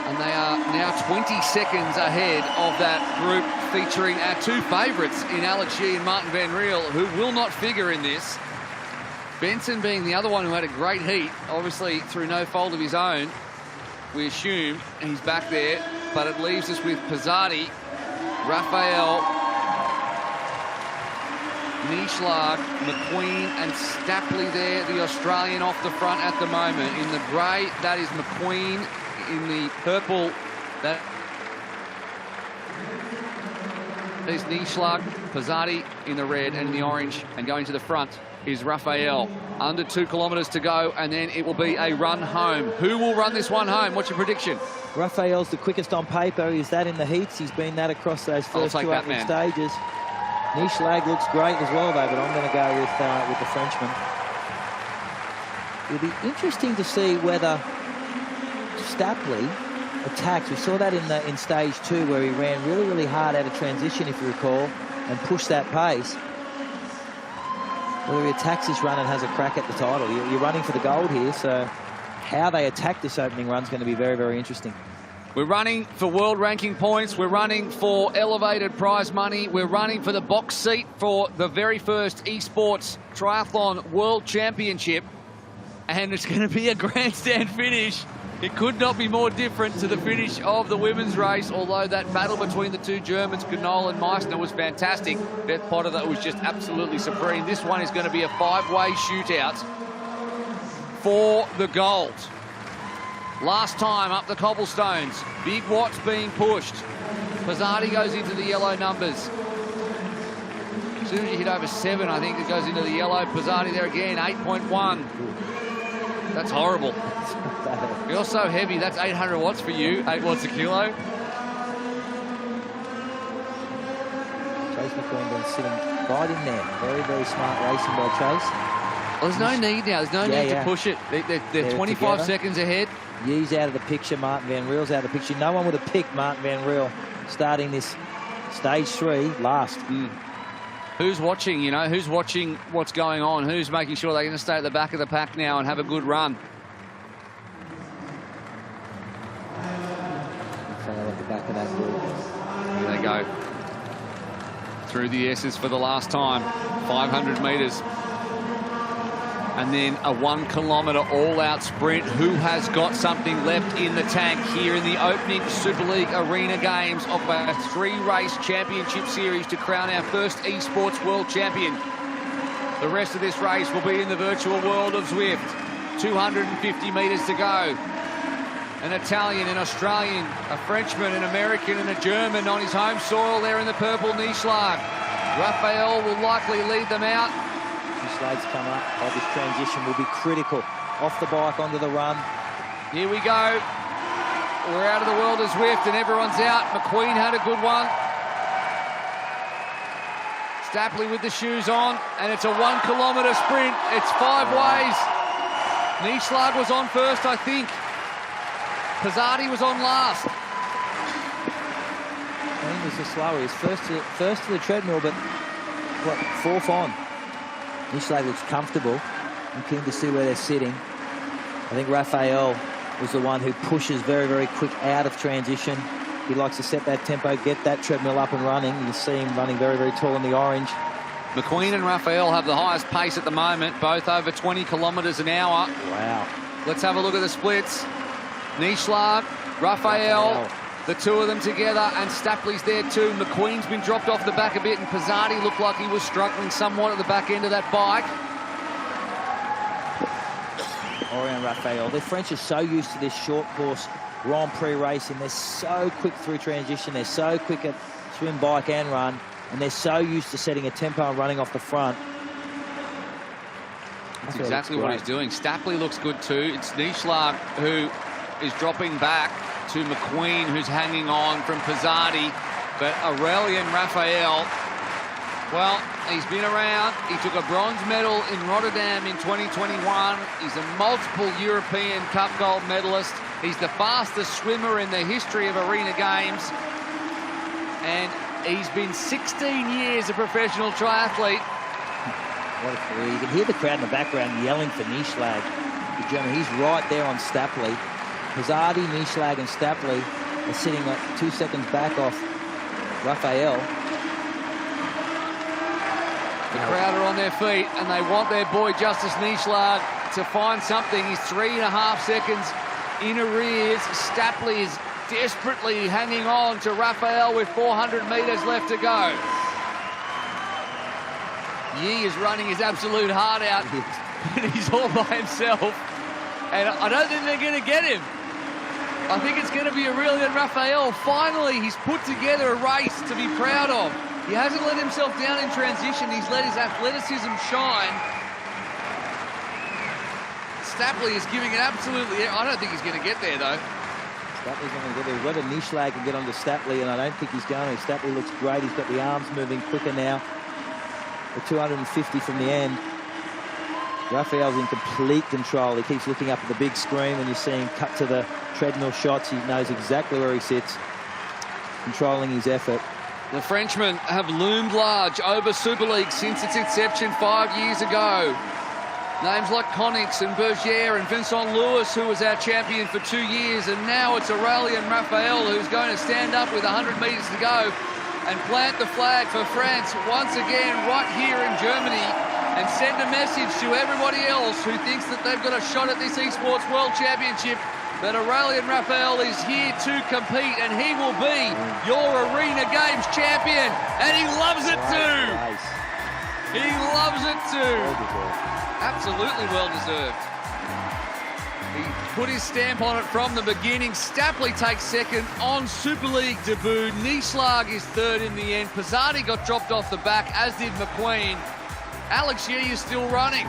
And they are now 20 seconds ahead of that group featuring our 2 favourites in Alex Yee and Martin Van Riel, who will not figure in this. Benson being the other one who had a great heat, obviously through no fault of his own, we assume, and he's back there, but it leaves us with Pizzardi, Raphael, Nishlag, McQueen and Stapley there, the Australian off the front at the moment. In the grey, that is McQueen. In the purple, that is Nishlag, Pizzardi in the red, and in the orange, and going to the front is Raphael. Under 2 kilometres to go, and then it will be a run home. Who will run this one home? What's your prediction? Raphael's the quickest on paper. He's that in the heats. He's been that across those first 2 opening stages. Nishlag looks great as well, though, but I'm going to go with the Frenchman. It'll be interesting to see whether Stapley attacks. We saw that in stage 2 where he ran really, really hard out of transition, if you recall, and pushed that pace. Whether he attacks this run and has a crack at the title. You're running for the gold here, so how they attack this opening run is going to be very, very interesting. We're running for world ranking points. We're running for elevated prize money. We're running for the box seat for the very first esports triathlon world championship. And it's going to be a grandstand finish. It could not be more different to the finish of the women's race, although that battle between the 2 Germans, Knoll and Meissner, was fantastic. Beth Potter, that was just absolutely supreme. This one is going to be a 5-way shootout for the gold. Last time up the cobblestones, big watts being pushed. Pizzardi goes into the yellow numbers. As soon as you hit over 7, I think it goes into the yellow. Pizzardi there again, 8.1. That's horrible. You're so heavy, that's 800 watts for you, 8 watts a kilo. Chase McQueen been sitting right in there. Very, very smart racing by Chase. Well, there's no need now. There's no need to push it. They're 25 together. seconds ahead. Yee's out of the picture. Martin Van Riel's out of the picture. No one would have picked Martin Van Riel starting this stage 3 last. Who's watching, you know? Who's watching what's going on? Who's making sure they're going to stay at the back of the pack now and have a good run? At the back of that group. There they go. through the S's for the last time. 500 metres. And then a 1 kilometre all-out sprint. Who has got something left in the tank here in the opening Super League Arena Games of our 3-race championship series to crown our first esports world champion? The rest of this race will be in the virtual world of Zwift. 250 metres to go. An Italian, an Australian, a Frenchman, an American and a German on his home soil there in the purple Nischlag. Raphael will likely lead them out. Nischlag's come up. Oh, this transition will be critical. Off the bike, onto the run. Here we go. We're out of the world of Zwift and everyone's out. McQueen had a good one. Stapley with the shoes on, and it's a 1 kilometre sprint. It's 5 ways. Nischlag was on first, I think. Pizzardi was on last. He was the slower. He's first to the treadmill, but what, 4th on. Nischlag looks comfortable. I'm keen to see where they're sitting. I think Raphael was the one who pushes very, very quick out of transition. He likes to set that tempo, get that treadmill up and running. You see him running very, very tall in the orange. McQueen and Raphael have the highest pace at the moment, both over 20 kilometres an hour. Wow. Let's have a look at the splits. Nischlag, Raphael, the two of them together, and Stapley's there too. McQueen's been dropped off the back a bit, and Pizzardi looked like he was struggling somewhat at the back end of that bike. Orion Raphael. The French are so used to this short course Grand Prix racing. They're so quick through transition. They're so quick at swim, bike and run. And they're so used to setting a tempo and running off the front. That's exactly what he's doing. Stapley looks good too. It's Nischlag who is dropping back to McQueen, who's hanging on from Pizzardi. But Aurelien Raphael, well, he's been around. He took a bronze medal in Rotterdam in 2021. He's a multiple European Cup gold medalist. He's the fastest swimmer in the history of Arena Games. And he's been 16 years a professional triathlete. What a career. You can hear the crowd in the background yelling for Nischlag. The German, he's right there on Stapley. Pizzardi, Nischlag and Stapley are sitting like 2 seconds back off Raphael. The crowd are on their feet and they want their boy Justus Nischlag to find something. He's 3.5 seconds in arrears. Stapley is desperately hanging on to Raphael with 400 metres left to go. Yi is running his absolute heart out, and he's all by himself. And I don't think they're going to get him. I think it's going to be Aurelien Raphael. Finally, he's put together a race to be proud of. He hasn't let himself down in transition. He's let his athleticism shine. Stapley is giving it absolutely... I don't think he's going to get there, though. Stapley's going to get there. Whether Nischlag can get onto Stapley, and I don't think he's going to. Stapley looks great. He's got the arms moving quicker now. The 250 from the end. Raphael's in complete control. He keeps looking up at the big screen when you see him cut to the treadmill shots. He knows exactly where he sits, controlling his effort. The Frenchmen have loomed large over Super League since its inception 5 years ago. Names like Konix and Bergier and Vincent Lewis, who was our champion for 2 years, and now it's Aurelien Raphael who's going to stand up with 100 metres to go and plant the flag for France once again right here in Germany and send a message to everybody else who thinks that they've got a shot at this Esports World Championship that Aurelien Raphael is here to compete, and he will be your Arena Games champion, and he loves it too. He loves it too. Absolutely well-deserved. He put his stamp on it from the beginning. Stapley takes second on Super League debut. Nischlag is third in the end. Pizzardi got dropped off the back, as did McQueen. Alex Yi is still running.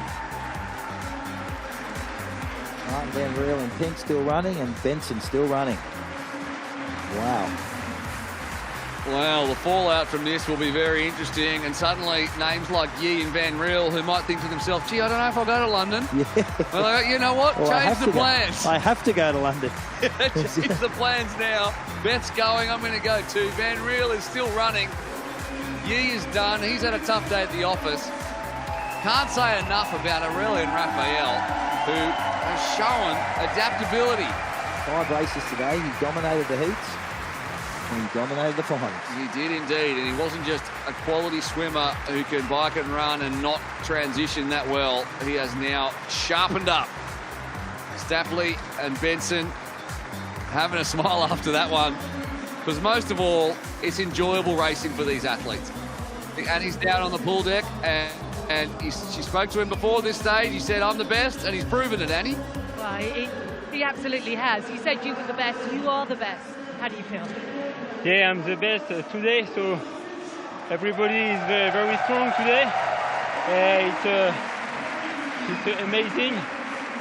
Martin Van Riel and Pink still running, and Benson still running. Wow. Well, the fallout from this will be very interesting, and suddenly names like Yi and Van Riel, who might think to themselves, gee, I don't know if I'll go to London. Yeah. Well, you know what? Well, change the plans. I have to go to London. Change the plans now. Beth's going, I'm going to go too. Van Riel is still running. Yi is done. He's had a tough day at the office. Can't say enough about Aurelien Raphael, who has shown adaptability. 5 races today. He dominated the heats. when he dominated the finals. He did indeed, and he wasn't just a quality swimmer who can bike and run and not transition that well. He has now sharpened up. Stapley and Benson having a smile after that one, because most of all, it's enjoyable racing for these athletes. Annie's down on the pool deck, and she spoke to him before this stage. He said, I'm the best, and he's proven it, Annie. Well, he absolutely has. You said you were the best. You are the best. How do you feel? Yeah, I'm the best today, so everybody is very strong today. It's amazing.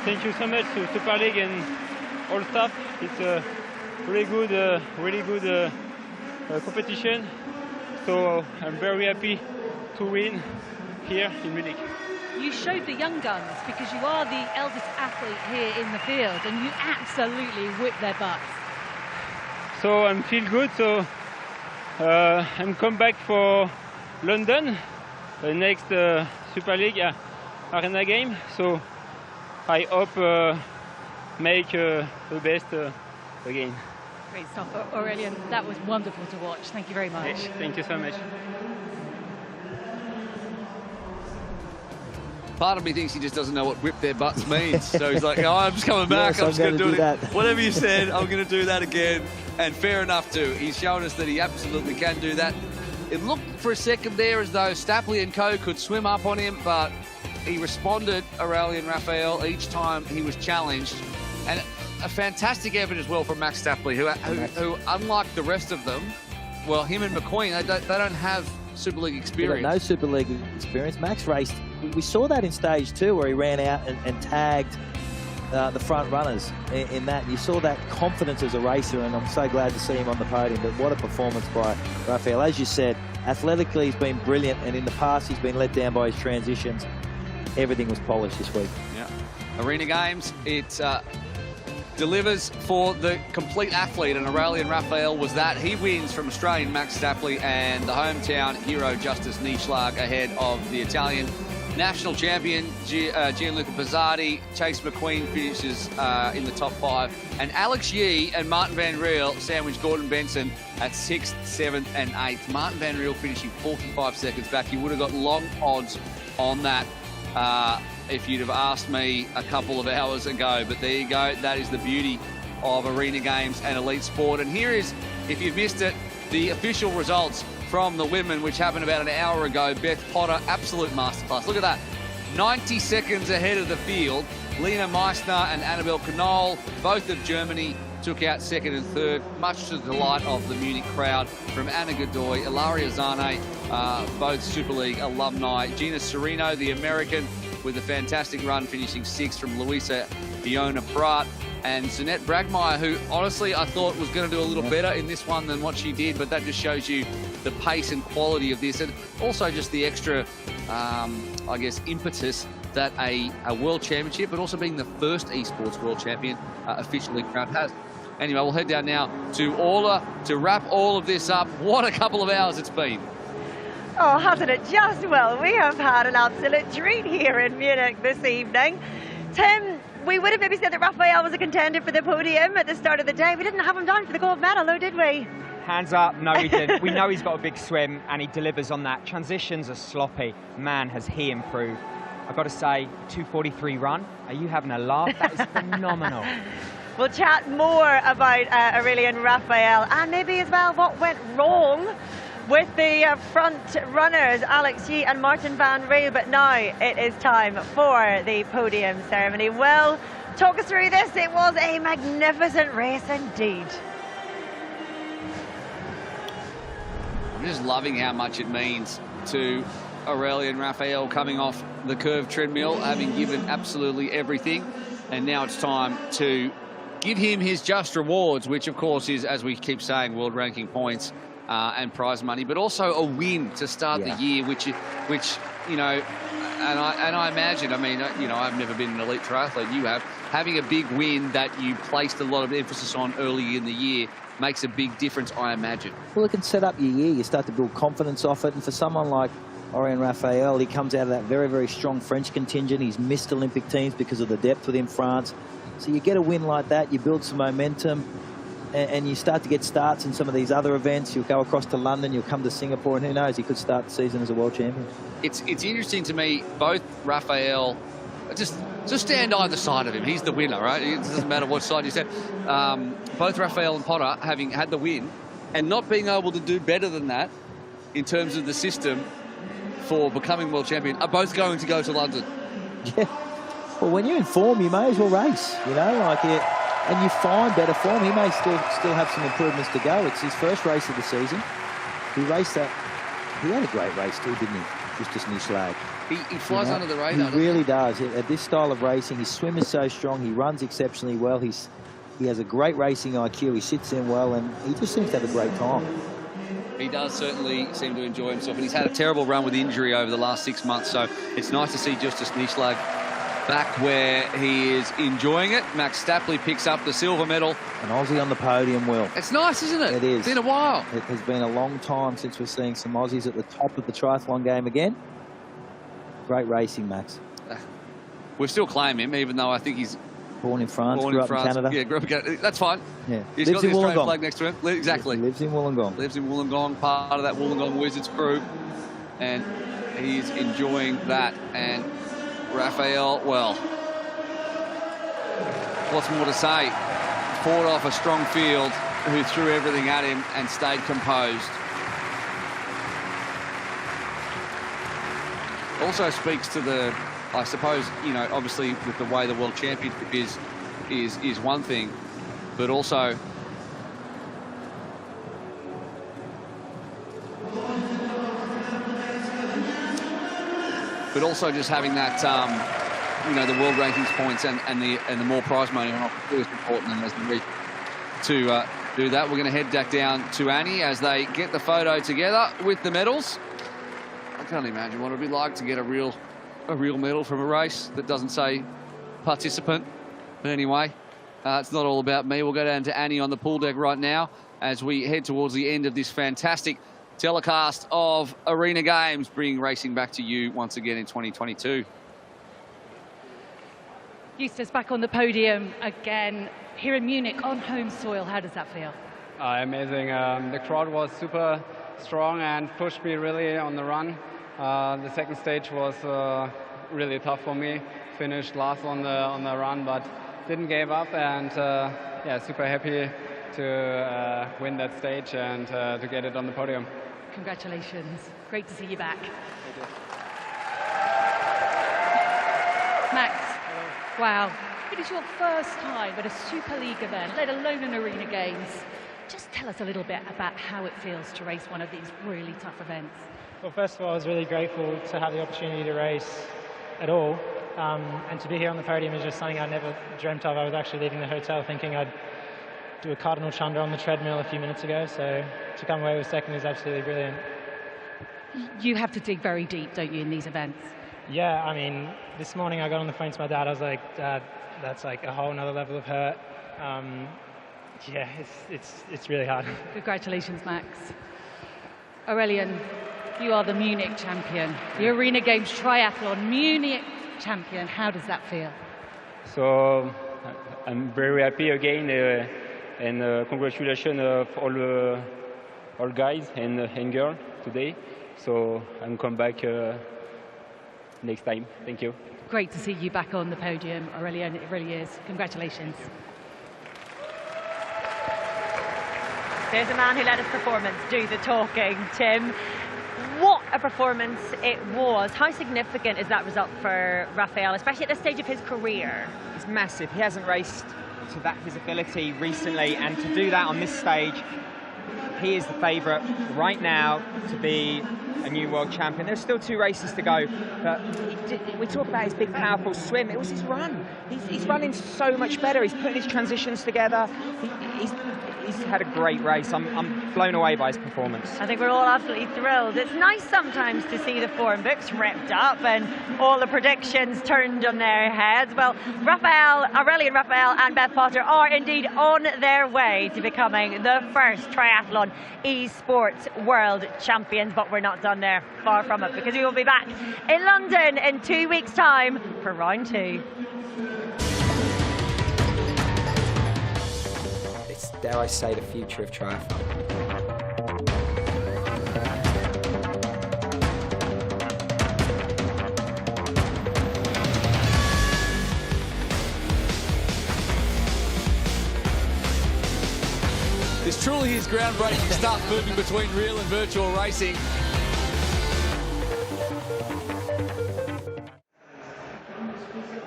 Thank you so much to Super League and all staff. It's a really good competition. So I'm very happy to win here in Munich. You showed the young guns because you are the eldest athlete here in the field, and you absolutely whipped their butts. So I feel good. So I'm come back for London, the next Super League Arena Game. So I hope make the best again. Great stuff, Aurélien. That was wonderful to watch. Thank you very much. Yes, thank you so much. Part of me thinks he just doesn't know what whip their butts means. So he's like, oh, I'm just coming back. Yes, I'm just going to do that. Whatever you said, I'm going to do that again. And fair enough too. He's shown us that he absolutely can do that. It looked for a second there as though Stapley and co could swim up on him, but he responded, Aurélien Raphael, each time he was challenged. And a fantastic effort as well from Max Stapley, who unlike the rest of them, well, him and McQueen, they don't have Super League experience. No Super League experience. Max raced. We saw that in stage 2 where he ran out and tagged the front runners in that. You saw that confidence as a racer, and I'm so glad to see him on the podium. But what a performance by Raphael. As you said, athletically he's been brilliant, and in the past he's been let down by his transitions. Everything was polished this week. Yeah. Arena Games, it delivers for the complete athlete, and Aurélien Raphael was that. He wins from Australian Max Stapley and the hometown hero Justus Nieschlag ahead of the Italian national champion Gianluca Pizzardi. Chase McQueen finishes in the top 5, and Alex Yee and Martin Van Riel sandwich Gordon Benson at 6th, 7th and 8th. Martin Van Riel finishing 45 seconds back. You would have got long odds on that if you'd have asked me a couple of hours ago, but there you go. That is the beauty of Arena Games and elite sport. And here is, if you've missed it, the official results from the women, which happened about an hour ago. Beth Potter, absolute masterclass. Look at that. 90 seconds ahead of the field. Lena Meissner and Annabelle Knoll, both of Germany, took out 2nd and 3rd, much to the delight of the Munich crowd. From Anna Godoy, Ilaria Zane, both Super League alumni. Gina Serino, the American, with a fantastic run, finishing 6th, from Louisa Iona Pratt. And Zanette Bragmeyer, who honestly I thought was going to do a little better in this one than what she did, but that just shows you the pace and quality of this, and also just the extra, I guess, impetus that a world championship, but also being the first esports world champion officially crowned has. Anyway, we'll head down now to Orla to wrap all of this up. What a couple of hours it's been. Oh, hasn't it just? Well, we have had an absolute treat here in Munich this evening. Tim, we would have maybe said that Raphael was a contender for the podium at the start of the day. We didn't have him down for the gold medal, though, did we? Hands up, no we didn't. We know he's got a big swim and he delivers on that. Transitions are sloppy. Man, has he improved. I've got to say, 2:43 run. Are you having a laugh? That is phenomenal. We'll chat more about Aurélien Raphael and maybe as well what went wrong with the front runners, Alex Yee and Martin Van Riel. But now it is time for the podium ceremony. Well, talk us through this. It was a magnificent race indeed. I'm just loving how much it means to Aurélien Raphael coming off the curved treadmill, having given absolutely everything. And now it's time to give him his just rewards, which of course is, as we keep saying, world ranking points and prize money, but also a win to start the year, which you know, and I imagine, I mean, you know, I've never been an elite triathlete, you have, having a big win that you placed a lot of emphasis on early in the year makes a big difference, I imagine. Well, it can set up your year. You start to build confidence off it, and for someone like Aurélien Raphael, he comes out of that very, very strong French contingent. He's missed Olympic teams because of the depth within France. So you get a win like that, you build some momentum. and you start to get starts in some of these other events. You'll go across to London, you'll come to Singapore, and who knows, he could start the season as a world champion. It's interesting to me, both Raphael, just stand either side of him. He's the winner, right? It doesn't matter what side you stand. Both Raphael and Potter, having had the win and not being able to do better than that in terms of the system for becoming world champion, are both going to go to London. Yeah. Well, when you're in form, you may as well race, you know, like and you find better form. He may still have some improvements to go. It's his first race of the season. He raced that. He had a great race too, didn't he? Justus Nieschlag. He flies under the radar. He really does. At this style of racing, his swim is so strong. He runs exceptionally well. He has a great racing IQ. He sits in well, and he just seems to have a great time. He does certainly seem to enjoy himself, and he's had a terrible run with injury over the last 6 months, so it's nice to see Justus Nieschlag back where he is enjoying it. Max Stapley picks up the silver medal. An Aussie on the podium, Will. It's nice, isn't it? It is. It's been a while. It has been a long time since we're seeing some Aussies at the top of the triathlon game again. Great racing, Max. We still claim him, even though I think he's born in France, grew up in Canada. Yeah, grew up in Canada. That's fine. Yeah. He's Lives got the in Australian Wollongong. flag next to him. Exactly. He lives in Wollongong. Lives in Wollongong, part of that Wollongong Wizards crew. And he's enjoying that. And Raphael, well, what's more to say? Fought off a strong field who threw everything at him and stayed composed. Also speaks to the, I suppose, you know, obviously with the way the World Championship is one thing, but also just having that, you know, the world rankings points and the more prize money are always important, and there's the reason to do that. We're going to head back down to Annie as they get the photo together with the medals. I can't imagine what it would be like to get a real medal from a race that doesn't say participant. But anyway, it's not all about me. We'll go down to Annie on the pool deck right now as we head towards the end of this fantastic telecast of Arena Games, bringing racing back to you once again in 2022. Justus back on the podium again here in Munich on home soil. How does that feel? Amazing. The crowd was super strong and pushed me really on the run. The second stage was really tough for me. Finished last on the run, but didn't give up, and yeah, super happy to win that stage and to get it on the podium. Congratulations. Great to see you back. Max, wow. It is your first time at a Super League event, let alone an Arena Games. Just tell us a little bit about how it feels to race one of these really tough events. Well, first of all, I was really grateful to have the opportunity to race at all. And to be here on the podium is just something I never dreamt of. I was actually leaving the hotel thinking I'd do a cardinal chunder on the treadmill a few minutes ago. So to come away with second is absolutely brilliant. You have to dig very deep, don't you, in these events? Yeah, I mean, this morning I got on the phone to my dad. I was like, Dad, that's like a whole nother level of hurt. Yeah, it's really hard. Congratulations, Max. Aurelien, you are the Munich champion, the Arena Games Triathlon Munich champion. How does that feel? So I'm very happy again, and congratulations for all guys and girls today. So I'm come back next time. Thank you. Great to see you back on the podium, Aurelien. It really is. Congratulations. There's a man who let his performance do the talking, Tim. What a performance it was. How significant is that result for Raphael, especially at this stage of his career? It's massive. He hasn't raced to that his ability recently, and to do that on this stage, he is the favourite right now to be a new world champion. There's still 2 races to go, but we talk about his big, powerful swim. It was his run. He's running so much better. He's putting his transitions together. He's had a great race. I'm blown away by his performance. I think we're all absolutely thrilled. It's nice sometimes to see the form books ripped up and all the predictions turned on their heads. Well, Aurelien Raphael and Beth Potter are indeed on their way to becoming the first triathlon esports world champions, but we're not done there, far from it, because we will be back in London in 2 weeks' time for round 2. It's dare I say, the future of triathlon. This truly is groundbreaking stuff, moving between real and virtual racing.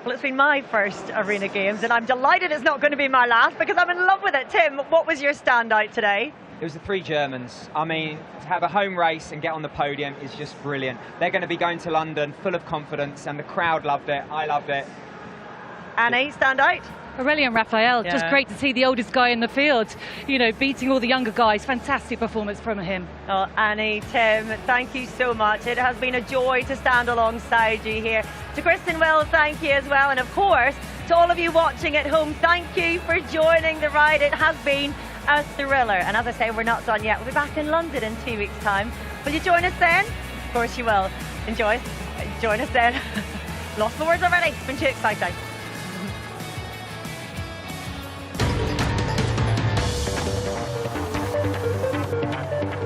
Well, it's been my first Arena Games, and I'm delighted it's not going to be my last because I'm in love with it. Tim, what was your standout today? It was the 3 Germans. I mean, to have a home race and get on the podium is just brilliant. They're going to be going to London full of confidence, and the crowd loved it. I loved it. Annie, standout? Aurelien Raphael, Yeah. just great to see the oldest guy in the field, you know, beating all the younger guys. Fantastic performance from him. Oh, Annie, Tim, thank you so much. It has been a joy to stand alongside you here. To Kristen Will, thank you as well. And of course, to all of you watching at home, thank you for joining the ride. It has been a thriller. And as I say, we're not done yet. We'll be back in London in 2 weeks' time. Will you join us then? Of course you will. Join us then. Lost the words already. It's been too exciting.